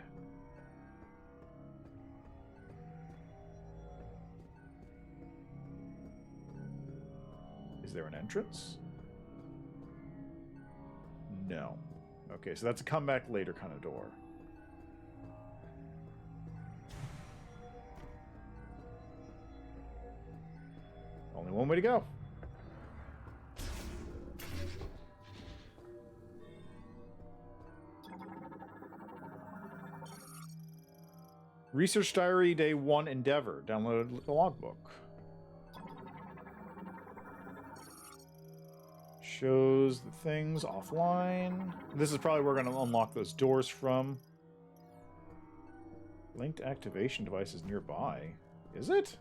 S1: Is there an entrance? No. Okay, so that's a come back later kind of door. Only one way to go. Research Diary Day 1 Endeavor. Download the logbook. Shows the things offline. This is probably where we're going to unlock those doors from. Linked activation devices nearby. Is it?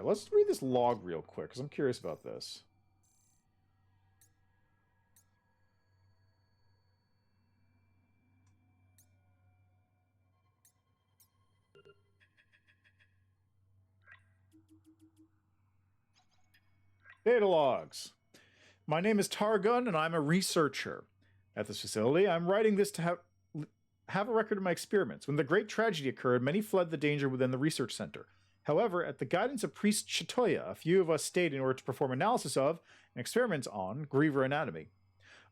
S1: Alright, let's read this log real quick, because I'm curious about this. Data logs. My name is Targun, and I'm a researcher. At this facility, I'm writing this to have a record of my experiments. When the great tragedy occurred, many fled the danger within the research center. However, at the guidance of Priest Chatoya, a few of us stayed in order to perform analysis of and experiments on Griever anatomy.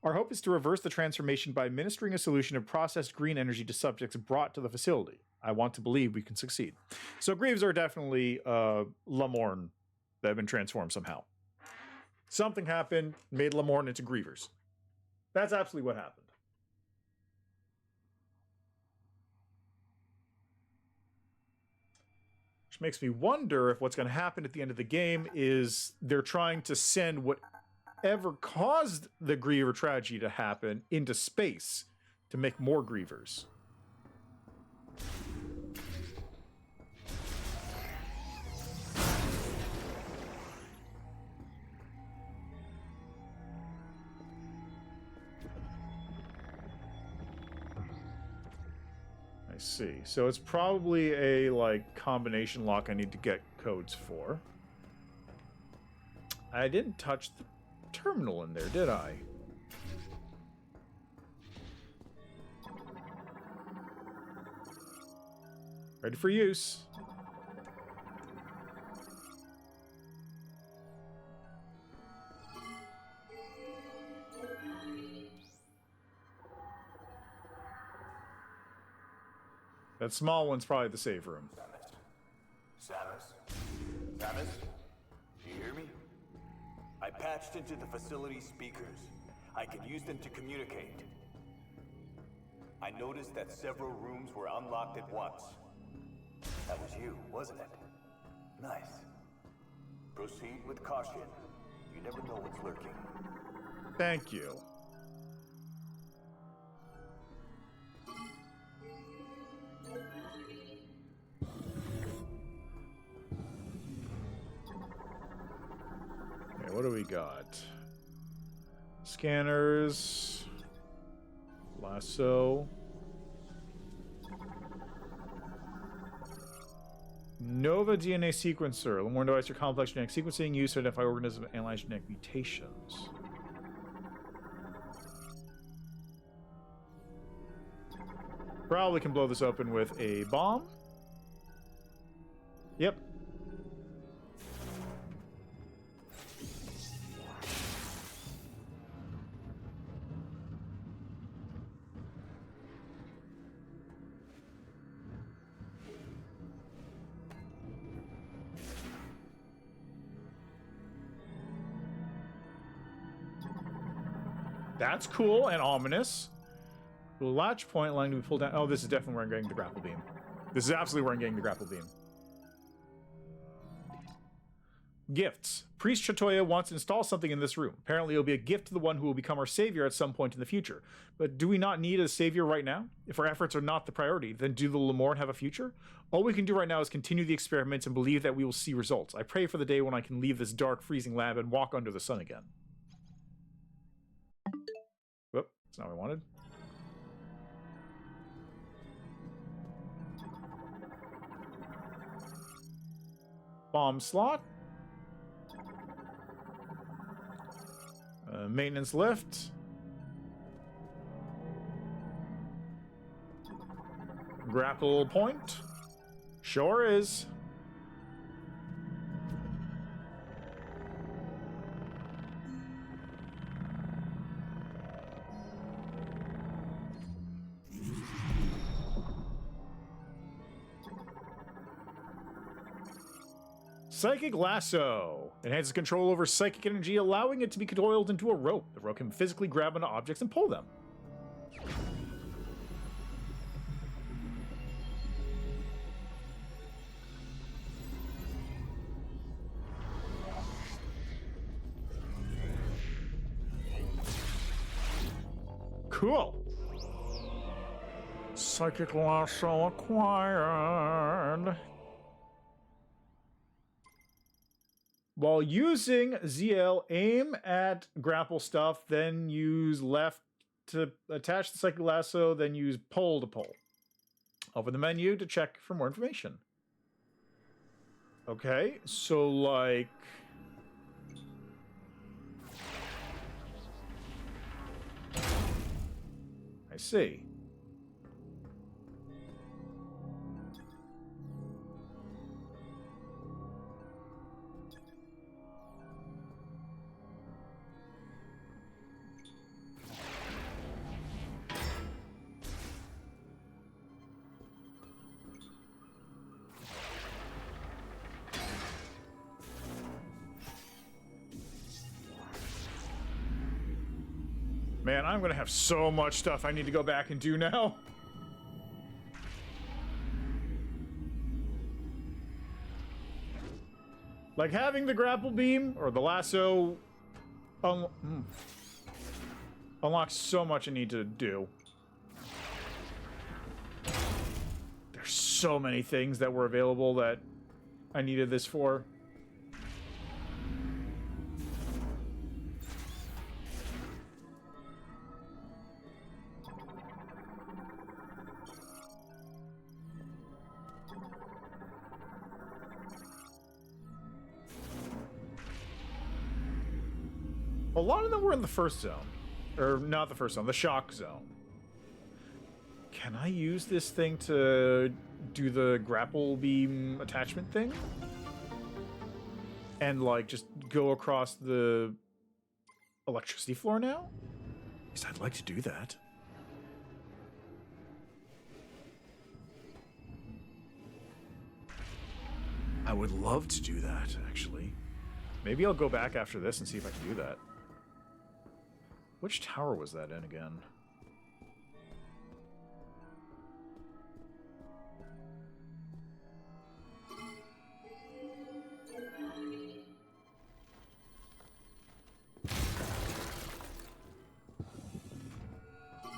S1: Our hope is to reverse the transformation by administering a solution of processed green energy to subjects brought to the facility. I want to believe we can succeed. So Grieves are definitely Lamorne that have been transformed somehow. Something happened, made Lamorne into Grievers. That's absolutely what happened. Which makes me wonder if what's going to happen at the end of the game is they're trying to send whatever caused the Griever tragedy to happen into space to make more Grievers. I see. So it's probably a, like, combination lock I need to get codes for. I didn't touch the terminal in there, did I? Ready for use. That small one's probably the save room.
S4: Samus? Do you hear me? I patched into the facility speakers. I can use them to communicate. I noticed that several rooms were unlocked at once. That was you, wasn't it? Nice. Proceed with caution. You never know what's lurking.
S1: Thank you. Okay, what do we got? Scanners. Lasso. Nova DNA sequencer. Lamorne device for complex genetic sequencing used to identify organisms and analyze genetic mutations. Probably can blow this open with a bomb. Yep. That's cool and ominous. The latch point allowing to be pulled down. Oh, this is definitely where I'm getting the grapple beam. This is absolutely where I'm getting the grapple beam. Gifts. Priest Chatoya wants to install something in this room. Apparently it'll be a gift to the one who will become our savior at some point in the future. But do we not need a savior right now? If our efforts are not the priority, then do the Lamorne have a future? All we can do right now is continue the experiments and believe that we will see results. I pray for the day when I can leave this dark, freezing lab and walk under the sun again. Whoop, that's not what I wanted. Bomb slot. Maintenance lift. Grapple point. Sure is. Psychic Lasso. Enhances control over psychic energy, allowing it to be coiled into a rope. The rope can physically grab onto objects and pull them. Cool. Psychic Lasso acquired. While using ZL, aim at grapple stuff, then use left to attach the cyclic lasso, then use pull to pull. Open the menu to check for more information. Okay, so like... I see. Man, I'm gonna have so much stuff I need to go back and do now. Like having the grapple beam or the lasso unlocks so much I need to do. There's so many things that were available that I needed this for. A lot of them were in the first zone. Or not the first zone, the shock zone. Can I use this thing to do the grapple beam attachment thing? And like just go across the electricity floor now? Because I'd like to do that. I would love to do that, actually. Maybe I'll go back after this and see if I can do that. Which tower was that in again?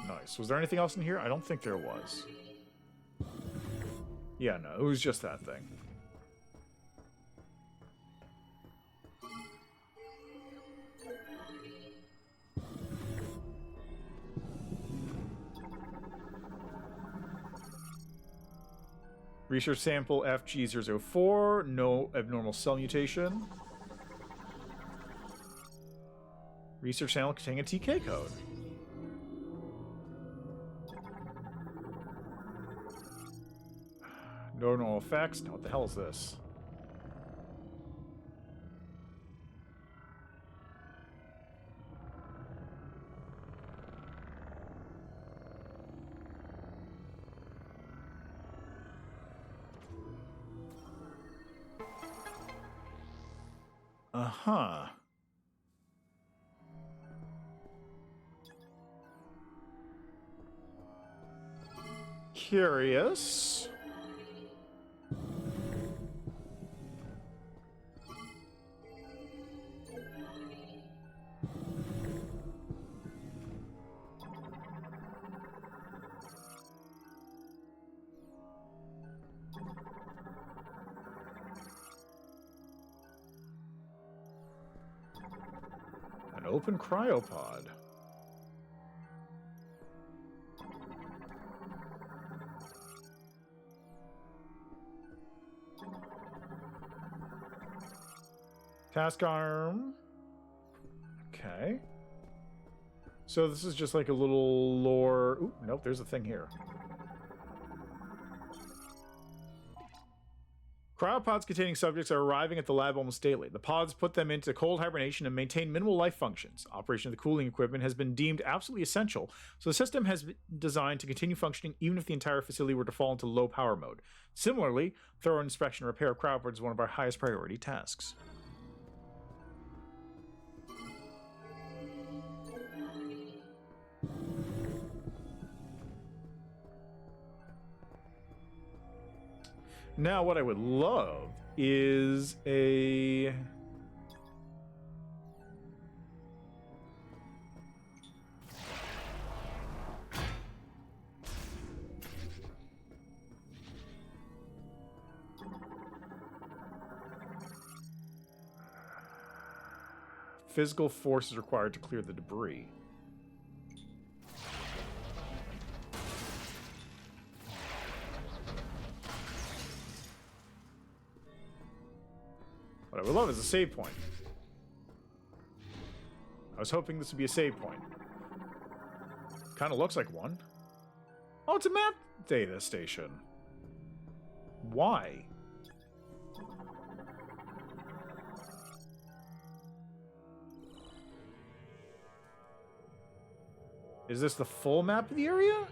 S1: Nice. Was there anything else in here? I don't think there was. Yeah, no, it was just that thing. Research sample FG004, no abnormal cell mutation. Research sample containing a TK code. No normal effects. Now what the hell is this? Uh-huh. Curious. An open cryopod. Task arm. Okay. So this is just like a little lore. Ooh, nope, there's a thing here. Cryopods containing subjects are arriving at the lab almost daily. The pods put them into cold hibernation and maintain minimal life functions. Operation of the cooling equipment has been deemed absolutely essential, so the system has been designed to continue functioning even if the entire facility were to fall into low power mode. Similarly, thorough inspection and repair of cryopods is one of our highest priority tasks. Now, what I would love is a... Physical force is required to clear the debris. What I would love is a save point. I was hoping this would be a save point. Kind of looks like one. Oh, it's a map data station. Why? Is this the full map of the area?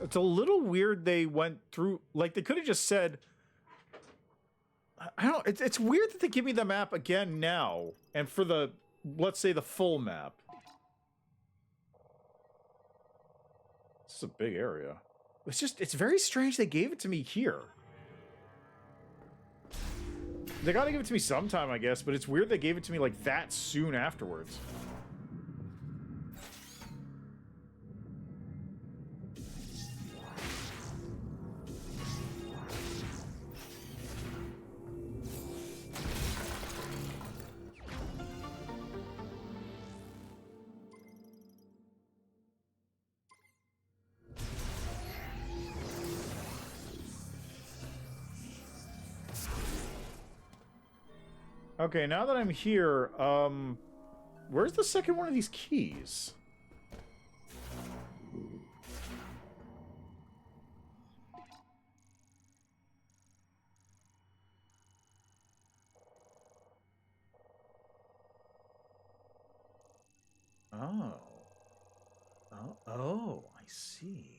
S1: It's a little weird they went through... Like, they could have just said... I don't... It's weird that they give me the map again now. And for the... Let's say the full map. This is a big area. It's just... It's very strange they gave it to me here. They gotta give it to me sometime, I guess. But it's weird they gave it to me, like, that soon afterwards. Okay, now that I'm here, where's the second one of these keys? Oh. Oh, I see.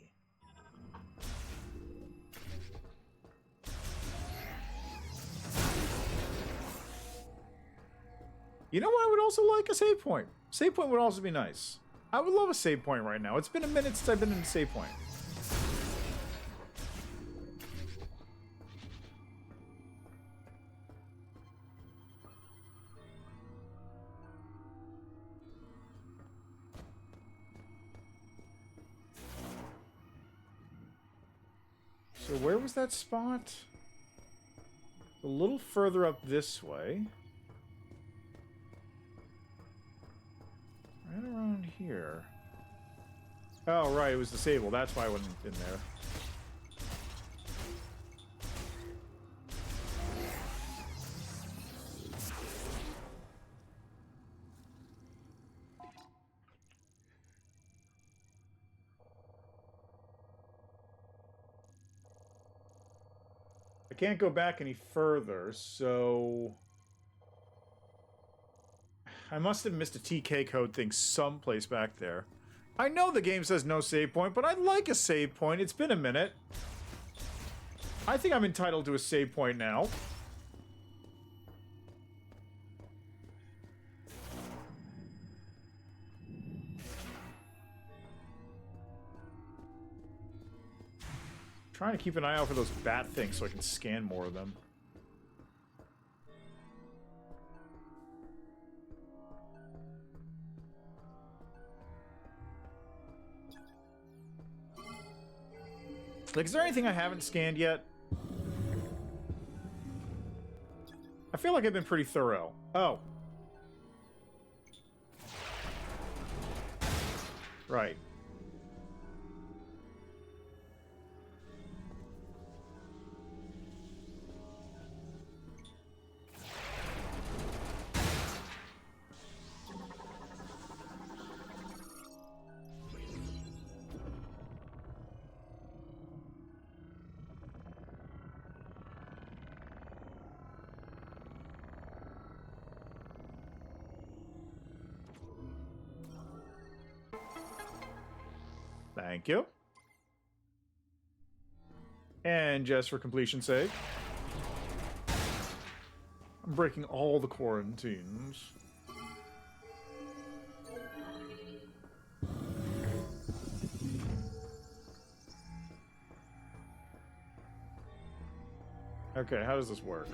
S1: You know what I would also like? A save point. Save point would also be nice. I would love a save point right now. It's been a minute since I've been in a save point. So where was that spot? A little further up this way. Right around here. Oh, right, it was disabled. That's why I wasn't in there. I can't go back any further, so... I must have missed a TK code thing someplace back there. I know the game says no save point, but I'd like a save point. It's been a minute. I think I'm entitled to a save point now. Trying to keep an eye out for those bat things so I can scan more of them. Like, is there anything I haven't scanned yet? I feel like I've been pretty thorough. Oh. Right. Thank you. And just for completion's sake, I'm breaking all the quarantines. Okay, how does this work?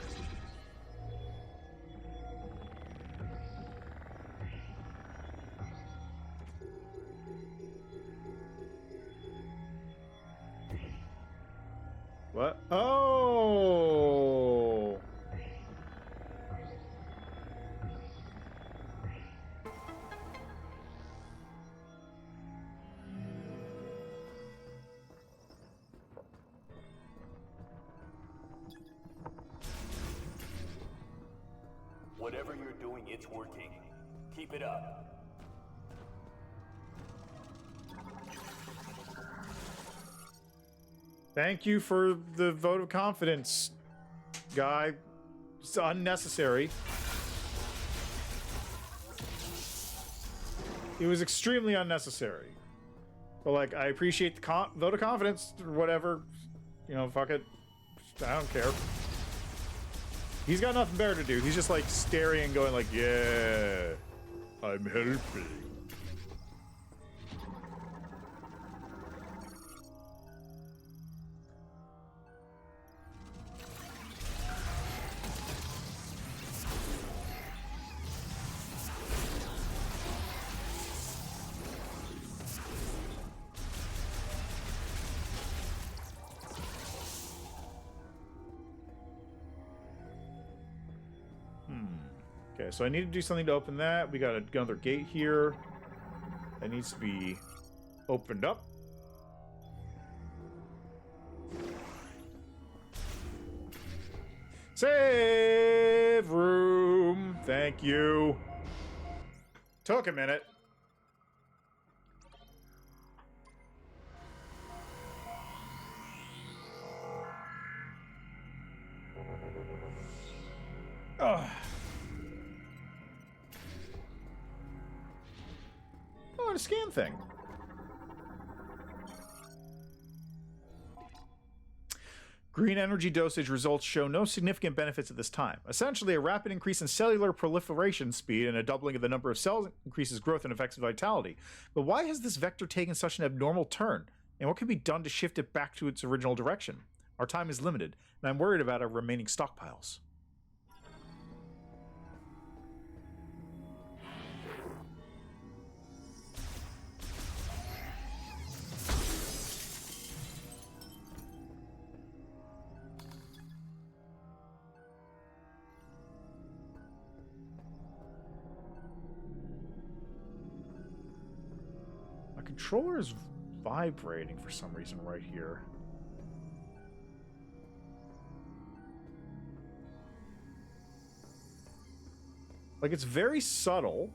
S1: What? Oh!
S5: it's working. Keep it up.
S1: Thank you for the vote of confidence, guy. It's unnecessary. It was extremely unnecessary. But, like, I appreciate the vote of confidence or whatever. You know, fuck it. I don't care. He's got nothing better to do. He's just, like, staring and going like, yeah, I'm helping. Okay, so I need to do something to open that. We got another gate here that needs to be opened up. Save room. Thank you. Took a minute. Ugh. Oh, and a scan thing. Green energy dosage results show no significant benefits at this time. Essentially, a rapid increase in cellular proliferation speed and a doubling of the number of cells increases growth and affects vitality. But why has this vector taken such an abnormal turn? And what can be done to shift it back to its original direction? Our time is limited, and I'm worried about our remaining stockpiles. Controller is vibrating for some reason right here. Like, it's very subtle,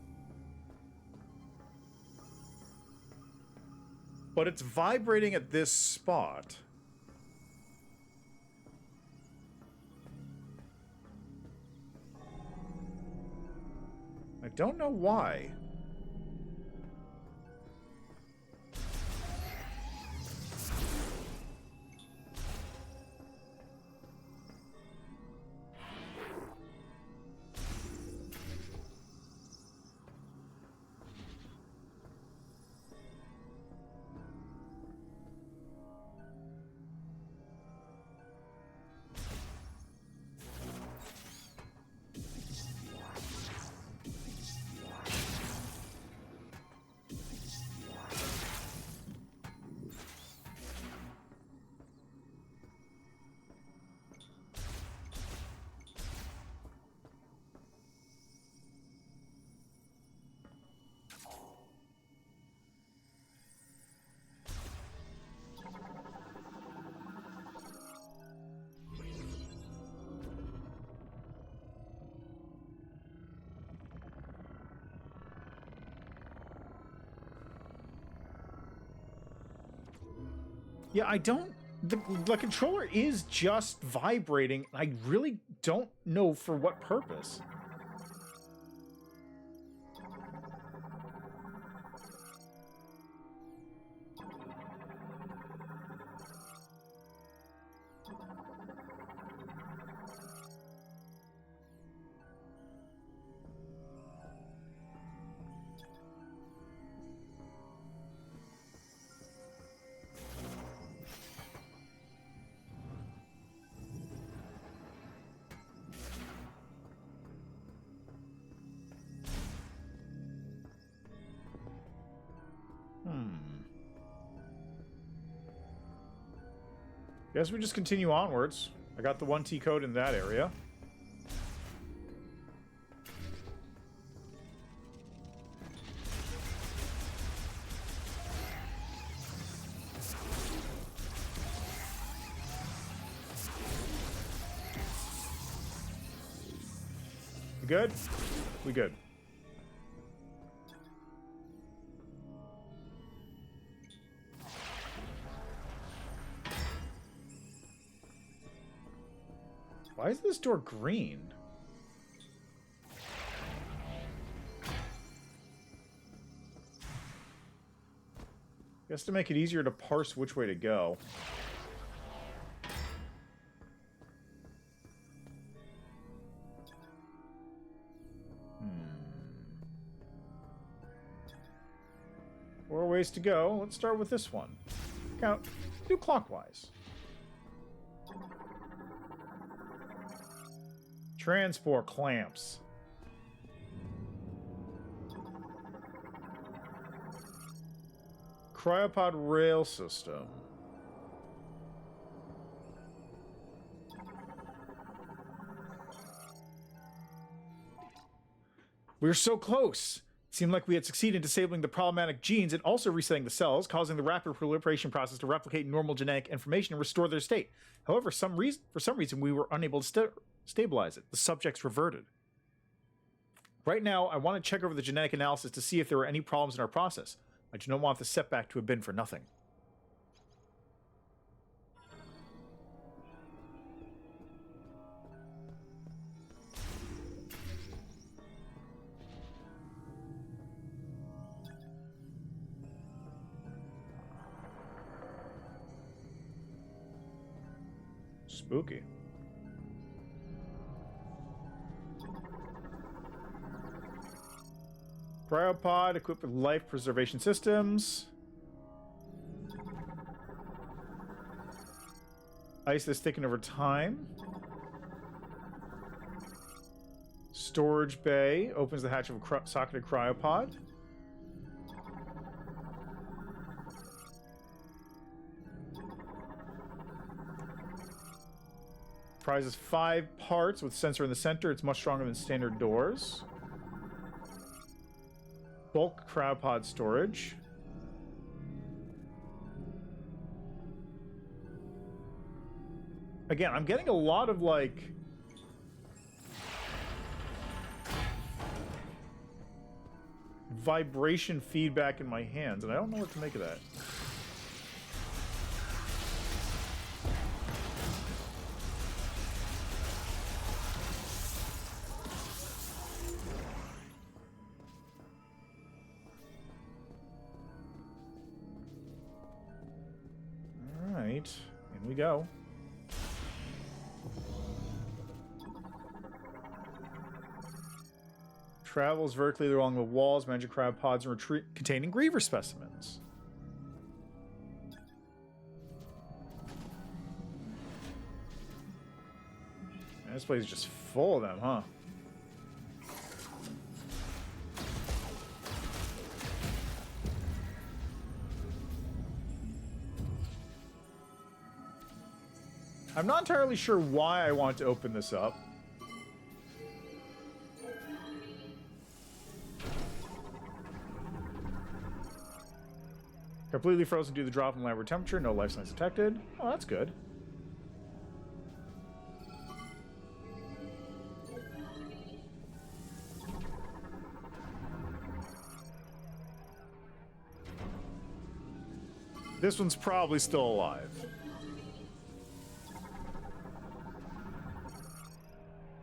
S1: but it's vibrating at this spot. I don't know why. Yeah, I don't... The controller is just vibrating. I really don't know for what purpose. Guess we just continue onwards. I got the 1T code in that area. You good? We good. Why is this door green? Guess to make it easier to parse which way to go. Four ways to go. Let's start with this one. Count. Do clockwise. Transport clamps. Cryopod rail system. We're so close. It seemed like we had succeeded in disabling the problematic genes and also resetting the cells, causing the rapid proliferation process to replicate normal genetic information and restore their state. However, for some reason, we were unable to stabilize it. The subjects reverted. Right now, I want to check over the genetic analysis to see if there were any problems in our process. I do not want the setback to have been for nothing. Spooky. Cryopod equipped with life preservation systems. Ice that's thickened over time. Storage bay opens the hatch of a socketed cryopod. Prizes 5 parts with sensor in the center. It's much stronger than standard doors. Bulk cryopod storage. Again, I'm getting a lot of, like, vibration feedback in my hands, and I don't know what to make of that. In we go. Travels vertically along the walls, magic cryopod and containing Griever specimens. Man, this place is just full of them, huh? I'm not entirely sure why I want to open this up. Completely frozen due to the drop in laboratory temperature. No life signs detected. Oh, that's good. This one's probably still alive.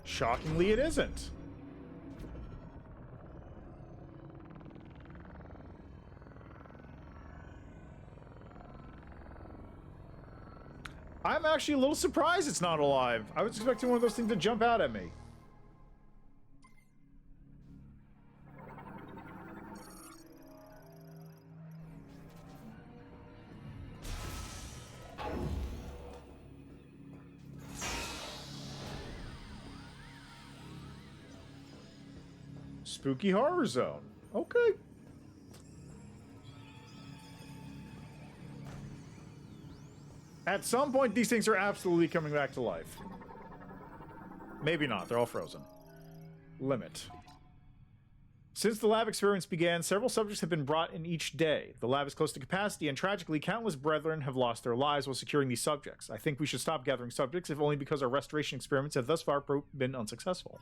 S1: Shockingly, it isn't. I'm actually a little surprised it's not alive. I was expecting one of those things to jump out at me. Spooky horror zone. Okay. At some point, these things are absolutely coming back to life. Maybe not. They're all frozen. Limit. Since the lab experiments began, several subjects have been brought in each day. The lab is close to capacity, and tragically, countless brethren have lost their lives while securing these subjects. I think we should stop gathering subjects, if only because our restoration experiments have thus far been unsuccessful.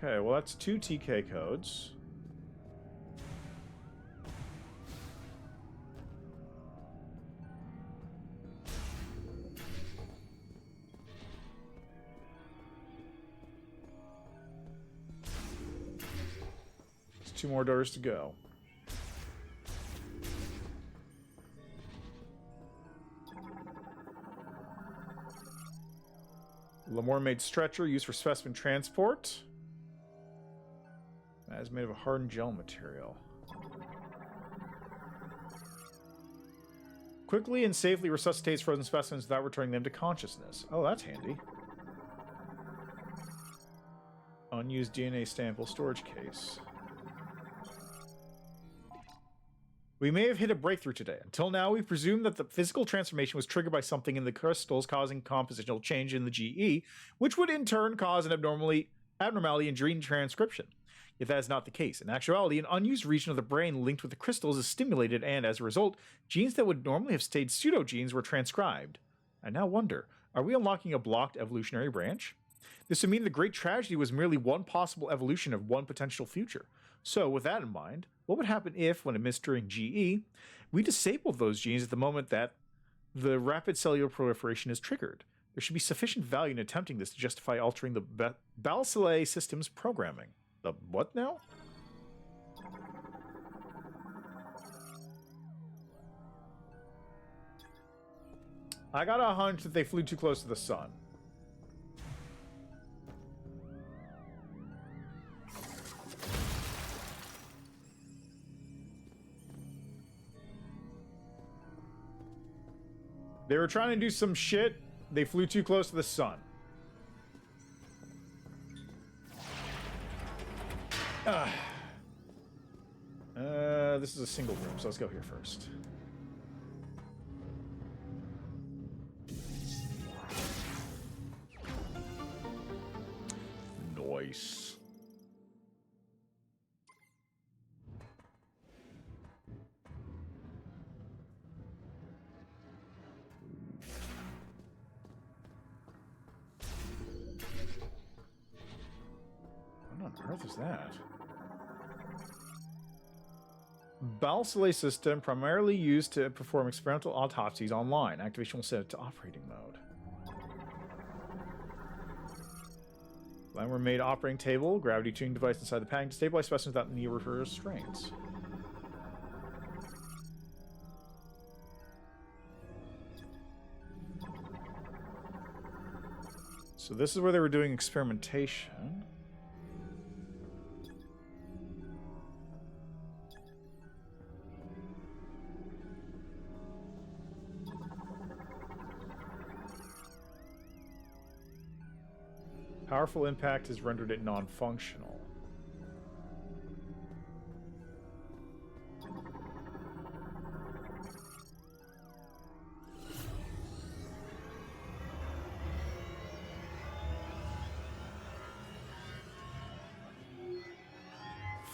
S1: Okay, well that's 2 TK codes. There's 2 more doors to go. Lamore-made stretcher used for specimen transport. That is made of a hardened gel material. Quickly and safely resuscitates frozen specimens without returning them to consciousness. Oh, that's handy. Unused DNA sample storage case. We may have hit a breakthrough today. Until now, we presumed that the physical transformation was triggered by something in the crystals causing compositional change in the GE, which would in turn cause an abnormality in gene transcription. Yet that is not the case. In actuality, an unused region of the brain linked with the crystals is stimulated, and as a result, genes that would normally have stayed pseudogenes were transcribed. I now wonder, are we unlocking a blocked evolutionary branch? This would mean the great tragedy was merely one possible evolution of one potential future. So, with that in mind, what would happen if, when administering GE, we disabled those genes at the moment that the rapid cellular proliferation is triggered? There should be sufficient value in attempting this to justify altering the Bacillus system's programming. The what now? I got a hunch that they flew too close to the sun. They were trying to do some shit. They flew too close to the sun. This is a single room, so let's go here first. Nice. What on earth is that? Bacillus system primarily used to perform experimental autopsies online. Activation will set it to operating mode. Liner-made operating table, gravity tuning device inside the pack to stabilize specimens without knee restraints. So this is where they were doing experimentation. Powerful impact has rendered it non-functional.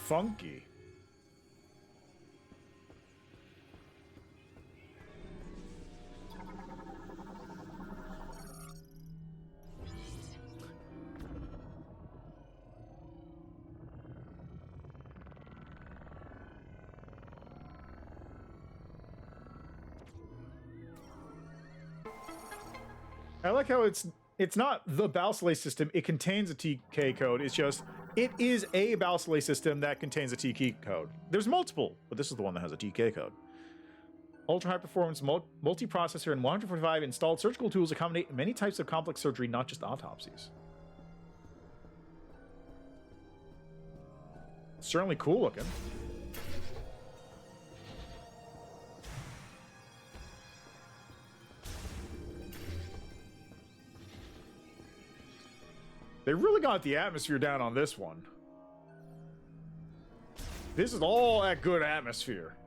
S1: Funky. I like how it's not the Bacillus system, it contains a TK code, it's just, it is a Bacillus system that contains a TK code. There's multiple, but this is the one that has a TK code. Ultra high performance multi-processor and 145 installed surgical tools accommodate many types of complex surgery, not just autopsies. Certainly cool looking. They really got the atmosphere down on this one. This is all that good atmosphere.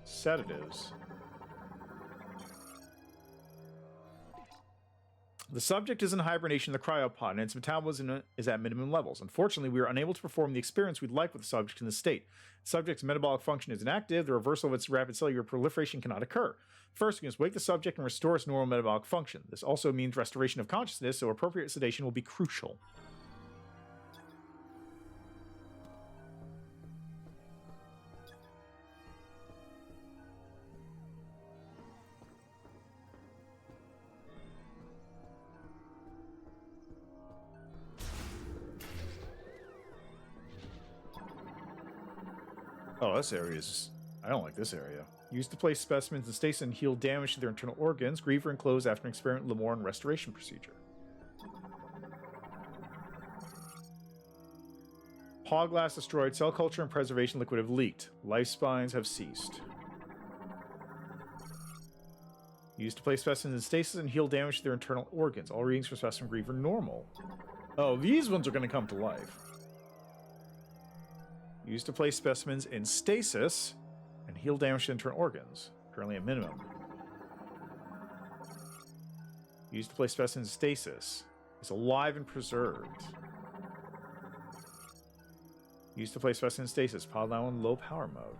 S1: Sedatives. The subject is in hibernation in the cryopod, and its metabolism is at minimum levels. Unfortunately, we are unable to perform the experience we'd like with the subject in this state. The subject's metabolic function is inactive. The reversal of its rapid cellular proliferation cannot occur. First, we must wake the subject and restore its normal metabolic function. This also means restoration of consciousness, so appropriate sedation will be crucial. Oh, this area is... I don't like this area. Used to place specimens in stasis and heal damage to their internal organs. Griever enclosed after an experiment with Lamorne restoration procedure. Paw glass destroyed. Cell culture and preservation liquid have leaked. Life spines have ceased. Used to place specimens in stasis and heal damage to their internal organs. All readings for specimen Griever are normal. Oh, these ones are going to come to life. Used to place specimens in stasis and heal damage to internal organs. Currently at minimum. Used to place specimens in stasis. Is alive and preserved. Used to place specimens in stasis. Pod now in low power mode.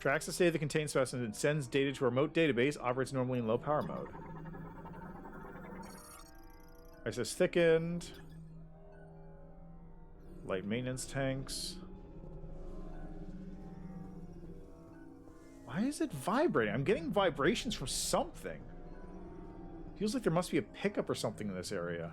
S1: Tracks the state of the contained specimens and sends data to a remote database. Operates normally in low power mode. Ice has thickened. Light maintenance tanks. Why is it vibrating? I'm getting vibrations from something. Feels like there must be a pickup or something in this area.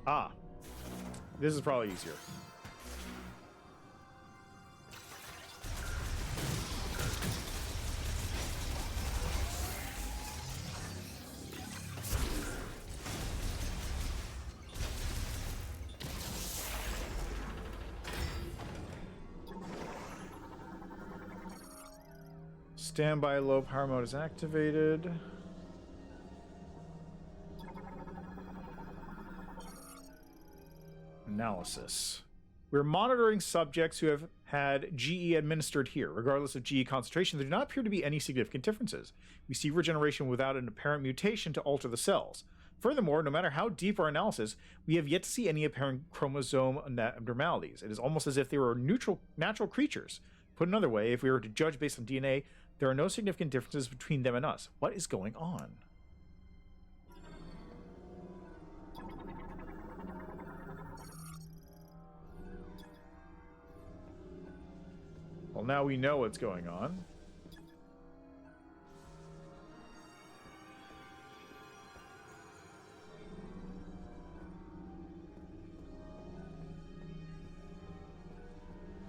S1: Ah. This is probably easier. Standby low power mode is activated. Analysis. We're monitoring subjects who have had GE administered here. Regardless of GE concentration, there do not appear to be any significant differences. We see regeneration without an apparent mutation to alter the cells. Furthermore, no matter how deep our analysis, we have yet to see any apparent chromosome abnormalities. It is almost as if they were natural creatures. Put another way, if we were to judge based on DNA, there are no significant differences between them and us. What is going on? Well, now we know what's going on.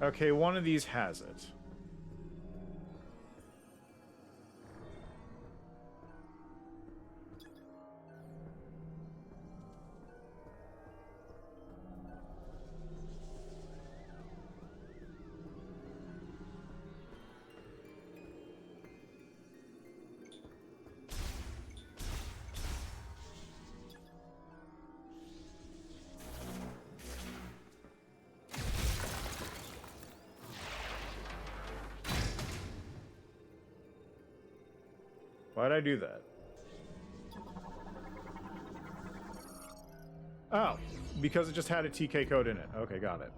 S1: Okay, one of these has it. Why'd I do that? Oh, because it just had a TK code in it. Okay, got it.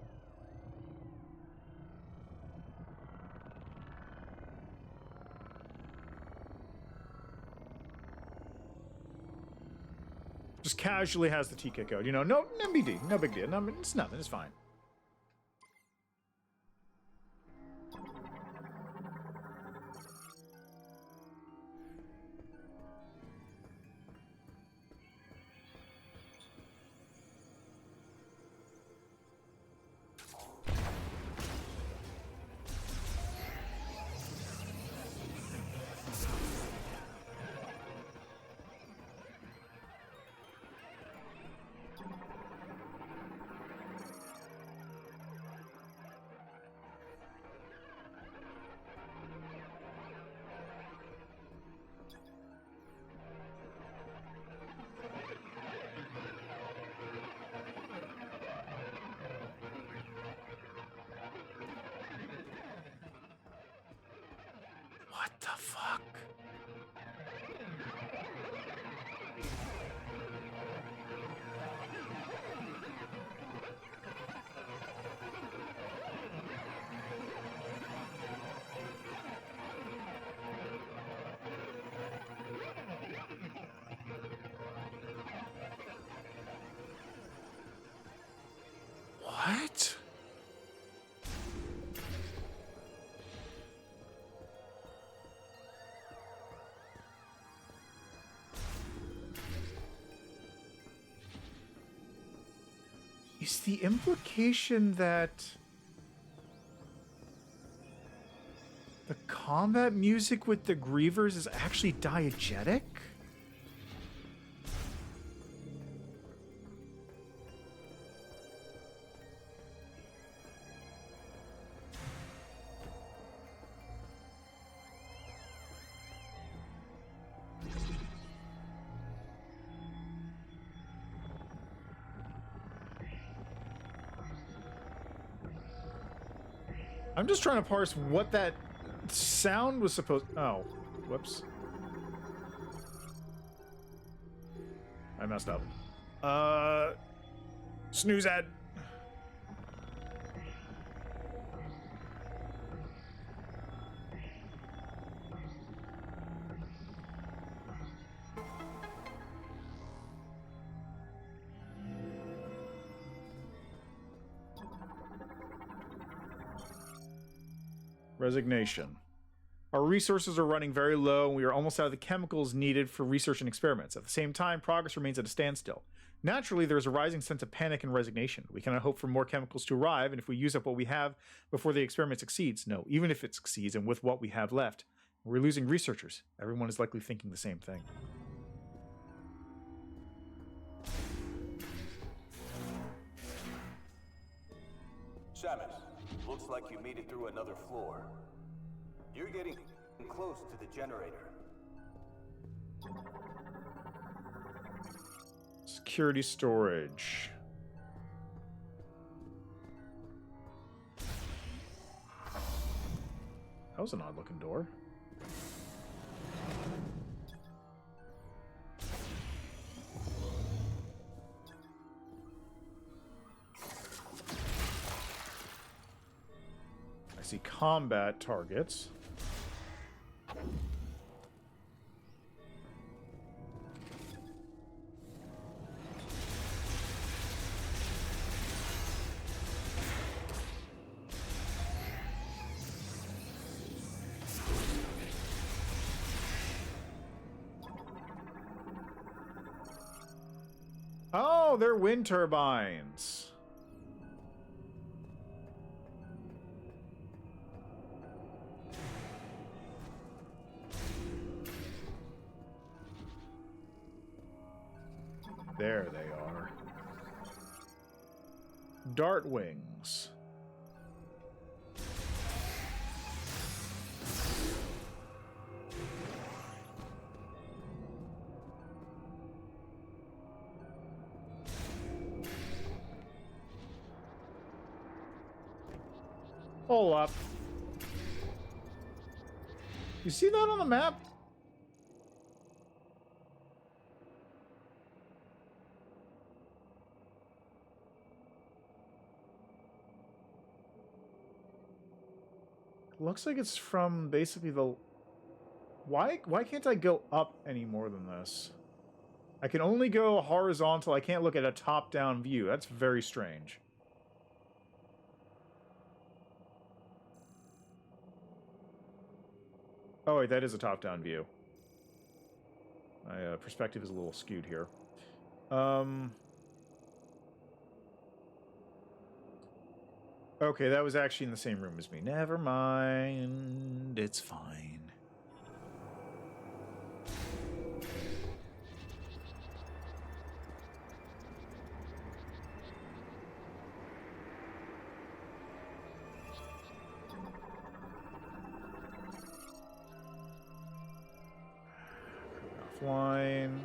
S1: Just casually has the TK code. You know, no big deal. No big deal. No, it's nothing. It's fine. the fuck? What? Is the implication that the combat music with the Grievers is actually diegetic? I'm just trying to parse what that sound was supposed... Oh, whoops. I messed up. Snooze ad. Resignation. Our resources are running very low, and we are almost out of the chemicals needed for research and experiments. At the same time, progress remains at a standstill. Naturally, there is a rising sense of panic and resignation. We cannot hope for more chemicals to arrive, and if we use up what we have before the experiment succeeds, no, even if it succeeds and with what we have left, we're losing researchers. Everyone is likely thinking the same thing.
S5: Shamus, looks like you made it through another floor. You're getting close to the generator.
S1: Security storage. That was an odd looking door. I see combat targets. Oh, they're wind turbines. There they are. Dart wings. Hold up. You see that on the map? Looks like it's from basically the... Why can't I go up any more than this? I can only go horizontal. I can't look at a top-down view. That's very strange. Oh, wait, that is a top-down view. My perspective is a little skewed here. Okay, that was actually in the same room as me. Never mind. It's fine. Offline.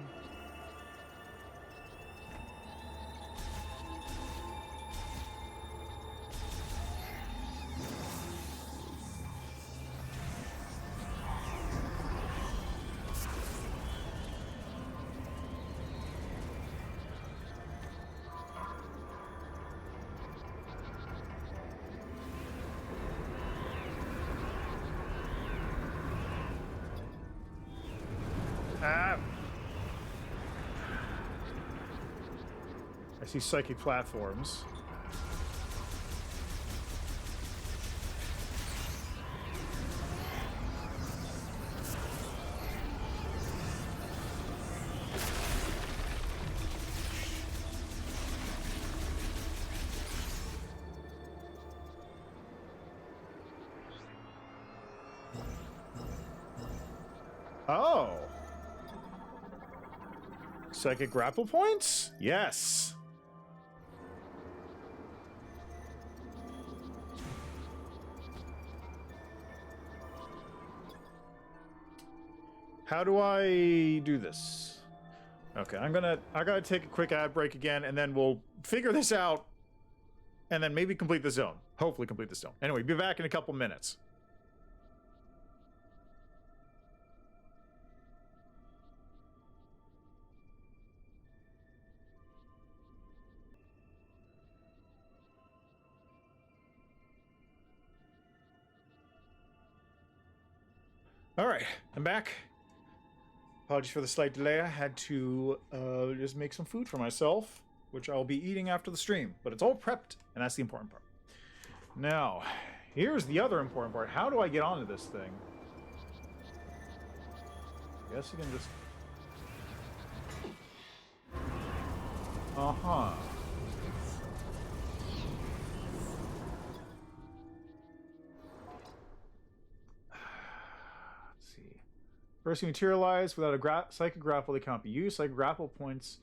S1: I see psychic platforms. Oh. Psychic grapple points? Yes. How do I do this? Okay, I gotta take a quick ad break again, and then we'll figure this out, and then maybe complete the zone. Hopefully complete the zone. Anyway, be back in a couple minutes. All right, I'm back. Apologies for the slight delay. I had to just make some food for myself, which I'll be eating after the stream. But it's all prepped, and that's the important part. Now, here's the other important part. How do I get onto this thing? I guess you can just... Uh-huh. First, you materialize without a psychic grapple, they can't be used. Psychic grapple points.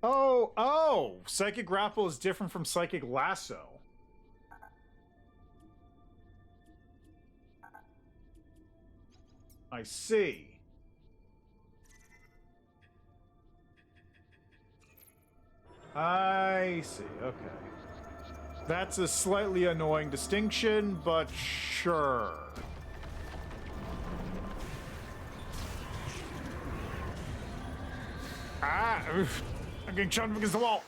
S1: Oh! Psychic grapple is different from psychic lasso. I see. I see, okay. That's a slightly annoying distinction, but sure. Ah! Oof. I'm getting shoved against the wall.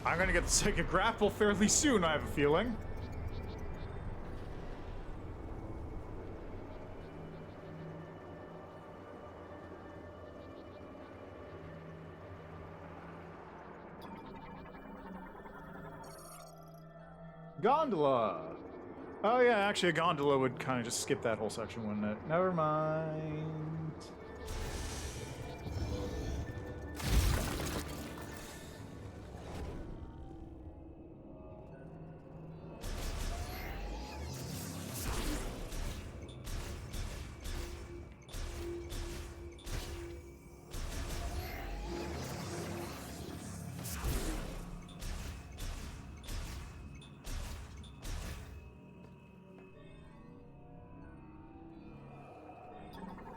S1: I'm gonna get the psychic grapple fairly soon, I have a feeling. Gondola! Oh yeah, actually a gondola would kind of just skip that whole section, wouldn't it? Never mind.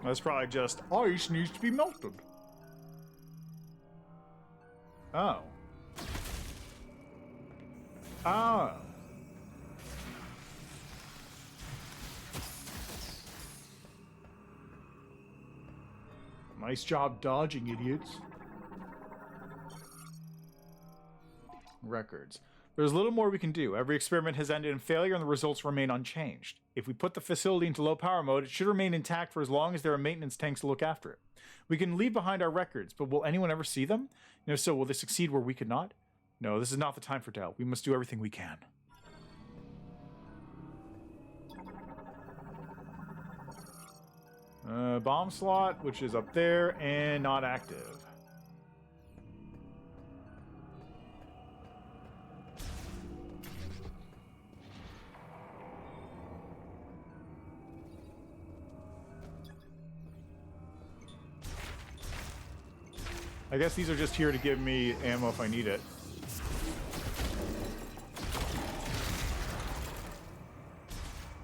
S1: That's probably just ice needs to be melted. Oh. Oh. Nice job dodging, idiots. Records. There's little more we can do. Every experiment has ended in failure and the results remain unchanged. If we put the facility into low power mode, it should remain intact for as long as there are maintenance tanks to look after it. We can leave behind our records, but will anyone ever see them? And if so, will they succeed where we could not? No, this is not the time for doubt. We must do everything we can. Bomb slot, which is up there and not active. I guess these are just here to give me ammo if I need it.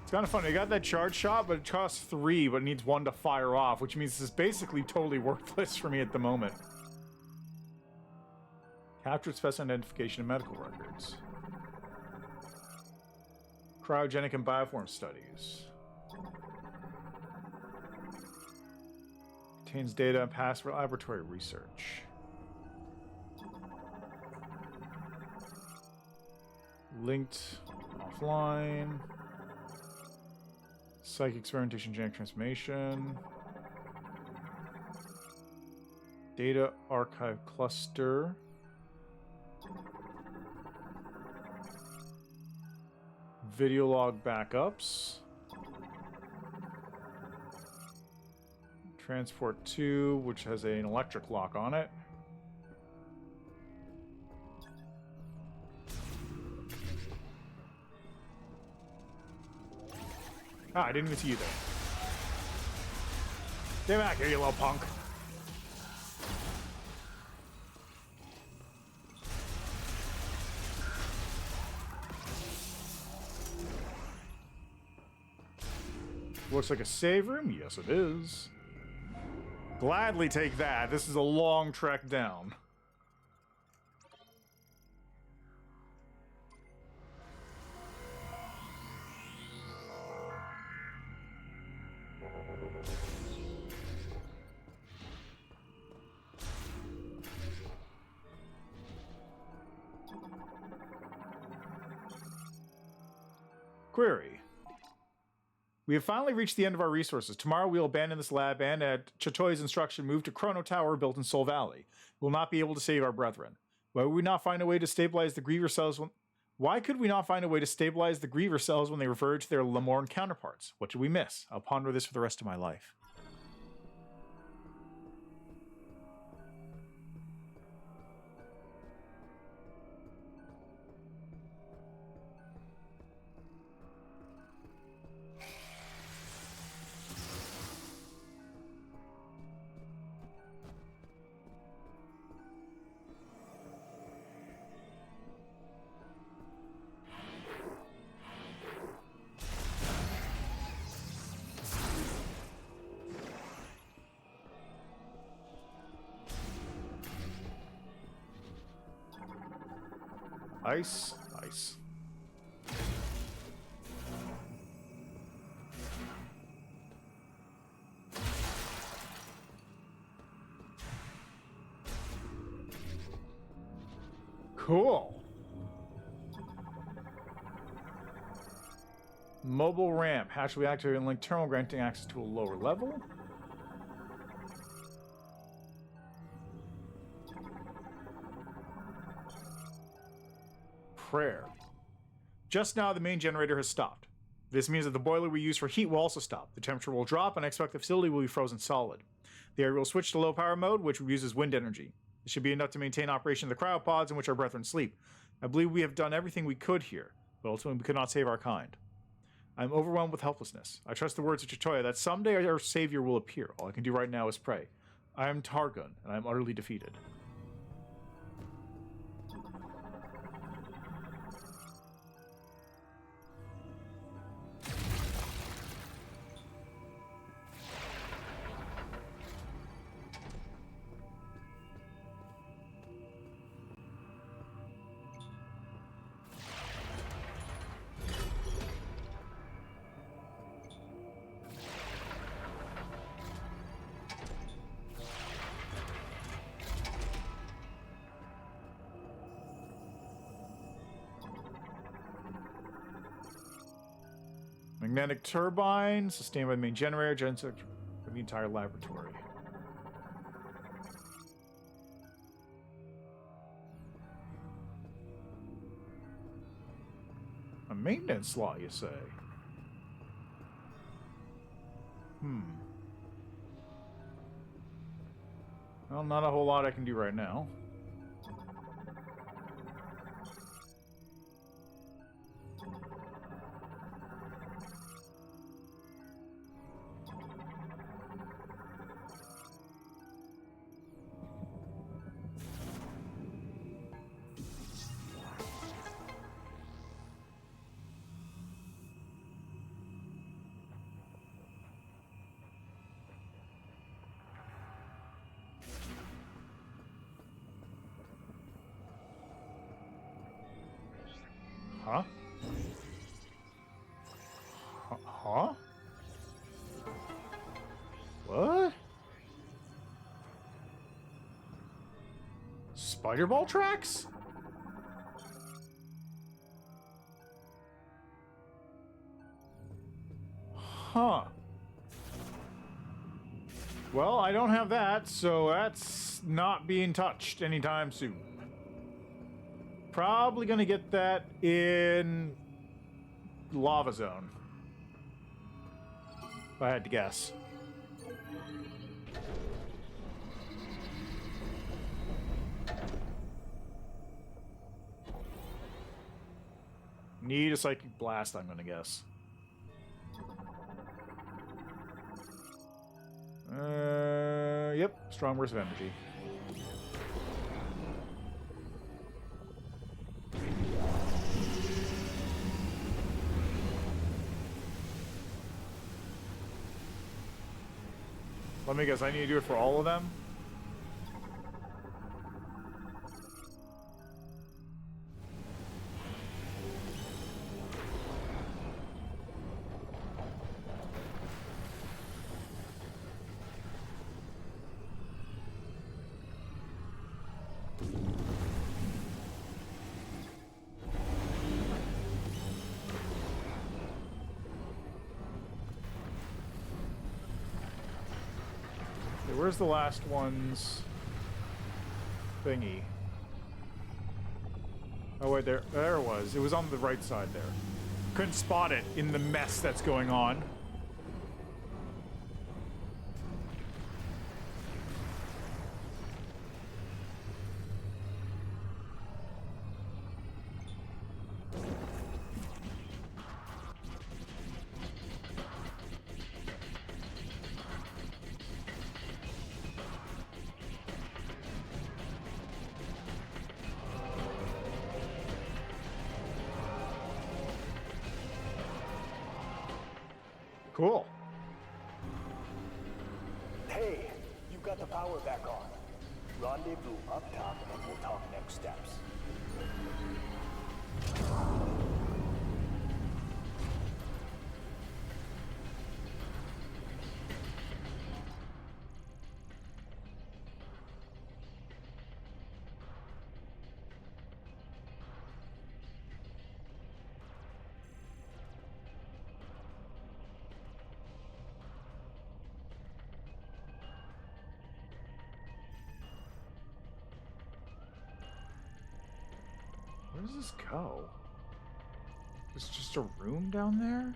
S1: It's kind of funny. I got that charge shot, but it costs 3, but it needs 1 to fire off, which means this is basically totally worthless for me at the moment. Captured specimen identification and medical records. Cryogenic and bioform studies. Contains data on past laboratory research. Linked offline. Psych experimentation, genetic transformation. Data archive cluster. Video log backups. Transport 2, which has an electric lock on it. Ah, I didn't even see you there. Get back here, you little punk. Looks like a save room. Yes, it is. Gladly take that. This is a long trek down. Query. We have finally reached the end of our resources. Tomorrow we will abandon this lab and, at Chatoy's instruction, move to Chrono Tower built in Soul Valley. We will not be able to save our brethren. Why would we not find a way to stabilize the Griever cells when... Why could we not find a way to stabilize the Griever cells when they revert to their Lamorne counterparts? What did we miss? I'll ponder this for the rest of my life. Ice, ice. Cool. Mobile ramp. Hatch will be activated and link terminal, granting access to a lower level. Prayer. Just now, the main generator has stopped. This means that the boiler we use for heat will also stop. The temperature will drop, and I expect the facility will be frozen solid. The area will switch to low power mode, which uses wind energy. This should be enough to maintain operation of the cryopods in which our brethren sleep. I believe we have done everything we could here, but ultimately we could not save our kind. I am overwhelmed with helplessness. I trust the words of Chatoya that someday our savior will appear. All I can do right now is pray. I am Targun, and I am utterly defeated. Magnetic turbine, sustained by the main generator, generator for the entire laboratory. A maintenance slot, you say? Well, not a whole lot I can do right now. Huh? Huh? What? Spider ball tracks? Huh. Well, I don't have that, so that's not being touched anytime soon. Probably gonna get that in Lava Zone, if I had to guess. Need a Psychic Blast, I'm gonna guess. Yep, Strong Burst of Energy. Let me guess, I need to do it for all of them? Where's the last one's thingy? Oh wait, there it was. It was on the right side there. Couldn't spot it in the mess that's going on. Cool.
S5: Hey, you've got the power back on. Rendezvous up top and we'll talk next steps.
S1: Where does this go? There's just a room down there?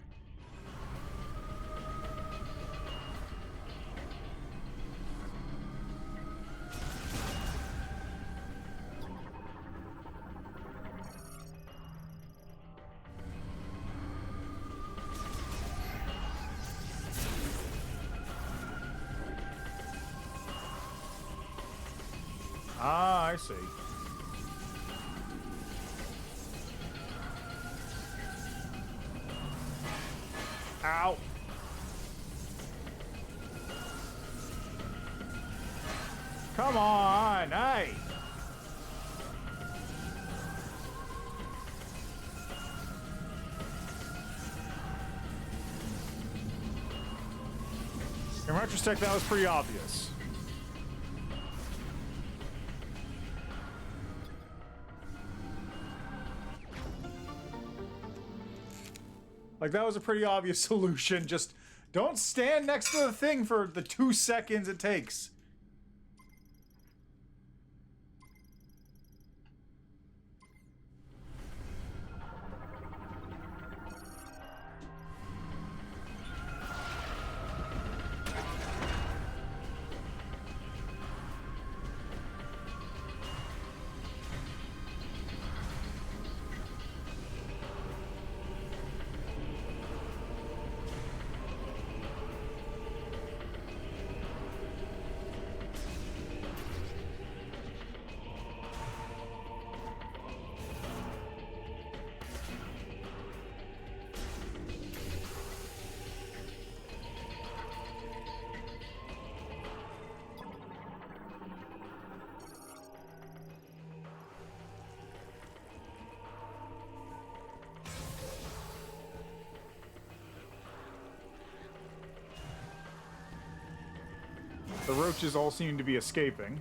S1: Ah, I see. Ow. Come on, hey. In retrospect, that was pretty obvious. Like, that was a pretty obvious solution. Just don't stand next to the thing for the 2 seconds it takes. The roaches all seem to be escaping.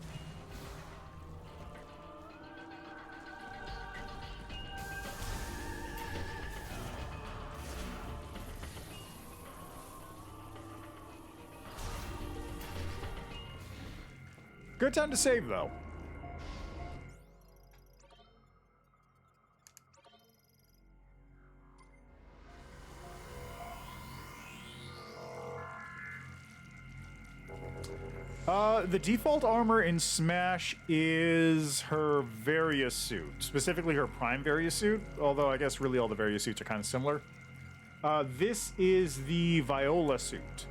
S1: Good time to save, though. The default armor in Smash is her Various suit, specifically her Prime Various suit, although I guess really all the Various suits are kind of similar. This is the Viola suit,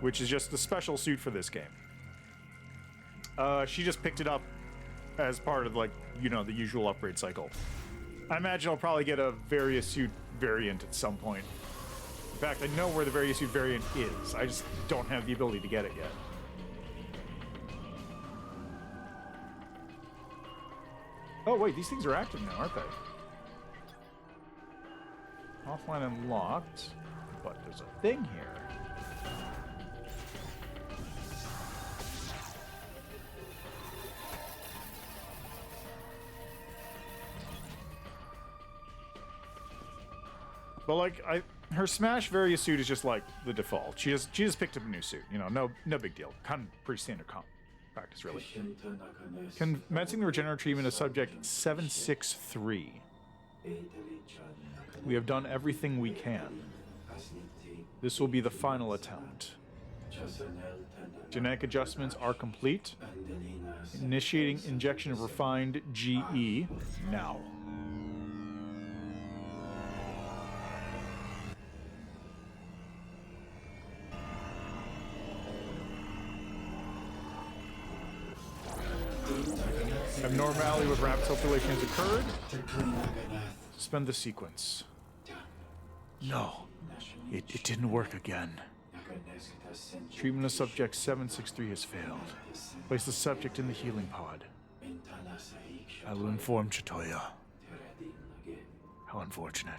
S1: which is just the special suit for this game. She just picked it up as part of, like, you know, the usual upgrade cycle. I imagine I'll probably get a Various suit variant at some point. In fact, I know where the Various suit variant is. I just don't have the ability to get it yet. Oh, wait, these things are active now, aren't they? Offline unlocked, but there's a thing here. But, like, her Smash Various suit is just, like, the default. She just picked up a new suit, you know, no big deal. Kind of pretty standard practice, really. Commencing the regenerative treatment of subject 763. We have done everything we can. This will be the final attempt. Genetic adjustments are complete. Initiating injection of refined GE now. Abnormality with rapid circulation has occurred. Suspend the sequence. No, it didn't work again. Treatment of subject 763 has failed. Place the subject in the healing pod. I will inform Chitoya. How unfortunate.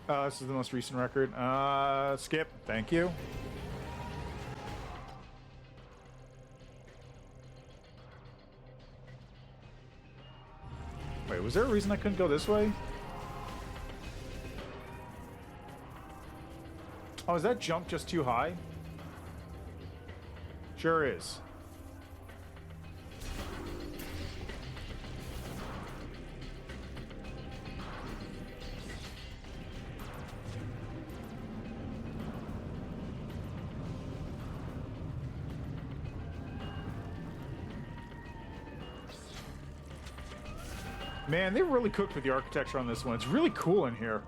S1: This is the most recent record. Skip. Thank you. Wait, was there a reason I couldn't go this way? Oh, is that jump just too high? Sure is. Man, they really cooked with the architecture on this one. It's really cool in here.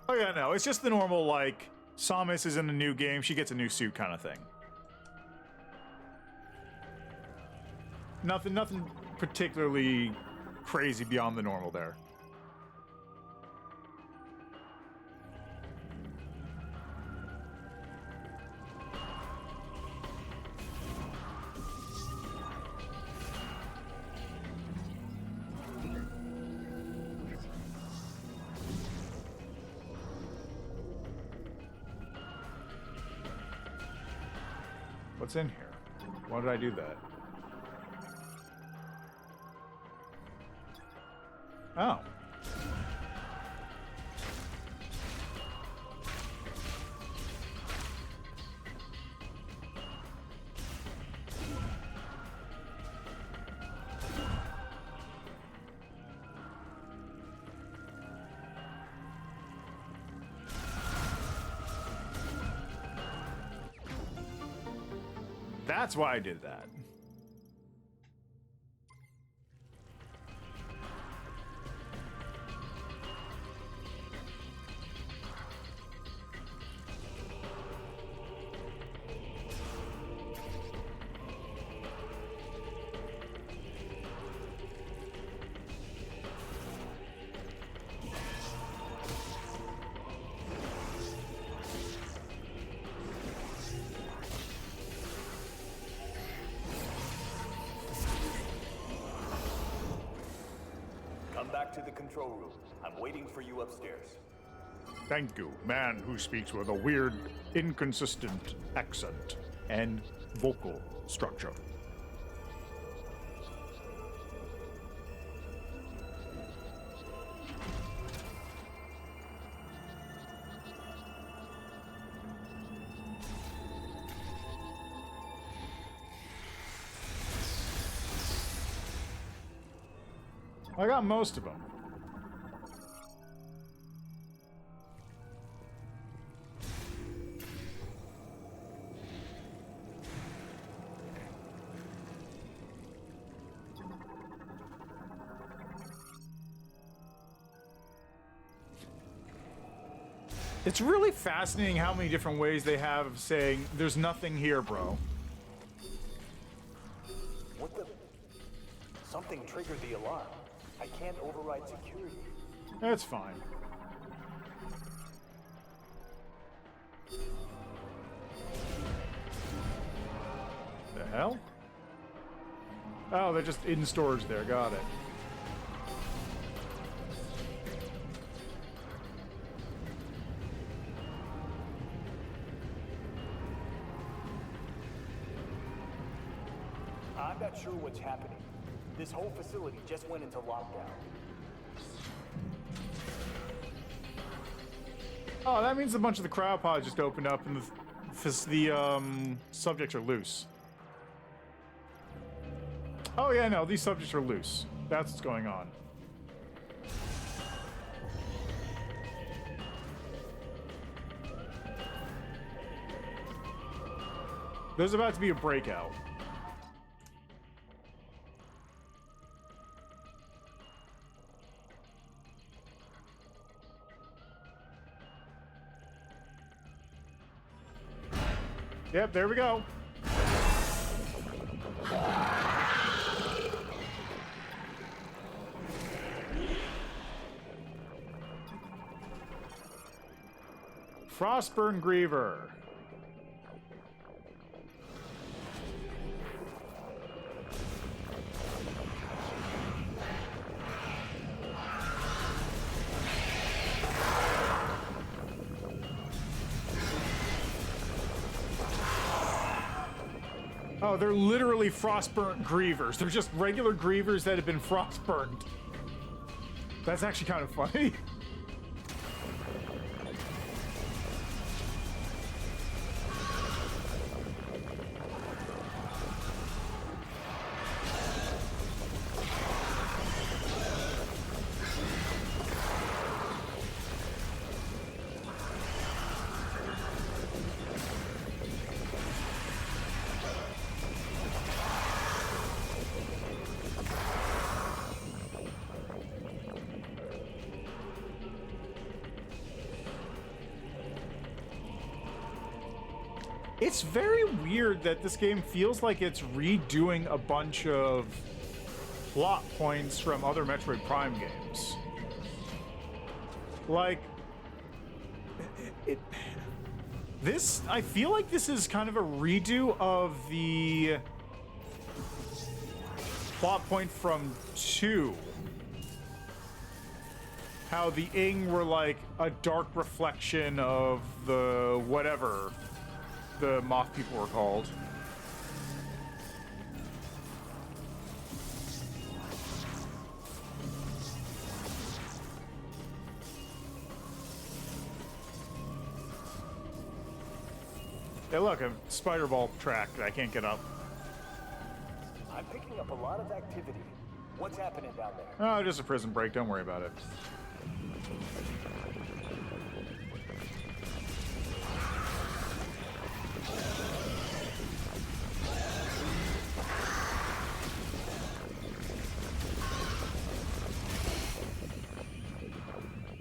S1: Oh yeah, no, it's just the normal, like, Samus is in a new game, she gets a new suit kind of thing. Nothing particularly crazy beyond the normal there. What's in here? Why did I do that? Oh. That's why I did that.
S5: Run back to the control room. I'm waiting for you upstairs.
S1: Thank you, man who speaks with a weird, inconsistent accent and vocal structure. I got most of them. It's really fascinating how many different ways they have of saying, there's nothing here, bro.
S5: What the? Something triggered the alarm. I can't override security.
S1: That's fine. The hell? Oh, they're just in storage there. Got it.
S5: I'm not sure what's happening. This whole facility just went into lockdown.
S1: Oh, that means a bunch of the cryopods just opened up and the subjects are loose. Oh yeah, no, these subjects are loose. That's what's going on. There's about to be a breakout. Yep, there we go. Frostburn Griever. Oh, they're literally frostburnt grievers. They're just regular grievers that have been frostburnt. That's actually kind of funny. It's very weird that this game feels like it's redoing a bunch of plot points from other Metroid Prime games. Like, this, I feel like this is kind of a redo of the plot point from 2. How the Ing were like a dark reflection of the whatever the moth people were called. Hey, look, a spider ball track that I can't get up.
S5: I'm picking up a lot of activity. What's happening down there?
S1: Oh, just a prison break. Don't worry about it.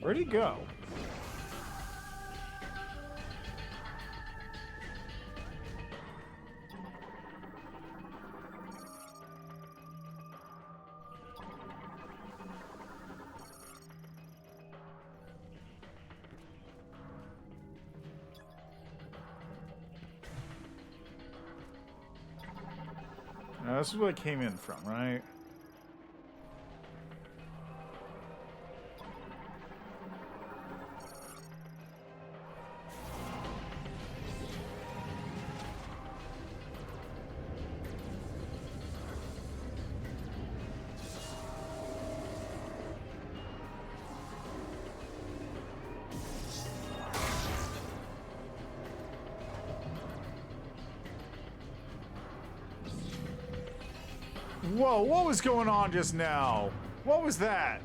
S1: Where'd he go? Now, this is where I came in from, right? Whoa, what was going on just now? What was that?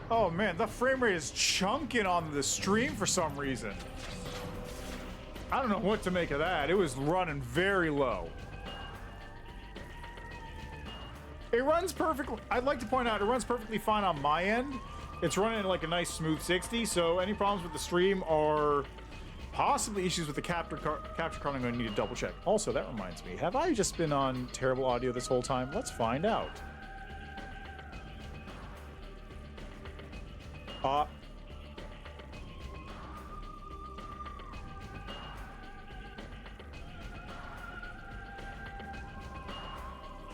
S1: Oh man, the frame rate is chunking on the stream for some reason. I don't know what to make of that. It was running very low. It runs perfectly. I'd like to point out it runs perfectly fine on my end. It's running at like a nice smooth 60, so any problems with the stream are possibly issues with the capture card I'm going to need to double check. Also, that reminds me, have I just been on terrible audio this whole time? Let's find out.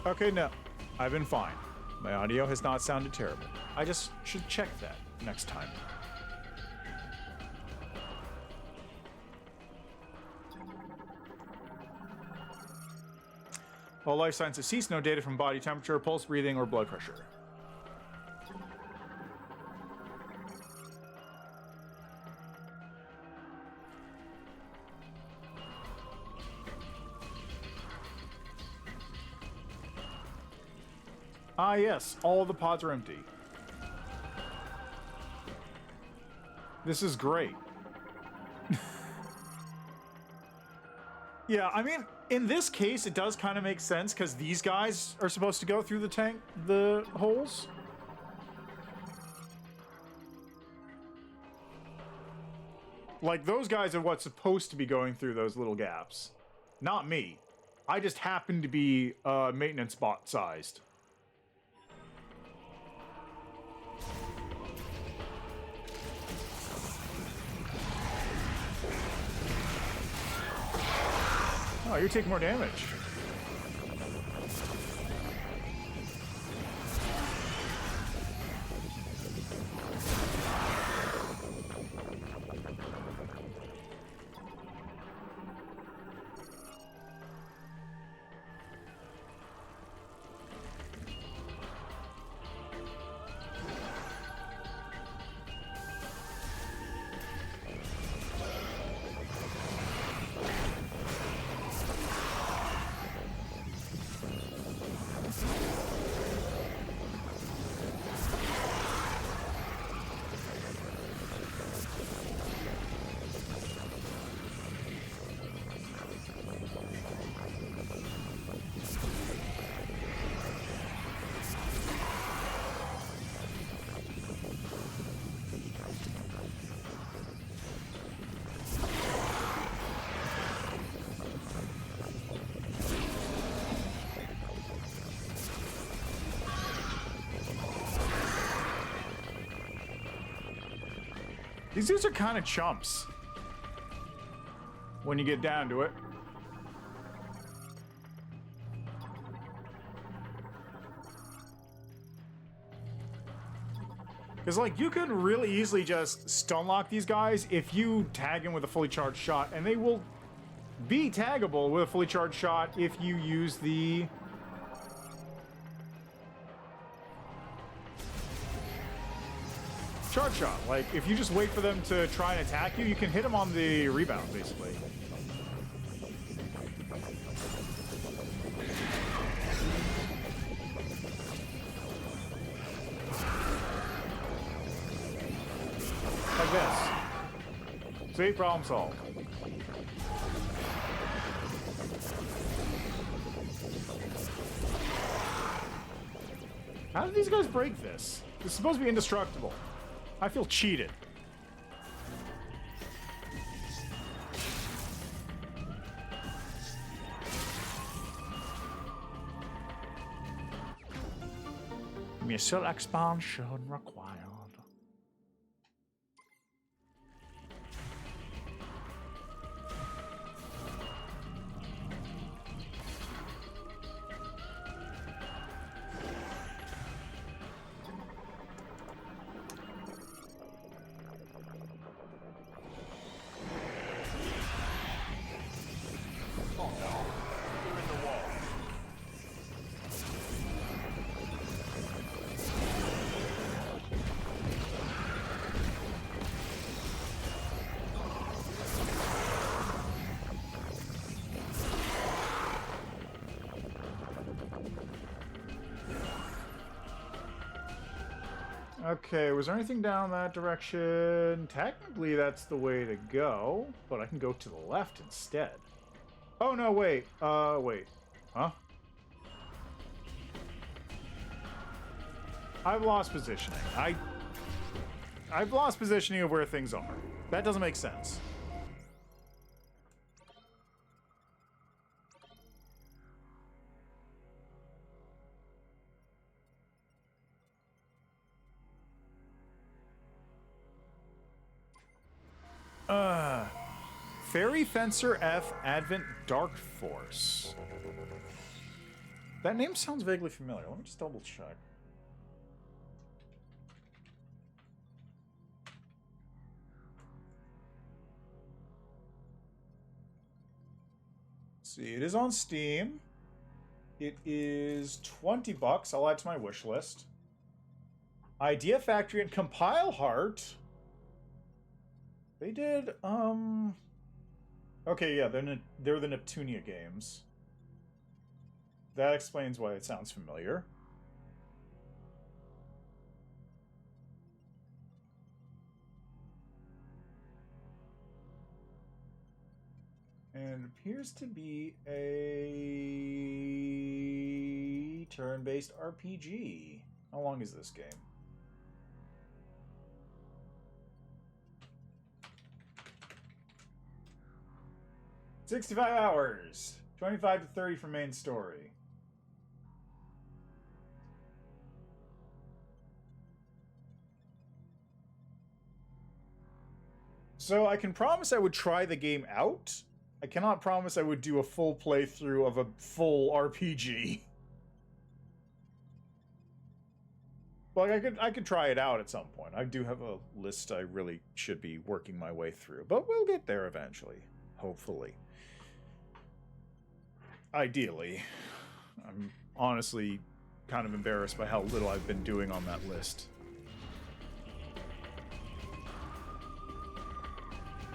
S1: Okay, no. I've been fine. My audio has not sounded terrible. I just should check that next time. All life signs have ceased. No data from body temperature, pulse, breathing, or blood pressure. Ah, yes. All the pods are empty. This is great. Yeah, I mean, in this case, it does kind of make sense because these guys are supposed to go through the holes. Like, those guys are what's supposed to be going through those little gaps. Not me. I just happen to be maintenance bot sized. Oh, you're taking more damage. These dudes are kind of chumps when you get down to it. Because, like, you could really easily just stun lock these guys if you tag them with a fully charged shot, and they will be taggable with a fully charged shot if you use the charge shot. Like, if you just wait for them to try and attack you, you can hit them on the rebound, basically. Like this. See? Problem solved. How did these guys break this? It's supposed to be indestructible. I feel cheated. Missile expansion required. Okay, was there anything down that direction? Technically, that's the way to go, but I can go to the left instead. Oh, no, wait. Wait. Huh? I've lost positioning. I've lost positioning of where things are. That doesn't make sense. Fairy Fencer F Advent Dark Force. That name sounds vaguely familiar. Let me just double check. Let's see, it is on Steam. It is $20. I'll add to my wish list. Idea Factory and Compile Heart. They did, okay, yeah, they're the Neptunia games. That explains why it sounds familiar. And it appears to be a turn-based RPG. How long is this game? $65 hours. 25 to 30 for main story. So I can promise I would try the game out. I cannot promise I would do a full playthrough of a full RPG. Well, I could try it out at some point. I do have a list I really should be working my way through, but we'll get there eventually, hopefully. Ideally. I'm honestly kind of embarrassed by how little I've been doing on that list.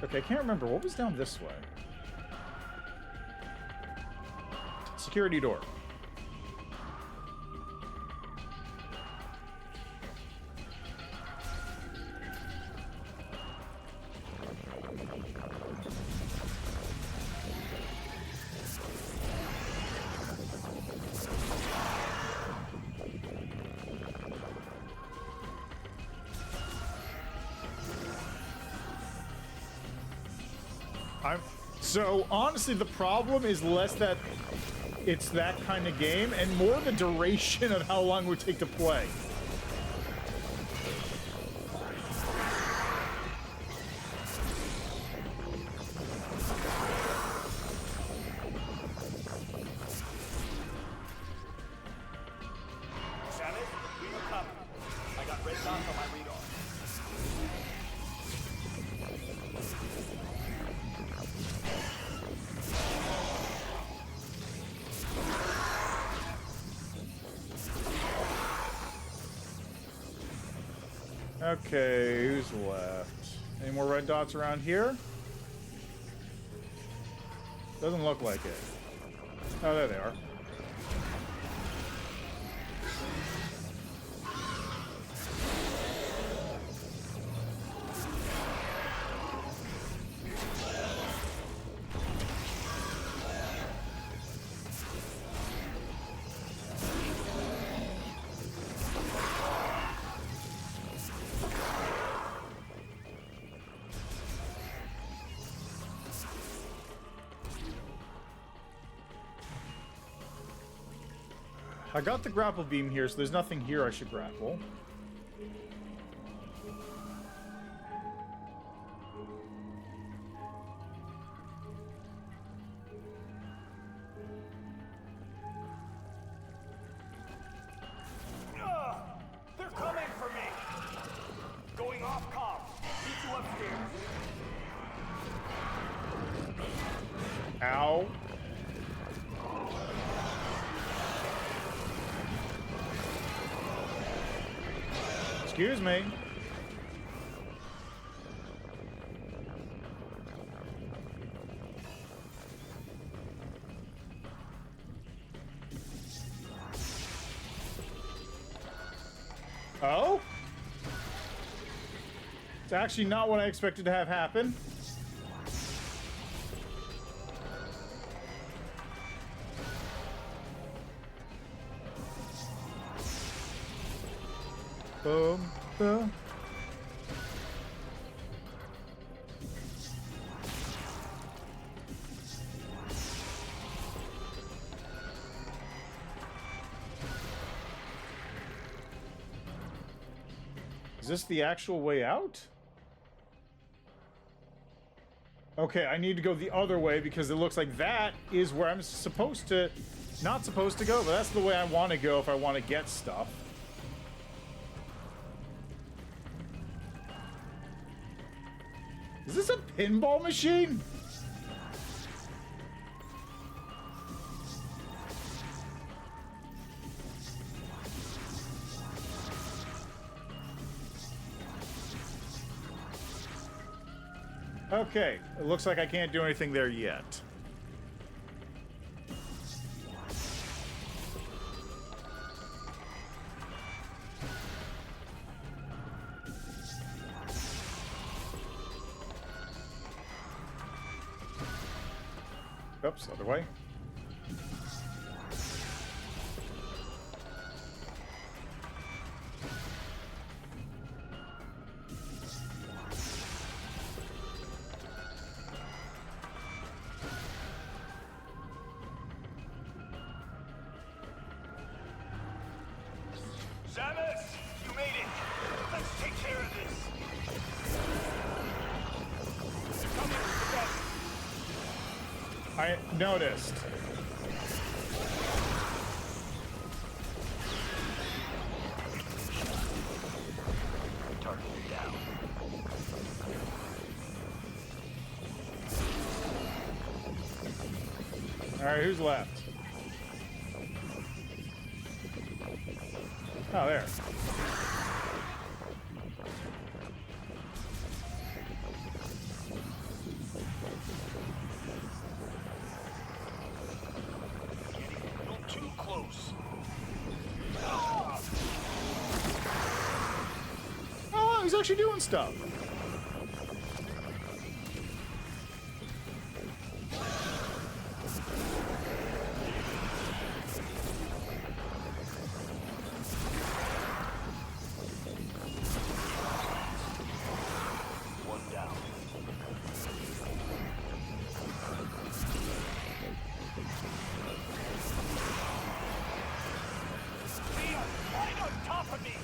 S1: Okay, I can't remember. What was down this way? Security door. So, honestly, the problem is less that it's that kind of game, and more the duration of how long it would take to play.
S5: Samus, do you copy? I got red dots on my radar.
S1: Okay, who's left? Any more red dots around here? Doesn't look like it. Oh, there they are. I got the grapple beam here, so there's nothing here I should grapple.
S5: They're coming for me! Going off comms. Meet you upstairs.
S1: Ow. Excuse me. Oh? actually not what I expected to have happen. Boom, boom. Is this the actual way out? Okay, I need to go the other way because it looks like that is where I'm supposed to... Not supposed to go, but that's the way I want to go if I want to get stuff. Is this a pinball machine? Okay, it looks like I can't do anything there yet. Oops, other way.
S5: Samus, you made it. Let's take care of this. Come here, together.
S1: I noticed.
S5: Target down.
S1: All right, who's left? Oh, there.
S5: Not too close.
S1: Oh, he's actually doing stuff.
S5: One down. They are right on top of me.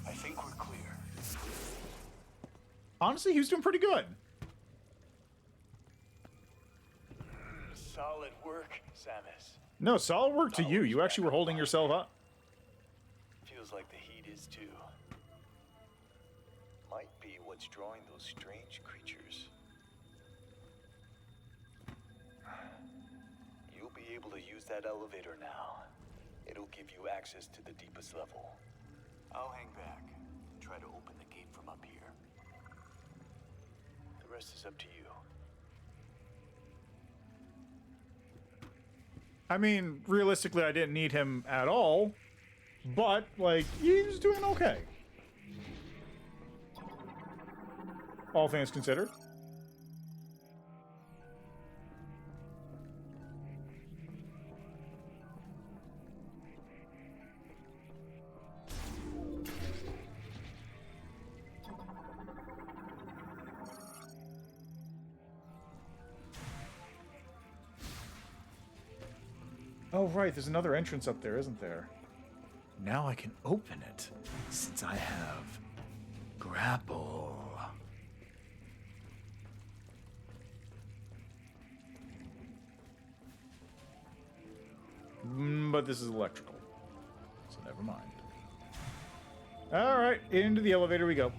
S5: I think we're clear.
S1: Honestly, he was doing pretty good.
S5: Solid work, Samus.
S1: No, solid work to you. You actually were holding yourself up.
S5: Feels like the heat is too. Might be what's drawing those strange creatures. You'll be able to use that elevator now. It'll give you access to the deepest level. I'll hang back and try to open the gate from up here. The rest is up to you.
S1: I mean, realistically, I didn't need him at all, but, like, he was doing okay. All things considered. Oh, right, there's another entrance up there, isn't there? Now I can open it, since I have grapple. But this is electrical, so never mind. All right, into the elevator we go.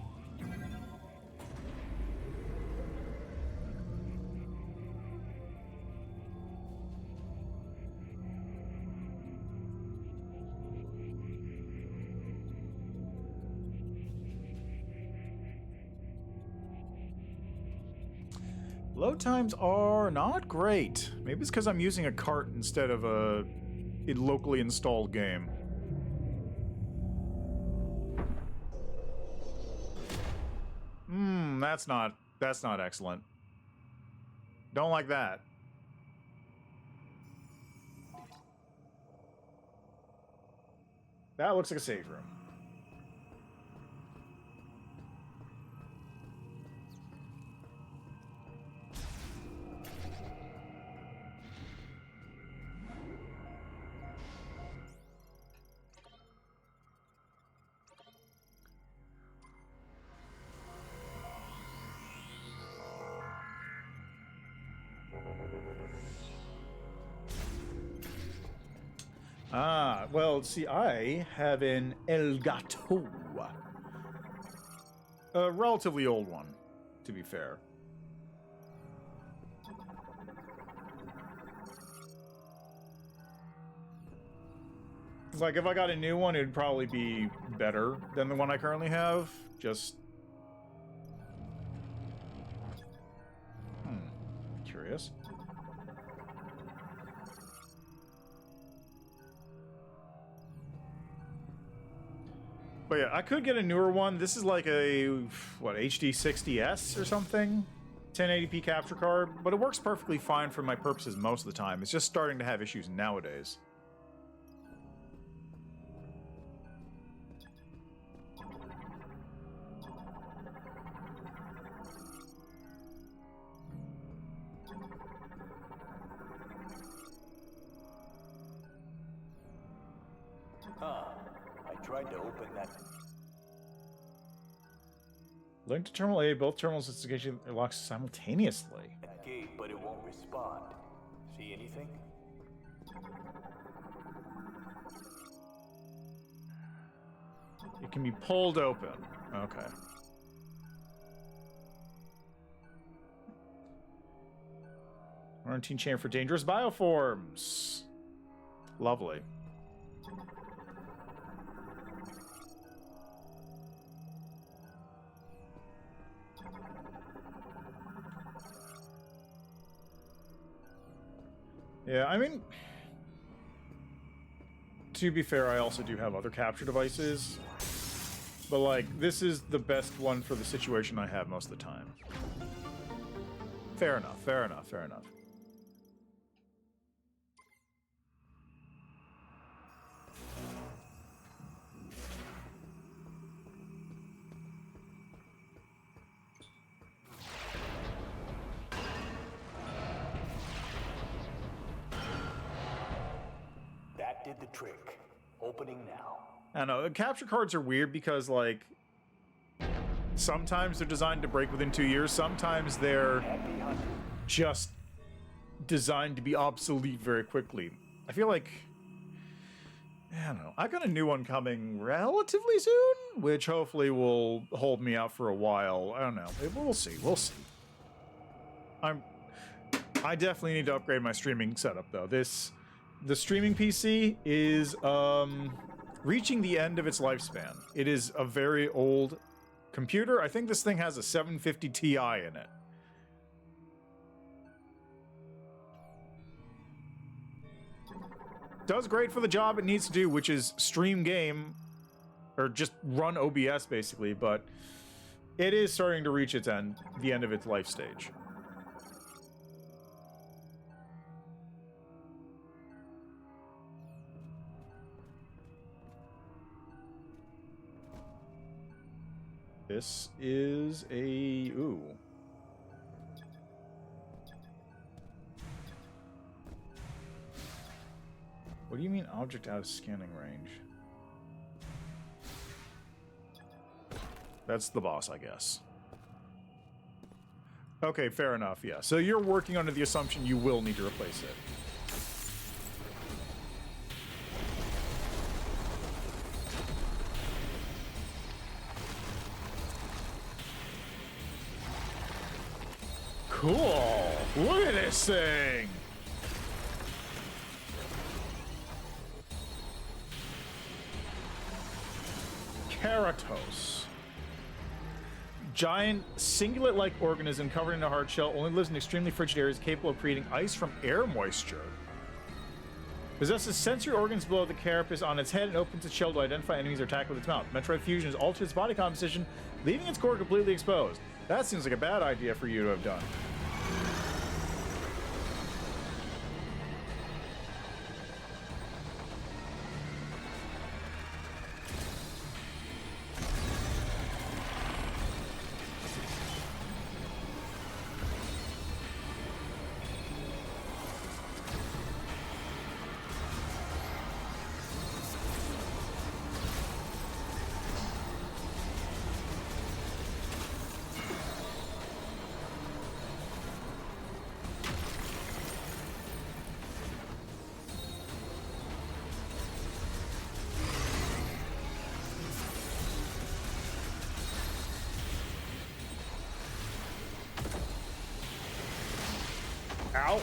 S1: Load times are not great. Maybe it's because I'm using a cart instead of a locally installed game. That's not excellent. Don't like that. That looks like a save room. Ah, well, see, I have an Elgato. A relatively old one, to be fair. Like, if I got a new one, it'd probably be better than the one I currently have. Just... curious. But yeah, I could get a newer one. This is like a, what, HD 60S or something? 1080p capture card, but it works perfectly fine for my purposes most of the time. It's just starting to have issues nowadays.
S5: I tried to open that.
S1: Link to Terminal A, both terminals investigation locks simultaneously.
S5: Gate, but it won't respond. See anything?
S1: It can be pulled open. Okay. Quarantine chamber for dangerous bioforms. Lovely. Yeah, I mean, to be fair, I also do have other capture devices, but like, this is the best one for the situation I have most of the time. Fair enough, fair enough, fair enough.
S5: Did the trick. Opening now.
S1: I know, capture cards are weird because, like, sometimes they're designed to break within 2 years, sometimes they're just designed to be obsolete very quickly. I feel like, I don't know, I got a new one coming relatively soon, which hopefully will hold me out for a while. I don't know. We'll see. We'll see. I definitely need to upgrade my streaming setup, though. The streaming PC is reaching the end of its lifespan. It is a very old computer. I think this thing has a 750 Ti in it. Does great for the job it needs to do, which is stream game, or just run OBS basically, but it is starting to reach its end, the end of its life stage. This is a... ooh. What do you mean object out of scanning range? That's the boss, I guess. Okay, fair enough, yeah. So you're working under the assumption you will need to replace it. Cool! Look at this thing! Keratos. giant cingulate-like organism covered in a hard shell, only lives in extremely frigid areas, capable of creating ice from air moisture. Possesses sensory organs below the carapace on its head and opens its shell to identify enemies or attack with its mouth. Metroid fusion has altered its body composition, leaving its core completely exposed. That seems like a bad idea for you to have done. Ow.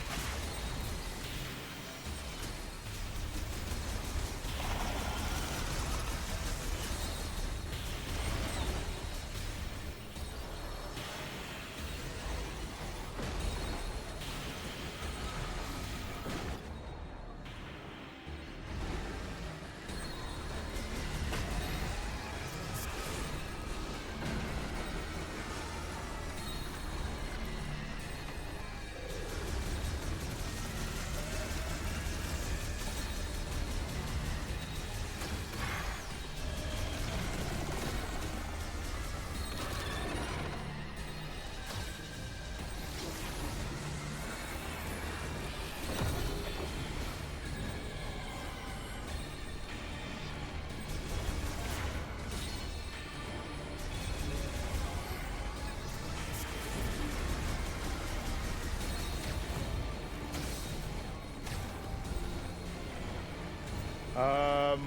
S1: Um...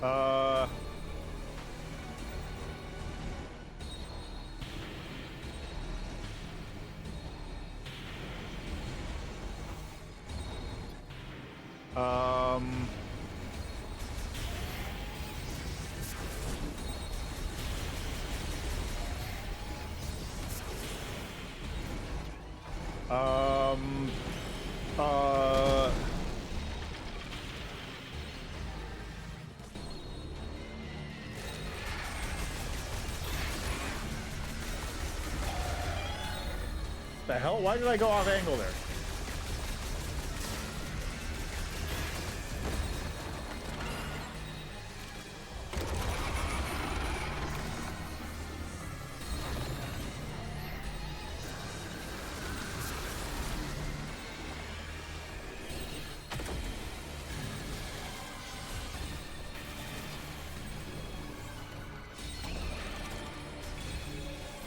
S1: Uh... Um... The hell? Why did I go off angle there?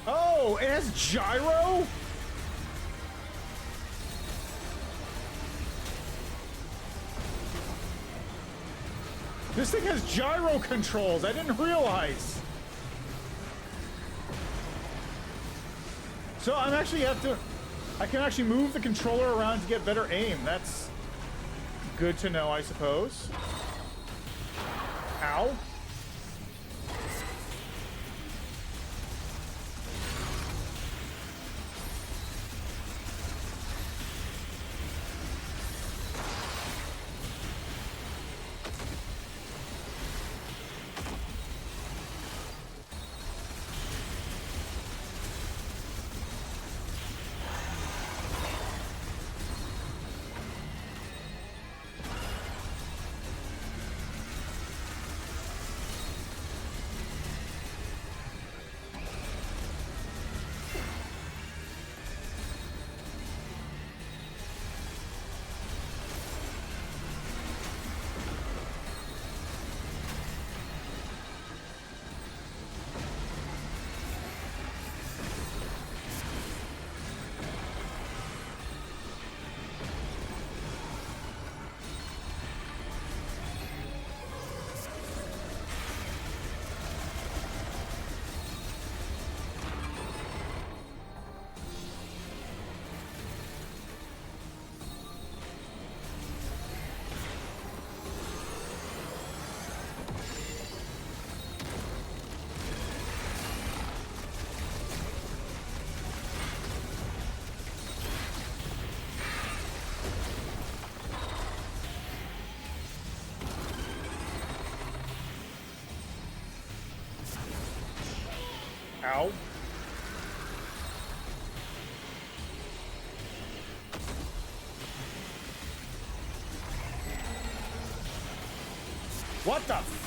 S1: Oh, it has gyro? This thing has gyro controls. I didn't realize. So I'm actually I can actually move the controller around to get better aim. That's good to know, I suppose. Ow. Ow. What the f-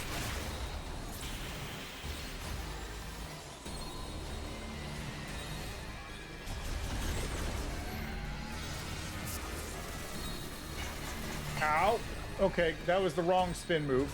S1: Ow. Okay, that was the wrong spin move.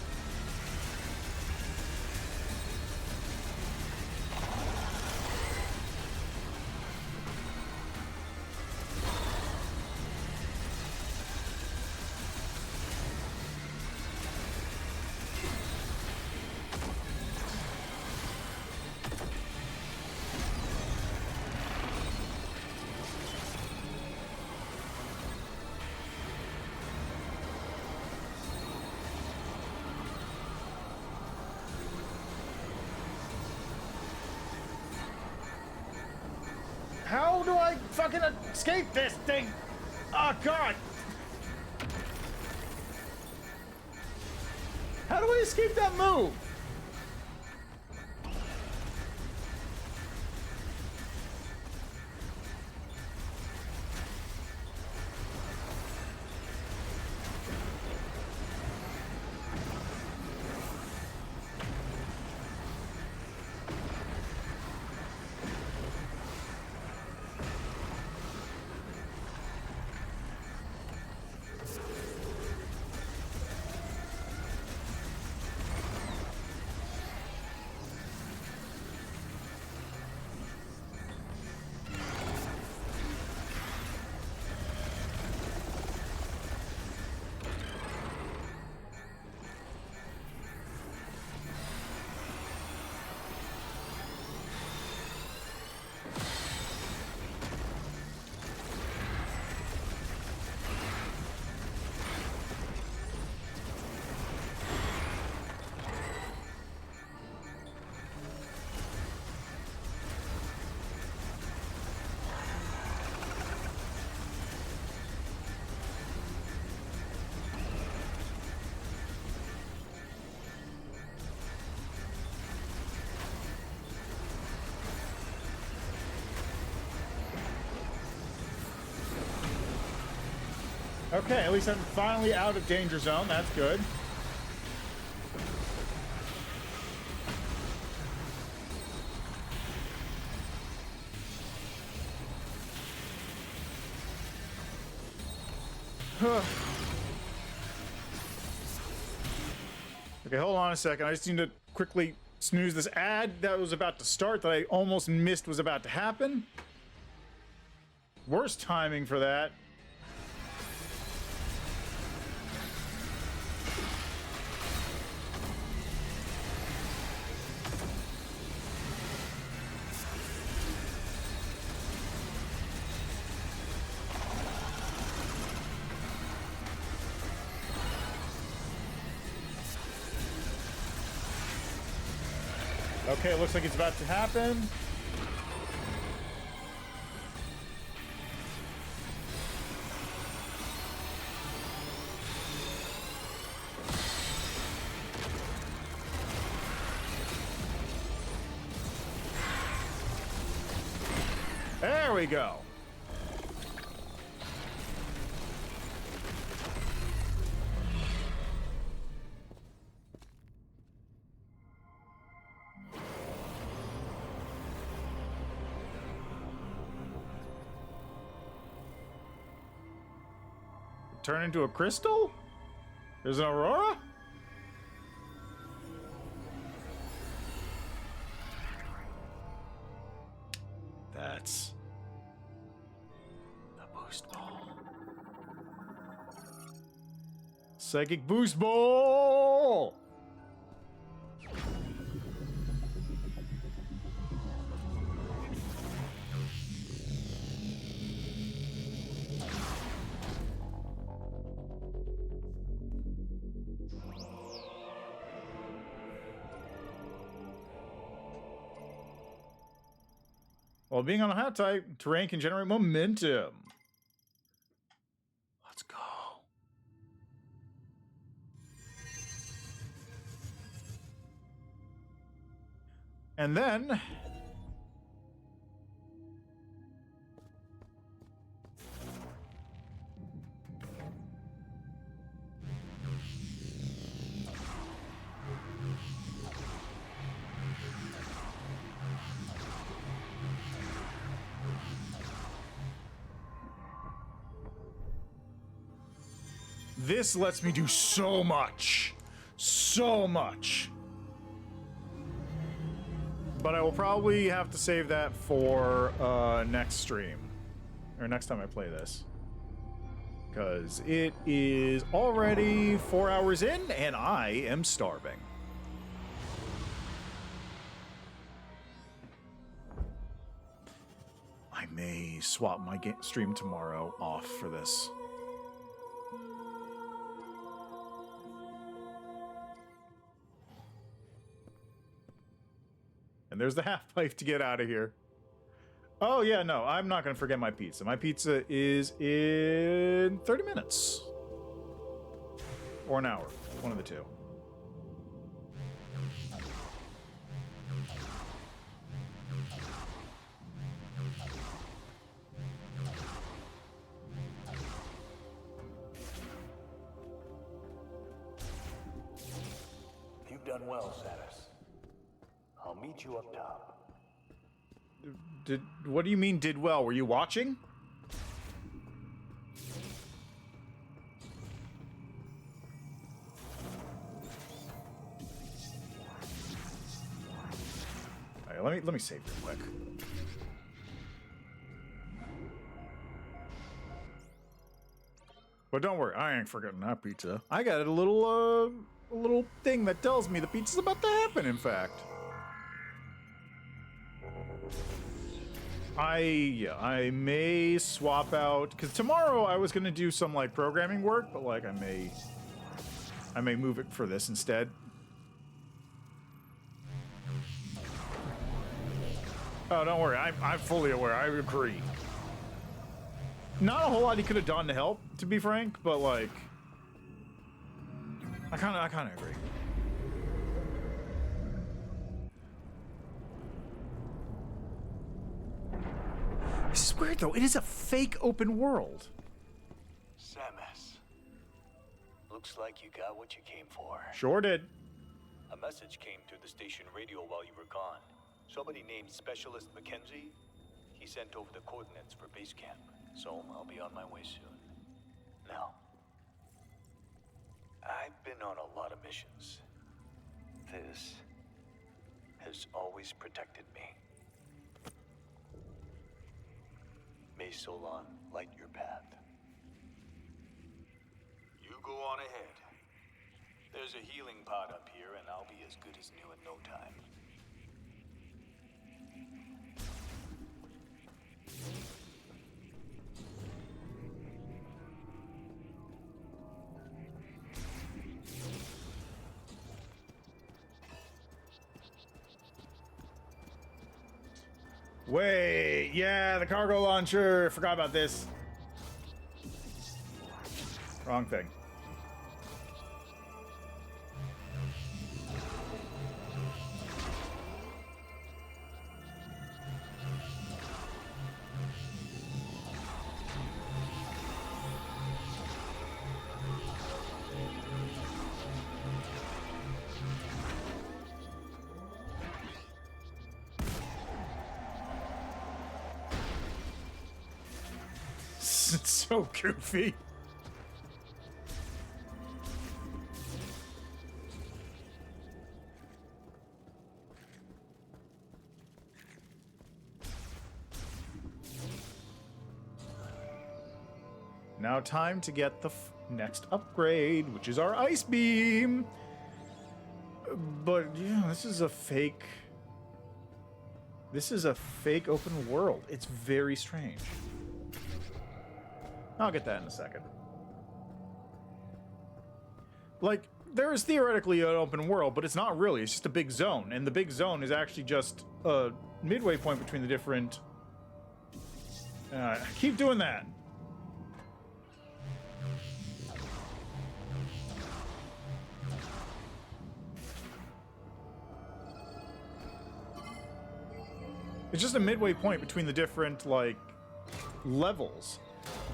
S1: How do I fucking escape this thing? Oh, God. How do I escape that move? Okay, at least I'm finally out of danger zone. That's good. Okay, hold on a second. I just need to quickly snooze this ad that was about to start that I almost missed was about to happen. Worst timing for that. Okay, it looks like it's about to happen. There we go. Turn into a crystal? There's an aurora? That's the boost ball. Psychic boost ball! While being on a hot type, terrain can generate momentum. Let's go. And then This lets me do so much. So much. But I will probably have to save that for next stream. Or next time I play this. Because it is already 4 hours in, and I am starving. I may swap my stream tomorrow off for this. And there's the half-pipe to get out of here. Oh, yeah, no, I'm not going to forget my pizza. My pizza is in 30 minutes. Or an hour. One of the two.
S5: You've done well, Satis. I'll meet you up top.
S1: What do you mean did well? Were you watching? All right, let me save real quick. But don't worry, I ain't forgetting that pizza. I got a little thing that tells me the pizza's about to happen, in fact. I may swap out, because tomorrow I was gonna do some like programming work, but like I may move it for this instead. Oh, don't worry, I'm fully aware. I agree. Not a whole lot he could have done to help, to be frank, but like I kind of agree. This is weird, though. It is a fake open world.
S5: Samus. Looks like you got what you came for.
S1: Sure did.
S5: A message came through the station radio while you were gone. Somebody named Specialist Mackenzie. He sent over the coordinates for base camp, so I'll be on my way soon. Now, I've been on a lot of missions. This has always protected me. May Solon light your path. You go on ahead. There's a healing pod up here, and I'll be as good as new in no time.
S1: Wait, yeah, the cargo launcher. Forgot about this. Wrong thing. It's so goofy. Now time to get the next upgrade, which is our ice beam. But yeah, this is a fake open world. It's very strange. I'll get that in a second. Like, there is theoretically an open world, but it's not really. It's just a big zone. And the big zone is actually just a midway point between the different... keep doing that. It's just a midway point between the different, like, levels.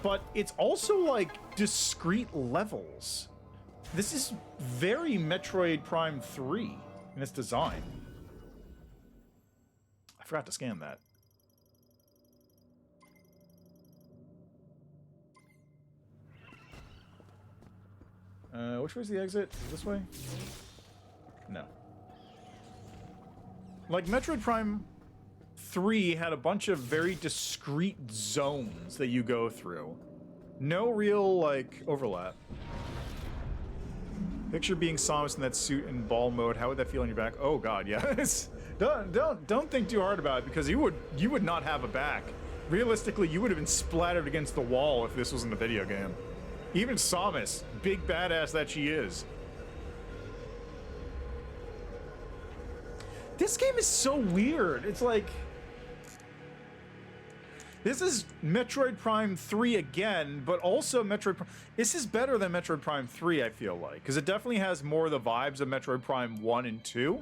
S1: But it's also, like, discrete levels. This is very Metroid Prime 3 in its design. I forgot to scan that. Which way's the exit? This way? No. Like, Metroid Prime 3 had a bunch of very discrete zones that you go through. No real, like, overlap. Picture being Samus in that suit in ball mode. How would that feel on your back? Oh god, yes. Don't think too hard about it, because you would not have a back. Realistically, you would have been splattered against the wall if this wasn't a video game. Even Samus, big badass that she is. This game is so weird. It's like, this is Metroid Prime 3 again, but also Metroid Prime. This is better than Metroid Prime 3, I feel like, because it definitely has more of the vibes of Metroid Prime 1 and 2.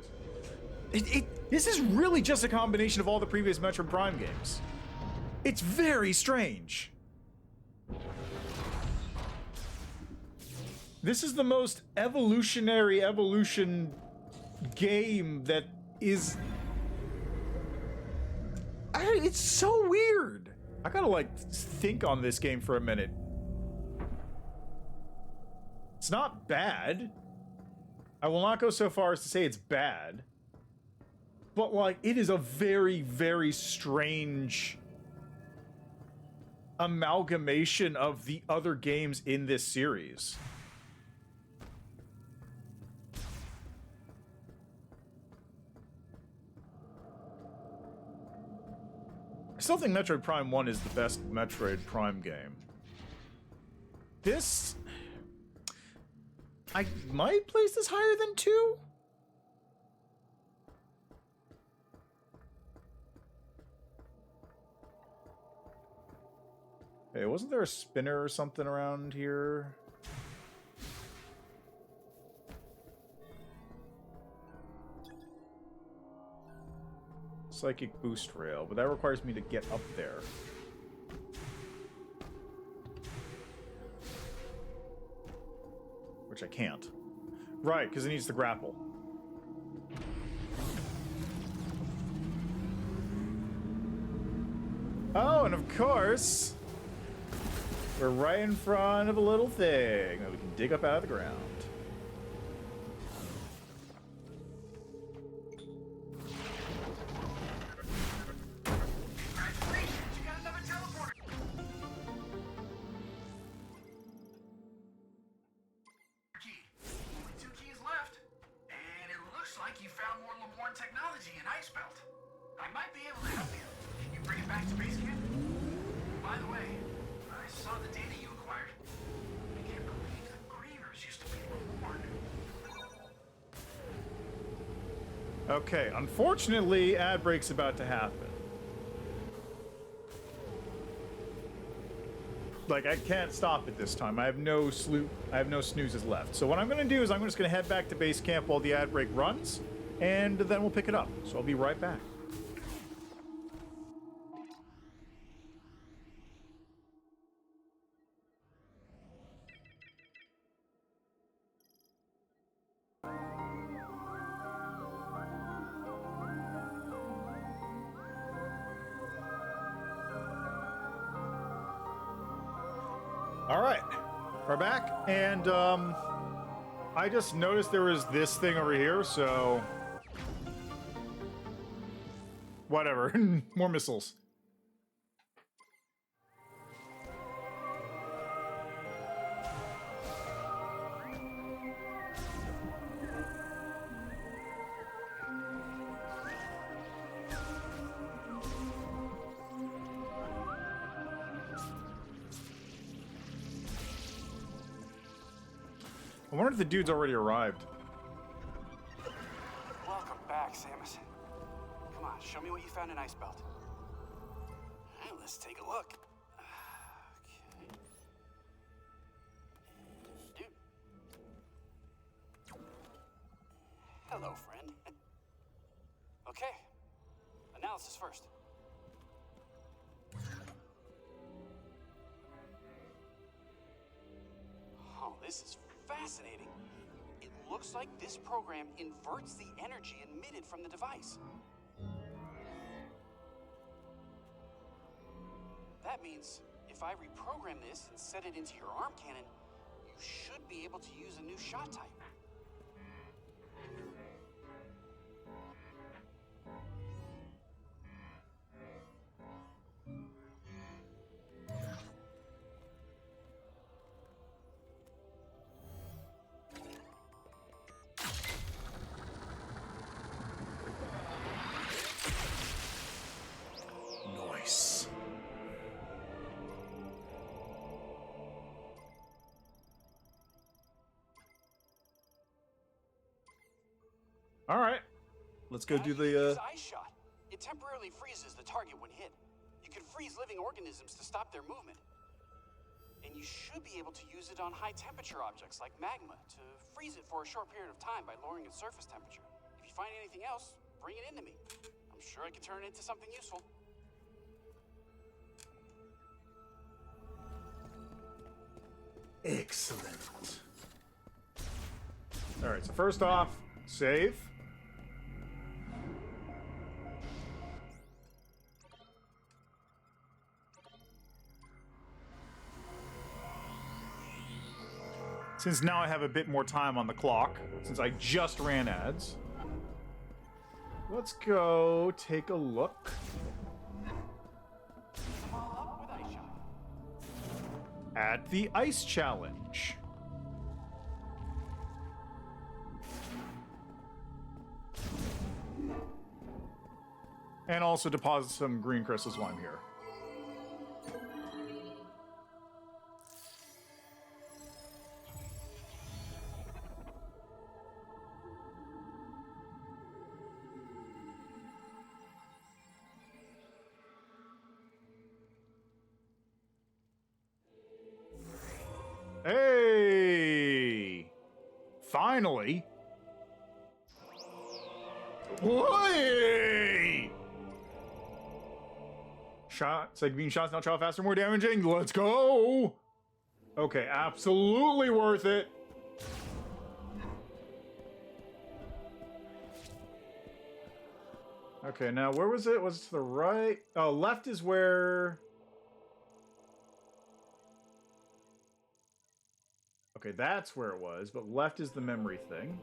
S1: This is really just a combination of all the previous Metroid Prime games. It's very strange. This is the most evolutionary evolution game that is... it's so weird. I gotta, like, think on this game for a minute. It's not bad. I will not go so far as to say it's bad. But, like, it is a very, very strange amalgamation of the other games in this series. I still think Metroid Prime 1 is the best Metroid Prime game. This... I might place this higher than 2? Hey, wasn't there a spinner or something around here? Psychic boost rail, but that requires me to get up there. Which I can't. Right, because it needs to grapple. Oh, and of course, we're right in front of a little thing that we can dig up out of the ground.
S3: Congratulations, you got another teleporter key. Only 2 keys left. And it looks like you found more Leborn technology in Ice Belt. I might be able to help you. Can you bring it back to base camp? By the way, I saw the data you acquired. I can't believe the Grievers used to be Leborn.
S1: Okay, unfortunately, ad break's about to happen. Like, I can't stop it this time. I have no snoozes left. So what I'm gonna do is I'm just gonna head back to base camp while the ad break runs, and then we'll pick it up. So I'll be right back. All right, we're back, and I just noticed there was this thing over here, so whatever. More missiles. I wonder if the dude's already arrived.
S2: Welcome back, Samus. Come on, show me what you found in Ice Belt. All right, let's take a look. Okay. Dude. Hello, friend. Okay. Analysis first. Oh, this is fascinating. It looks like this program inverts the energy emitted from the device. That means if I reprogram this and set it into your arm cannon, you you should be able to use a new shot type.
S1: Nice. All right. Let's go do the
S2: Ice shot. It temporarily freezes the target when hit. You can freeze living organisms to stop their movement. And you should be able to use it on high temperature objects like magma to freeze it for a short period of time by lowering its surface temperature. If you find anything else, bring it into me. I'm sure I can turn it into something useful.
S1: Excellent. All right, so first off, save. Since now I have a bit more time on the clock, since I just ran ads, let's go take a look at the ice challenge. And also deposit some green crystals while I'm here. Hey! Finally! Hey! Shot. It's like being shots now travel faster, more damaging. Let's go! Okay, absolutely worth it. Okay, now where was it? Was it to the right? Oh, left is where... Okay, that's where it was, but left is the memory thing.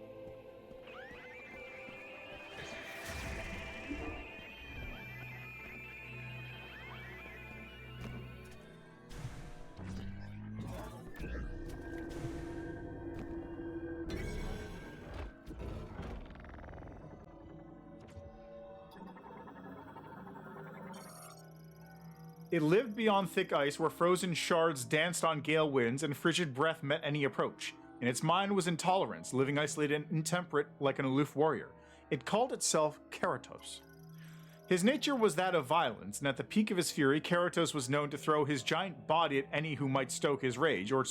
S1: It lived beyond thick ice where frozen shards danced on gale winds and frigid breath met any approach. In its mind was intolerance, living isolated and intemperate like an aloof warrior. It called itself Keratos. His nature was that of violence, and at the peak of his fury, Keratos was known to throw his giant body at any who might stoke his rage, or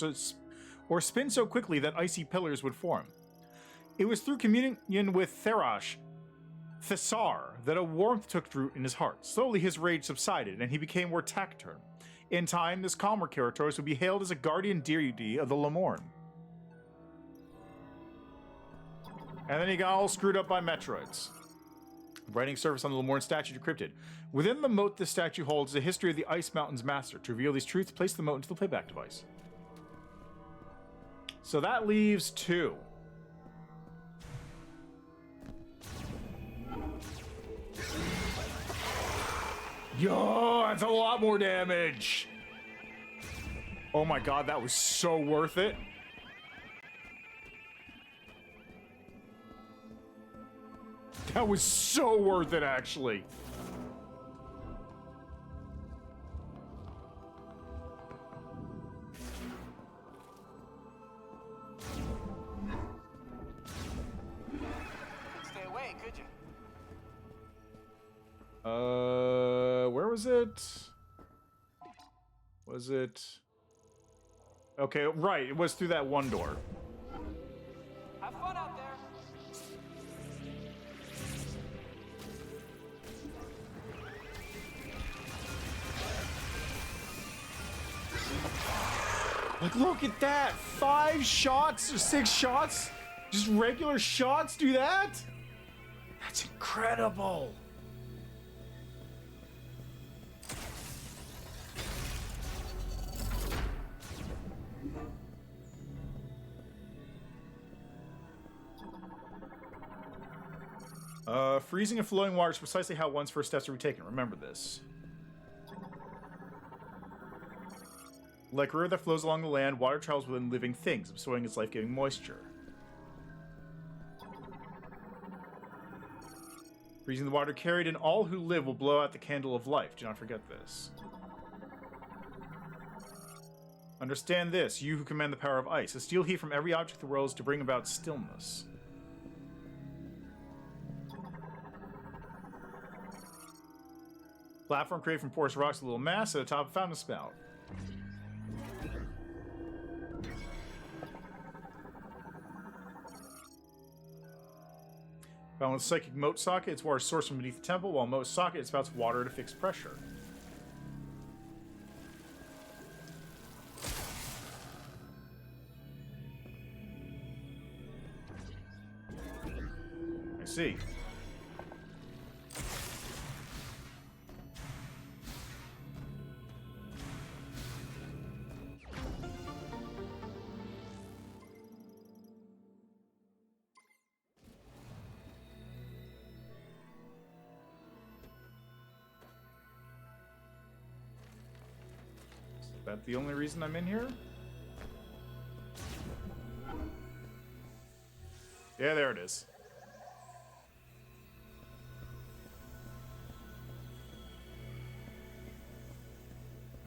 S1: spin so quickly that icy pillars would form. It was through communion with Thessar, that a warmth took root in his heart. Slowly his rage subsided, and he became more taciturn. In time, this calmer Keratos would be hailed as a guardian deity of the Lemorn. And then he got all screwed up by Metroids. Writing surface on the Lemorn statue decrypted. Within the moat this statue holds the history of the Ice Mountain's master. To reveal these truths, place the moat into the playback device. So that leaves 2. Yo, that's a lot more damage. Oh my god, that was so worth it. That was so worth it, actually.
S2: Stay away, could you?
S1: Where was it? Was it? Okay, right, it was through that one door.
S2: Have fun out there.
S1: Like, look at that! 5 shots or 6 shots? Just regular shots do that? That's incredible! Freezing and flowing water is precisely how one's first steps are taken. Remember this. Like a river that flows along the land, water travels within living things, absorbing its life-giving moisture. Freezing the water carried in, all who live will blow out the candle of life. Do not forget this. Understand this, you who command the power of ice. A steal heat from every object in the world is to bring about stillness. Platform created from porous rocks, a little mass at the top of a fountain spout. Found with psychic moat socket, its water sourced from beneath the temple, while moat socket, it spouts water at a fixed pressure. I see. Is that the only reason I'm in here? Yeah, there it is.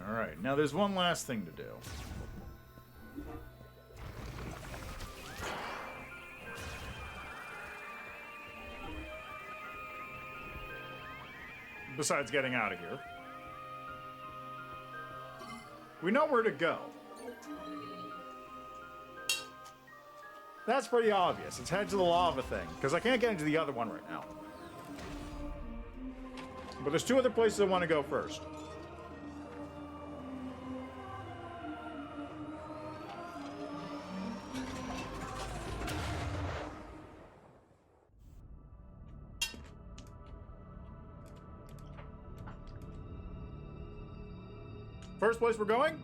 S1: Alright, now there's one last thing to do. Besides getting out of here. We know where to go. That's pretty obvious. It's head to the lava thing, because I can't get into the other one right now. But there's two other places I want to go first. First place we're going?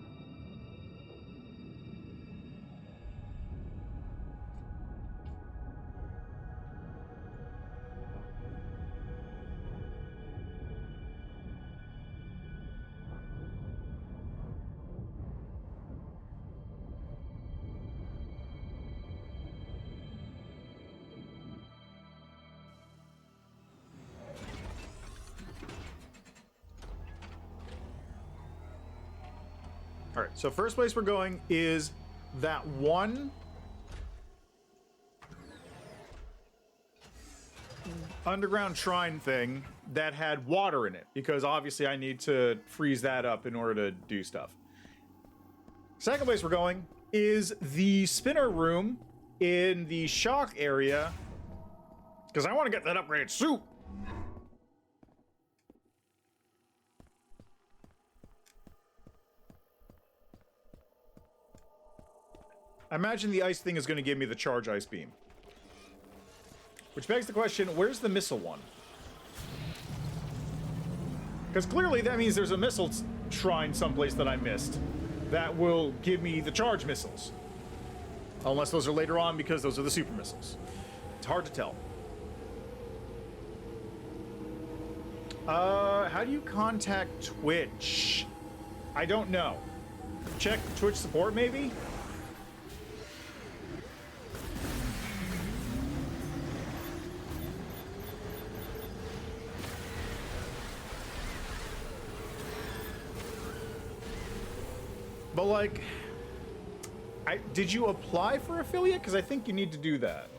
S1: Alright, so first place we're going is that one underground shrine thing that had water in it, because obviously I need to freeze that up in order to do stuff. Second place we're going is the spinner room in the shock area, because I want to get that upgraded suit. I imagine the ice thing is going to give me the charge ice beam. Which begs the question, where's the missile one? Because clearly that means there's a missile shrine someplace that I missed that will give me the charge missiles. Unless those are later on, because those are the super missiles. It's hard to tell. How do you contact Twitch? I don't know. Check Twitch support, maybe? But, like, did you apply for affiliate? Because I think you need to do that.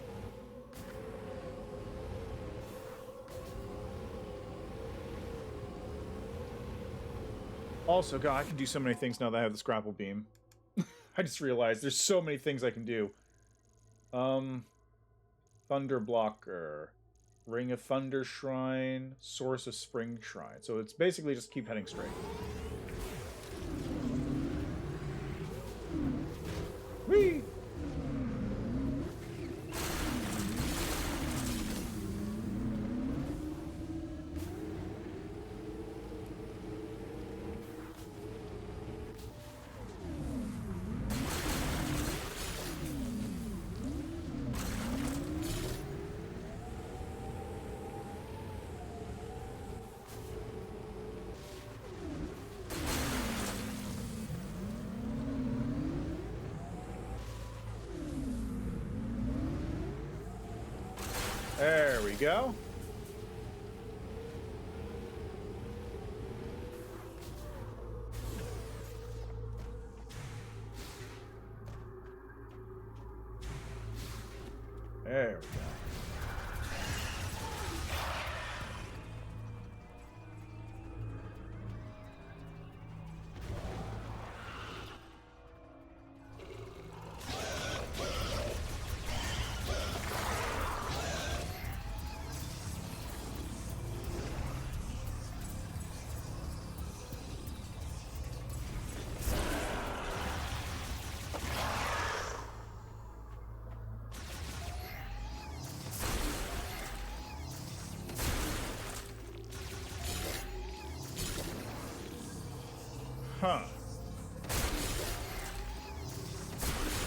S1: Also, God, I can do so many things now that I have the Scrapple Beam. I just realized there's so many things I can do. Thunder Blocker. Ring of Thunder Shrine. Source of Spring Shrine. So it's basically just keep heading straight. Whee! we go. There we go. Huh.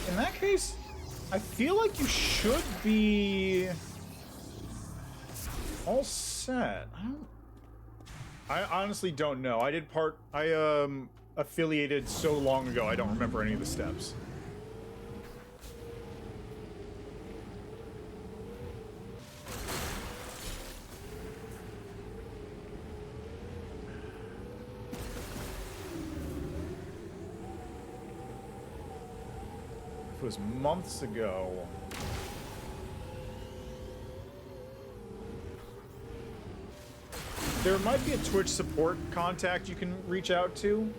S1: In that case, I feel like you should be all set. I honestly don't know. I affiliated so long ago, I don't remember any of the steps. It was months ago. There might be a Twitch support contact you can reach out to,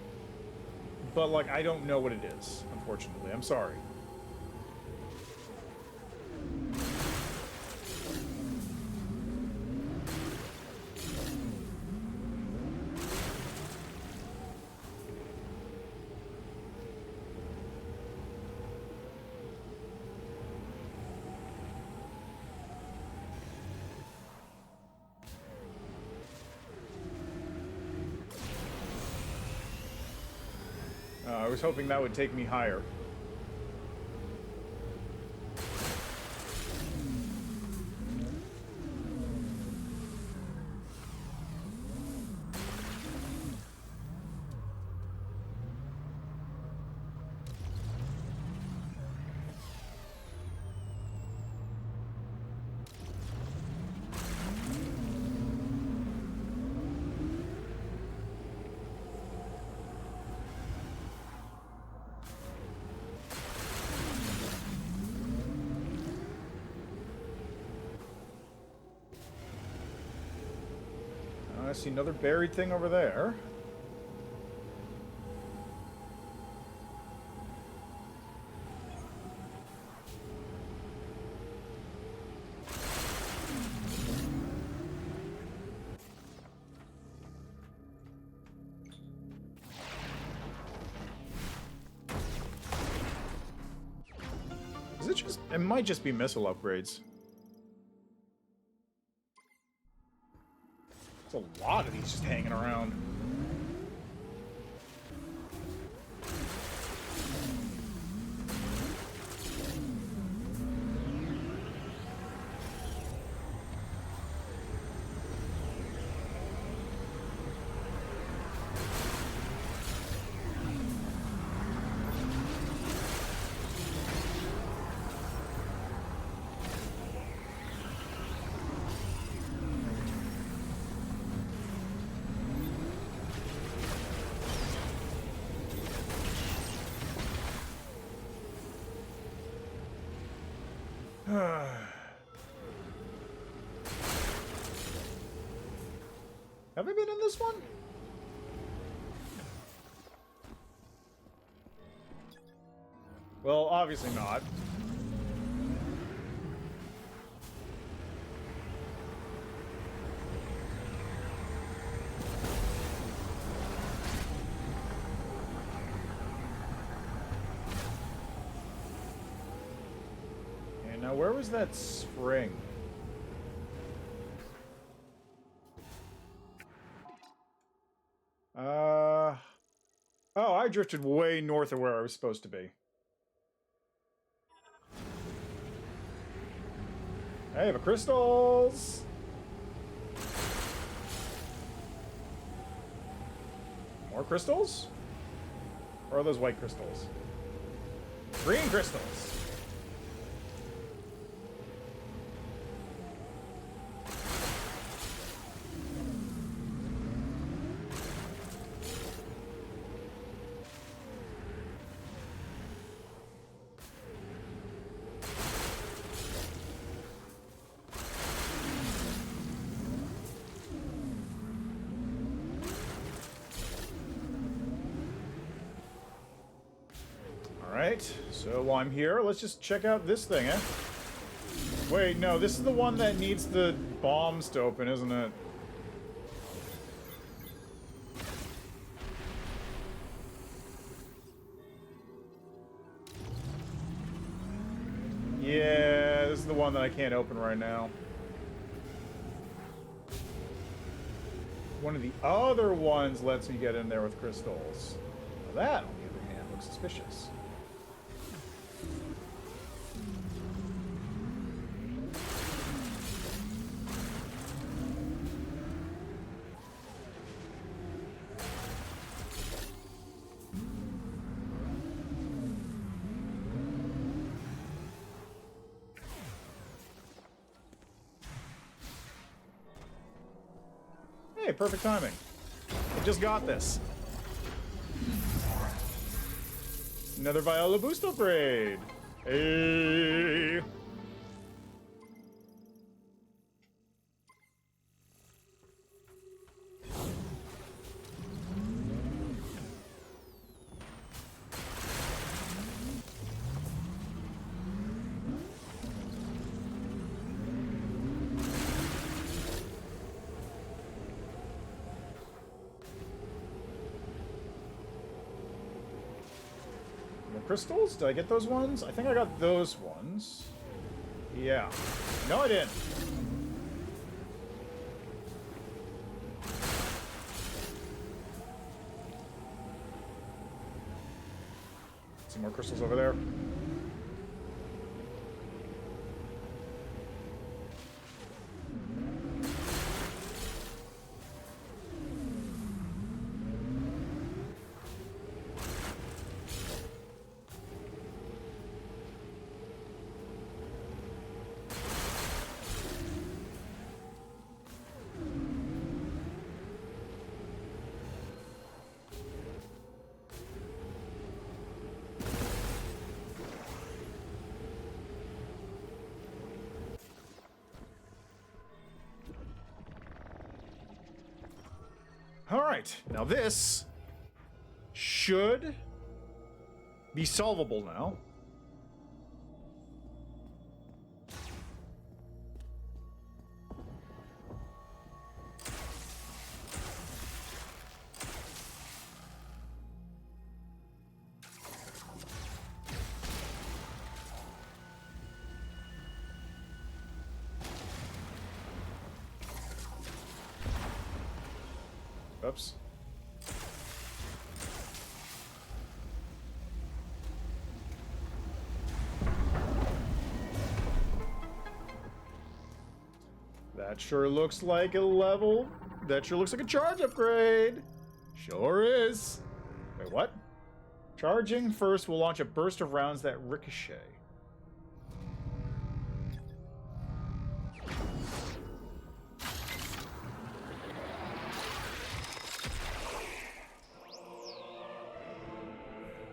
S1: but like I don't know what it is, unfortunately. I'm sorry. I was hoping that would take me higher. I see another buried thing over there. Is it just... It might just be missile upgrades. There's a lot of these just hanging around. Have I been in this one? Well, obviously not. And now where was that spring? Oh, I drifted way north of where I was supposed to be. Hey, the crystals! More crystals? Or are those white crystals? Green crystals! Alright, so while I'm here, let's just check out this thing, eh? Wait, no, this is the one that needs the bombs to open, isn't it? Yeah, this is the one that I can't open right now. One of the other ones lets me get in there with crystals. Now that, on the other hand, looks suspicious. Hey, perfect timing. I just got this. Another Viola boost upgrade. Hey. Crystals? Did I get those ones? I think I got those ones. Yeah. No, I didn't. Some more crystals over there. Alright, now this should be solvable now. Oops. That sure looks like a level. That sure looks like a charge upgrade. Sure is. Wait, what? Charging first will launch a burst of rounds that ricochet.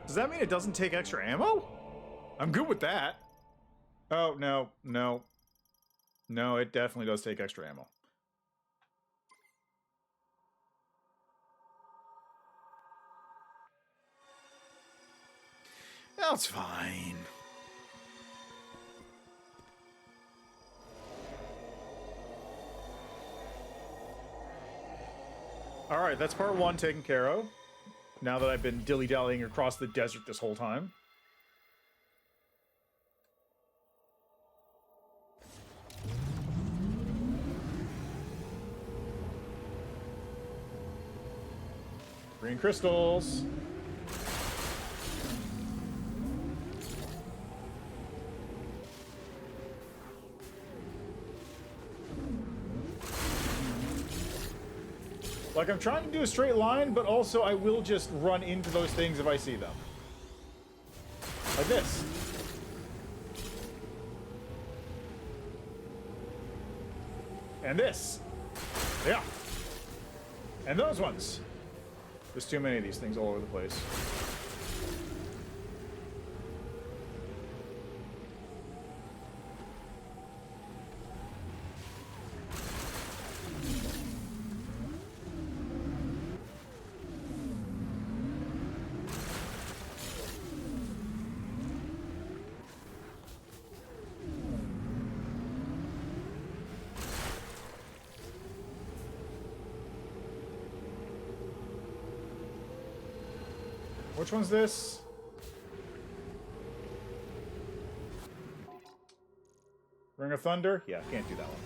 S1: Does that mean it doesn't take extra ammo? I'm good with that. Oh, no, no. No, it definitely does take extra ammo. That's fine. Alright, that's part one taken care of. Now that I've been dilly-dallying across the desert this whole time. Green crystals. Like, I'm trying to do a straight line, but also I will just run into those things if I see them. Like this. And this. Yeah. And those ones. There's too many of these things all over the place. Which one's this? Ring of Thunder? Yeah, can't do that one.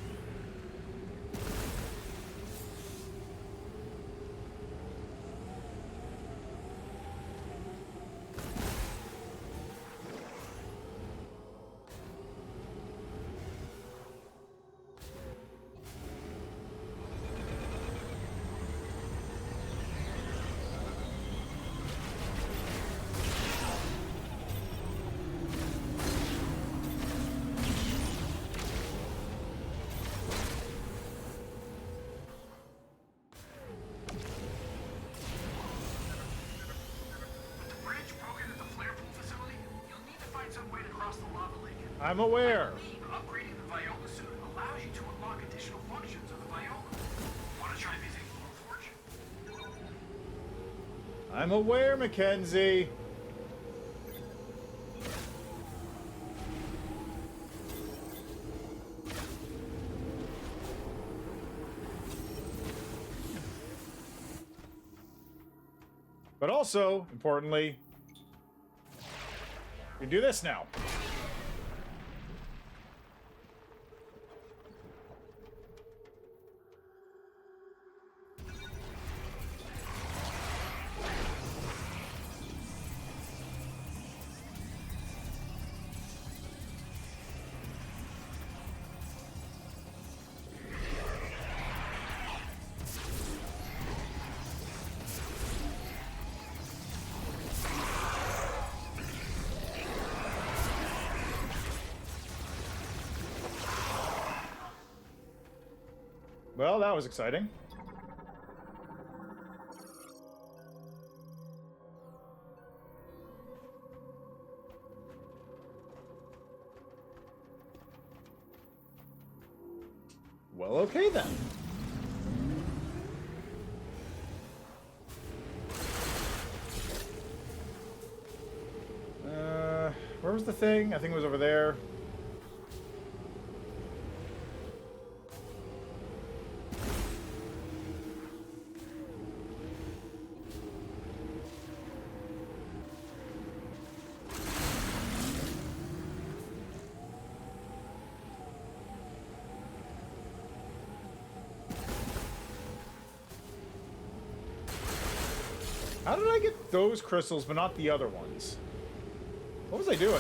S1: I'm aware.
S3: Upgrading the Viola suit allows you to unlock additional functions of the Viola. Want to try visiting Forge?
S1: I'm aware, Mackenzie. But also, importantly, we do this now. Well, that was exciting. Well, okay then. Where was the thing? I think it was over there. How did I get those crystals, but not the other ones? What was I doing?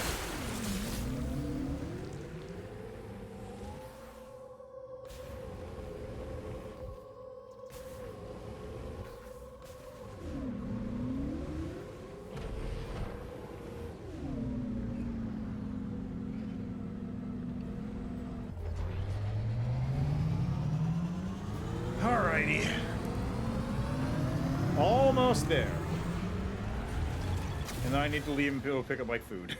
S1: Alrighty. Almost there. And then I need to leave and go pick up my food.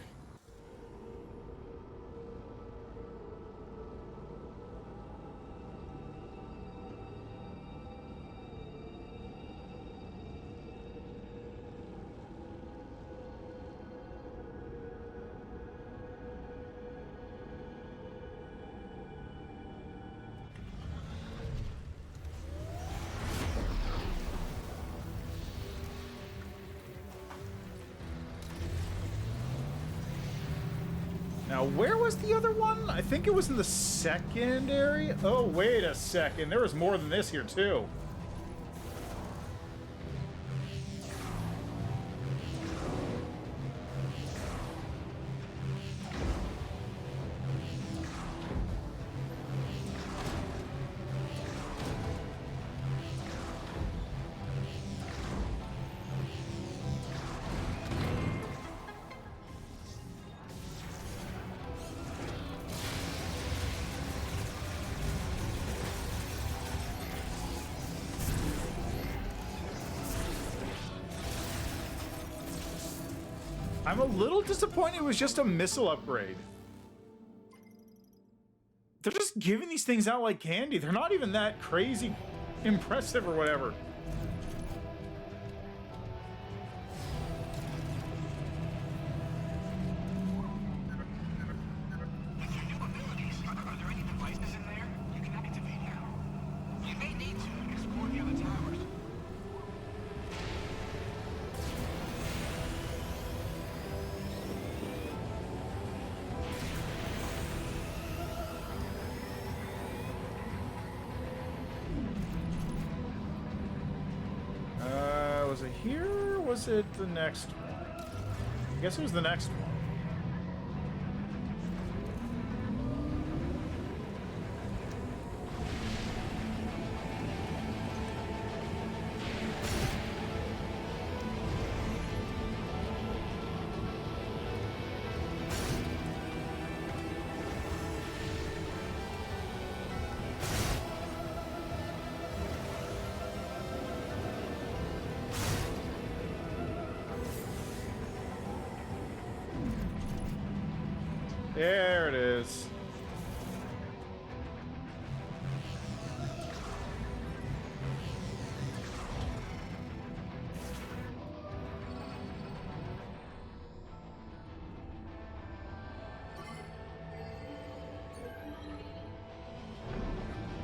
S1: Now, where was the other one? I think it was in the second area. Oh, wait a second. There was more than this here, too. I'm a little disappointed it was just a missile upgrade. They're just giving these things out like candy. They're not even that crazy impressive or whatever.
S3: With your new abilities, are there any devices in there you can activate now? You may need to explore the other towers.
S1: was it the next one? I guess it was the next one. There it is.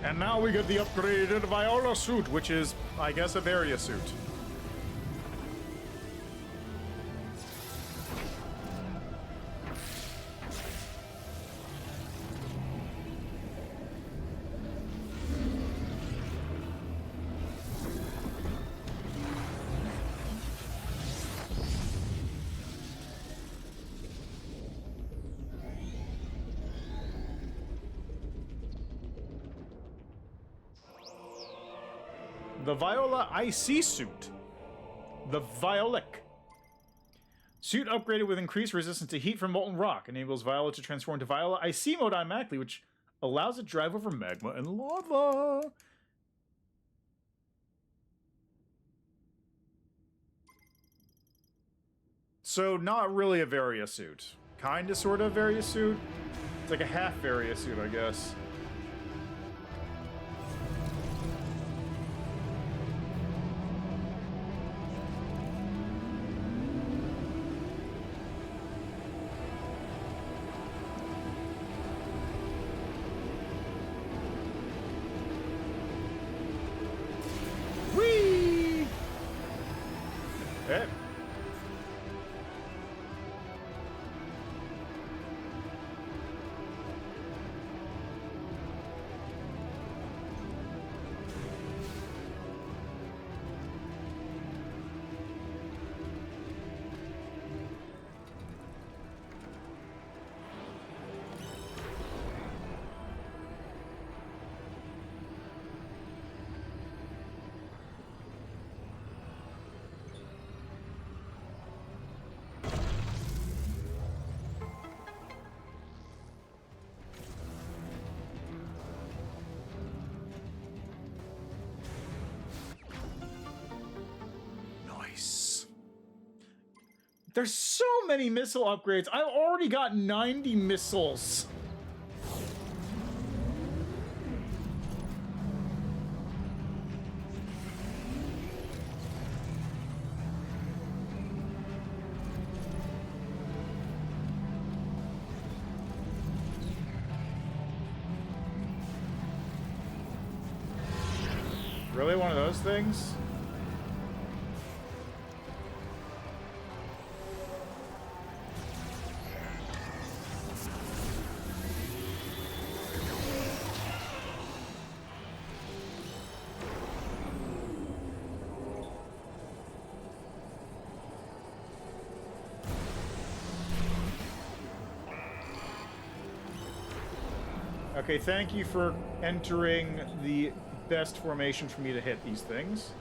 S1: And now we get the upgraded Viola suit, which is, I guess, a Varia suit. The Viola IC suit. The Violic. Suit upgraded with increased resistance to heat from molten rock. Enables Viola to transform to Viola IC mode automatically, which allows it to drive over magma and lava. So not really a Varia suit. Kinda, sorta Varia suit. It's like a half Varia suit, I guess. There's so many missile upgrades. I've already got 90 missiles. Really? One of those things? Okay, thank you for entering the best formation for me to hit these things.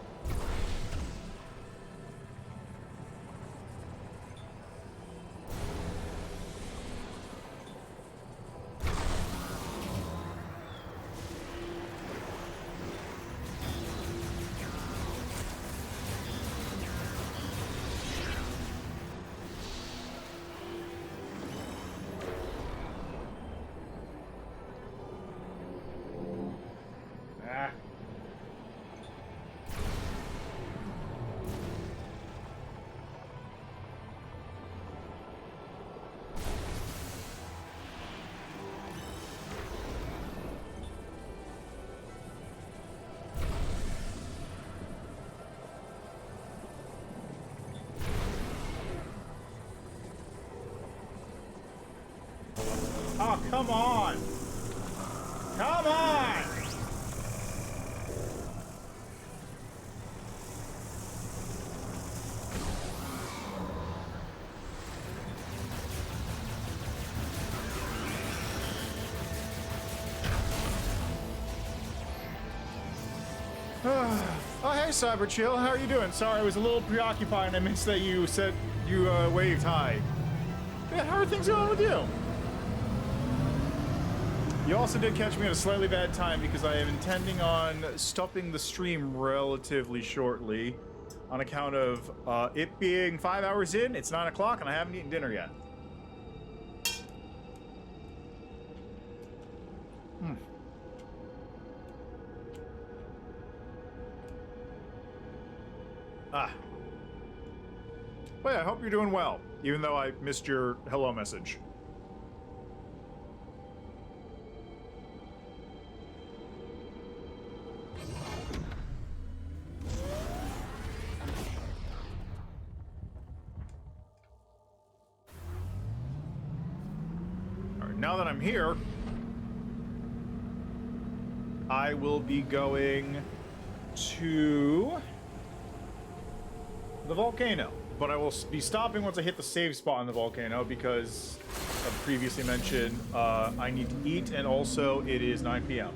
S1: Oh, come on! Come on! Oh, hey, Cyber Chill. How are you doing? Sorry, I was a little preoccupied and I missed that you said you waved hi. Yeah, how are things going with you? You also did catch me at a slightly bad time because I am intending on stopping the stream relatively shortly on account of it being 5 hours in, it's 9 o'clock, and I haven't eaten dinner yet. Ah. Well, yeah, I hope you're doing well, even though I missed your hello message. All right, now that I'm here, I will be going to the volcano, but I will be stopping once I hit the save spot on the volcano because I've previously mentioned I need to eat, and also it is 9 p.m.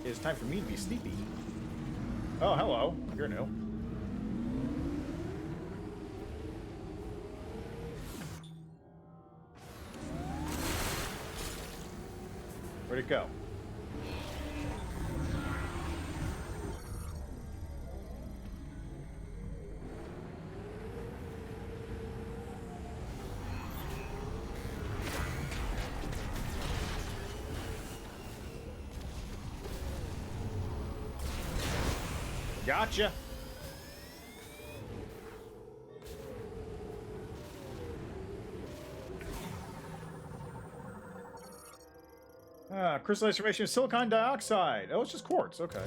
S1: It is time for me to be sleepy. Oh, hello. You're new. Where'd it go? Gotcha. Crystallized formation of silicon dioxide. Oh, it's just quartz. Okay.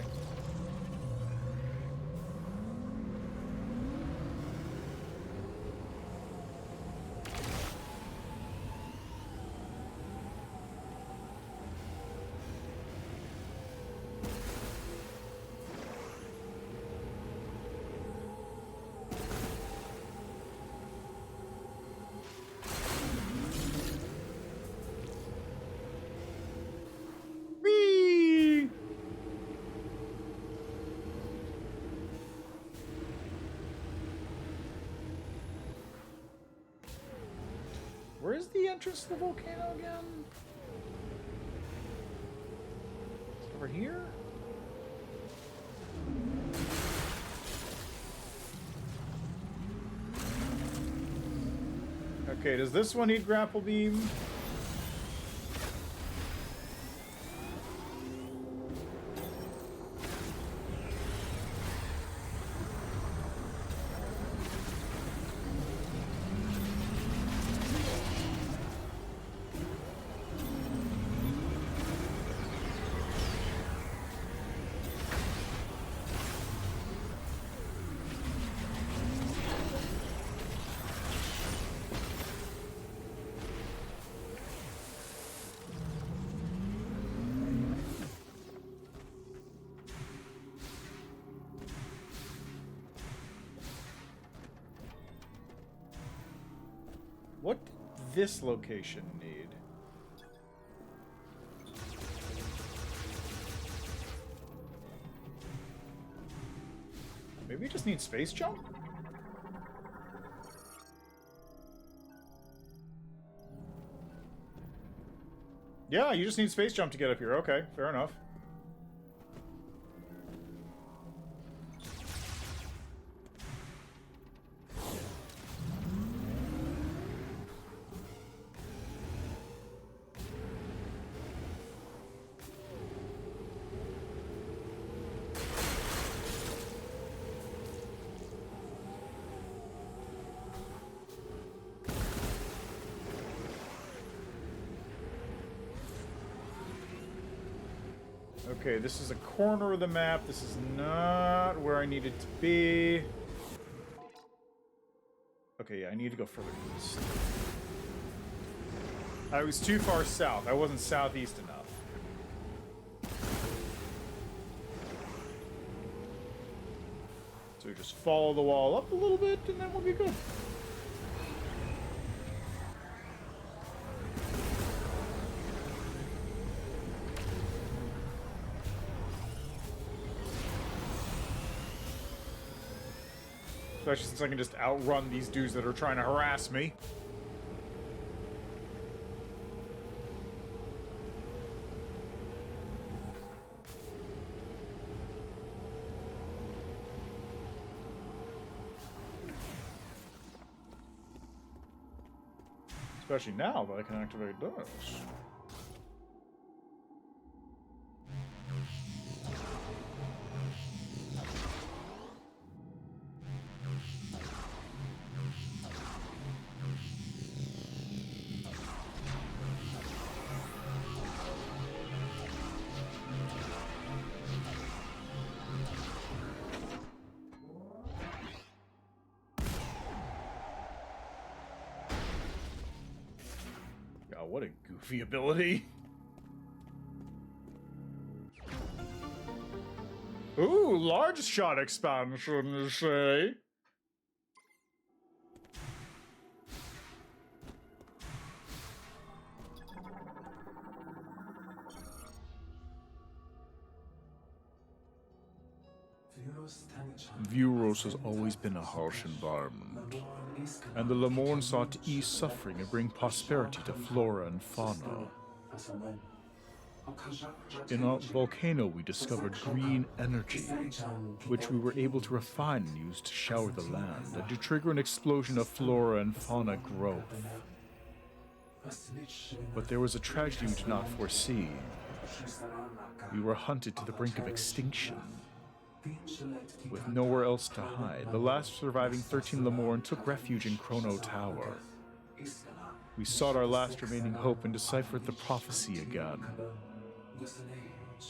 S1: Where's the entrance to the volcano again? It's over here? Okay, does this one need grapple beam? What did this location need? Maybe it just needs space jump? Yeah, you just need space jump to get up here. Okay, fair enough. Okay, this is a corner of the map. This is not where I needed to be. Okay, yeah, I need to go further east. I was too far south. I wasn't southeast enough. So just follow the wall up a little bit, and then we'll be good. Especially since I can just outrun these dudes that are trying to harass me. Especially now that I can activate those. God, what a goofy ability. Ooh, large shot expansion, you say? Vuros has always been a harsh environment, and the Lemorn sought to ease suffering and bring prosperity to flora and fauna. In our volcano, we discovered green energy, which we were able to refine and use to shower the land, and to trigger an explosion of flora and fauna growth. But there was a tragedy we did not foresee. We were hunted to the brink of extinction. With nowhere else to hide, the last surviving 13 Lemorn took refuge in Chrono Tower. We sought our last remaining hope and deciphered the prophecy again.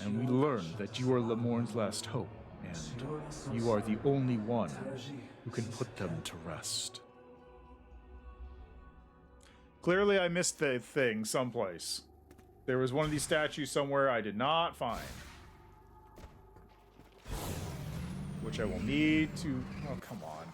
S1: And we learned that you are Lemorn's last hope, and you are the only one who can put them to rest. Clearly I missed the thing someplace. There was one of these statues somewhere I did not find. Which I will need to... Oh, come on.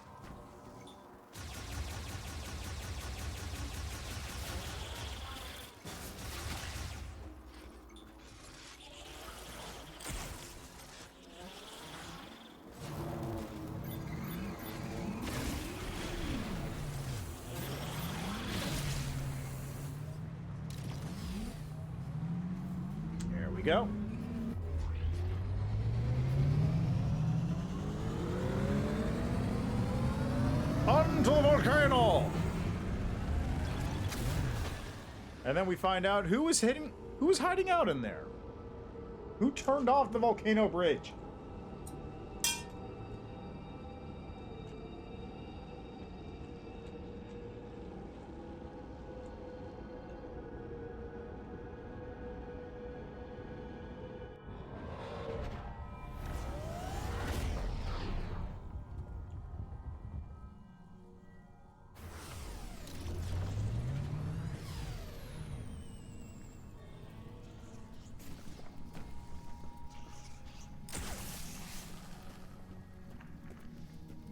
S1: There we go. Onto the volcano! And then we find out who was hiding out in there. Who turned off the volcano bridge?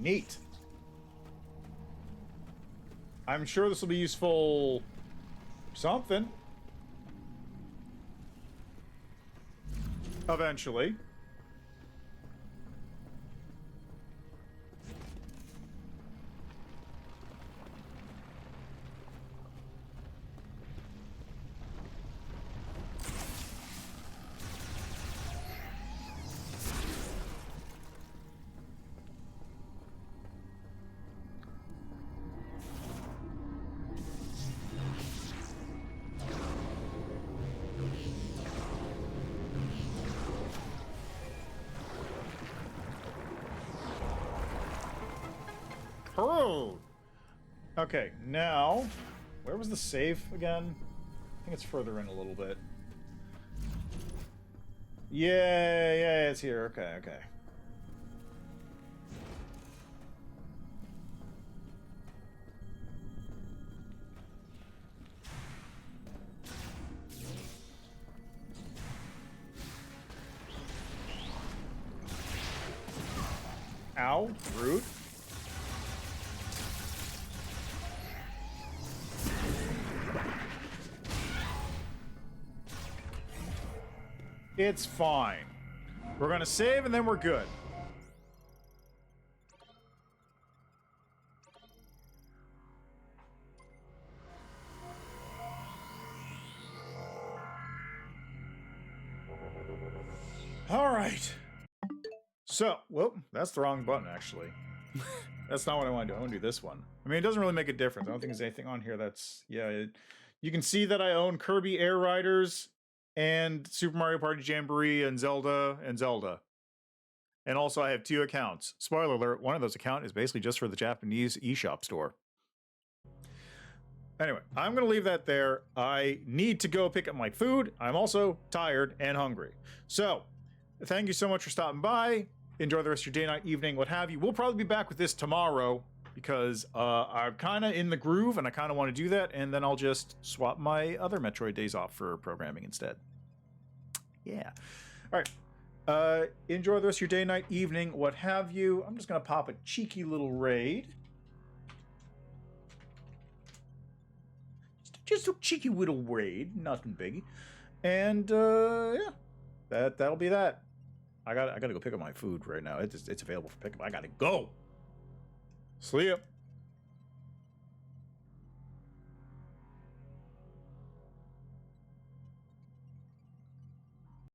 S1: Neat. I'm sure this will be useful for something. Eventually. Okay, now, where was the save again? I think it's further in a little bit. Yeah, it's here. Okay. Ow, rude. It's fine. We're gonna save and then we're good. right. So, well, that's the wrong button, actually. That's not what I want to do. I want to do this one. I mean, it doesn't really make a difference. I don't think there's anything on here that's... Yeah, you can see that I own Kirby Air Riders and Super Mario Party Jamboree and Zelda and Zelda. And also I have 2 accounts. Spoiler alert, one of those accounts is basically just for the Japanese eShop store. Anyway, I'm going to leave that there. I need to go pick up my food. I'm also tired and hungry. So, thank you so much for stopping by. Enjoy the rest of your day, night, evening, what have you. We'll probably be back with this tomorrow because I'm kind of in the groove and I kind of want to do that. And then I'll just swap my other Metroid days off for programming instead. Yeah. All right. Enjoy the rest of your day, night, evening, what have you. I'm just going to pop a cheeky little raid. Just a cheeky little raid, nothing big. And yeah, that'll be that. I gotta go pick up my food right now. It's available for pickup. I gotta go. See ya.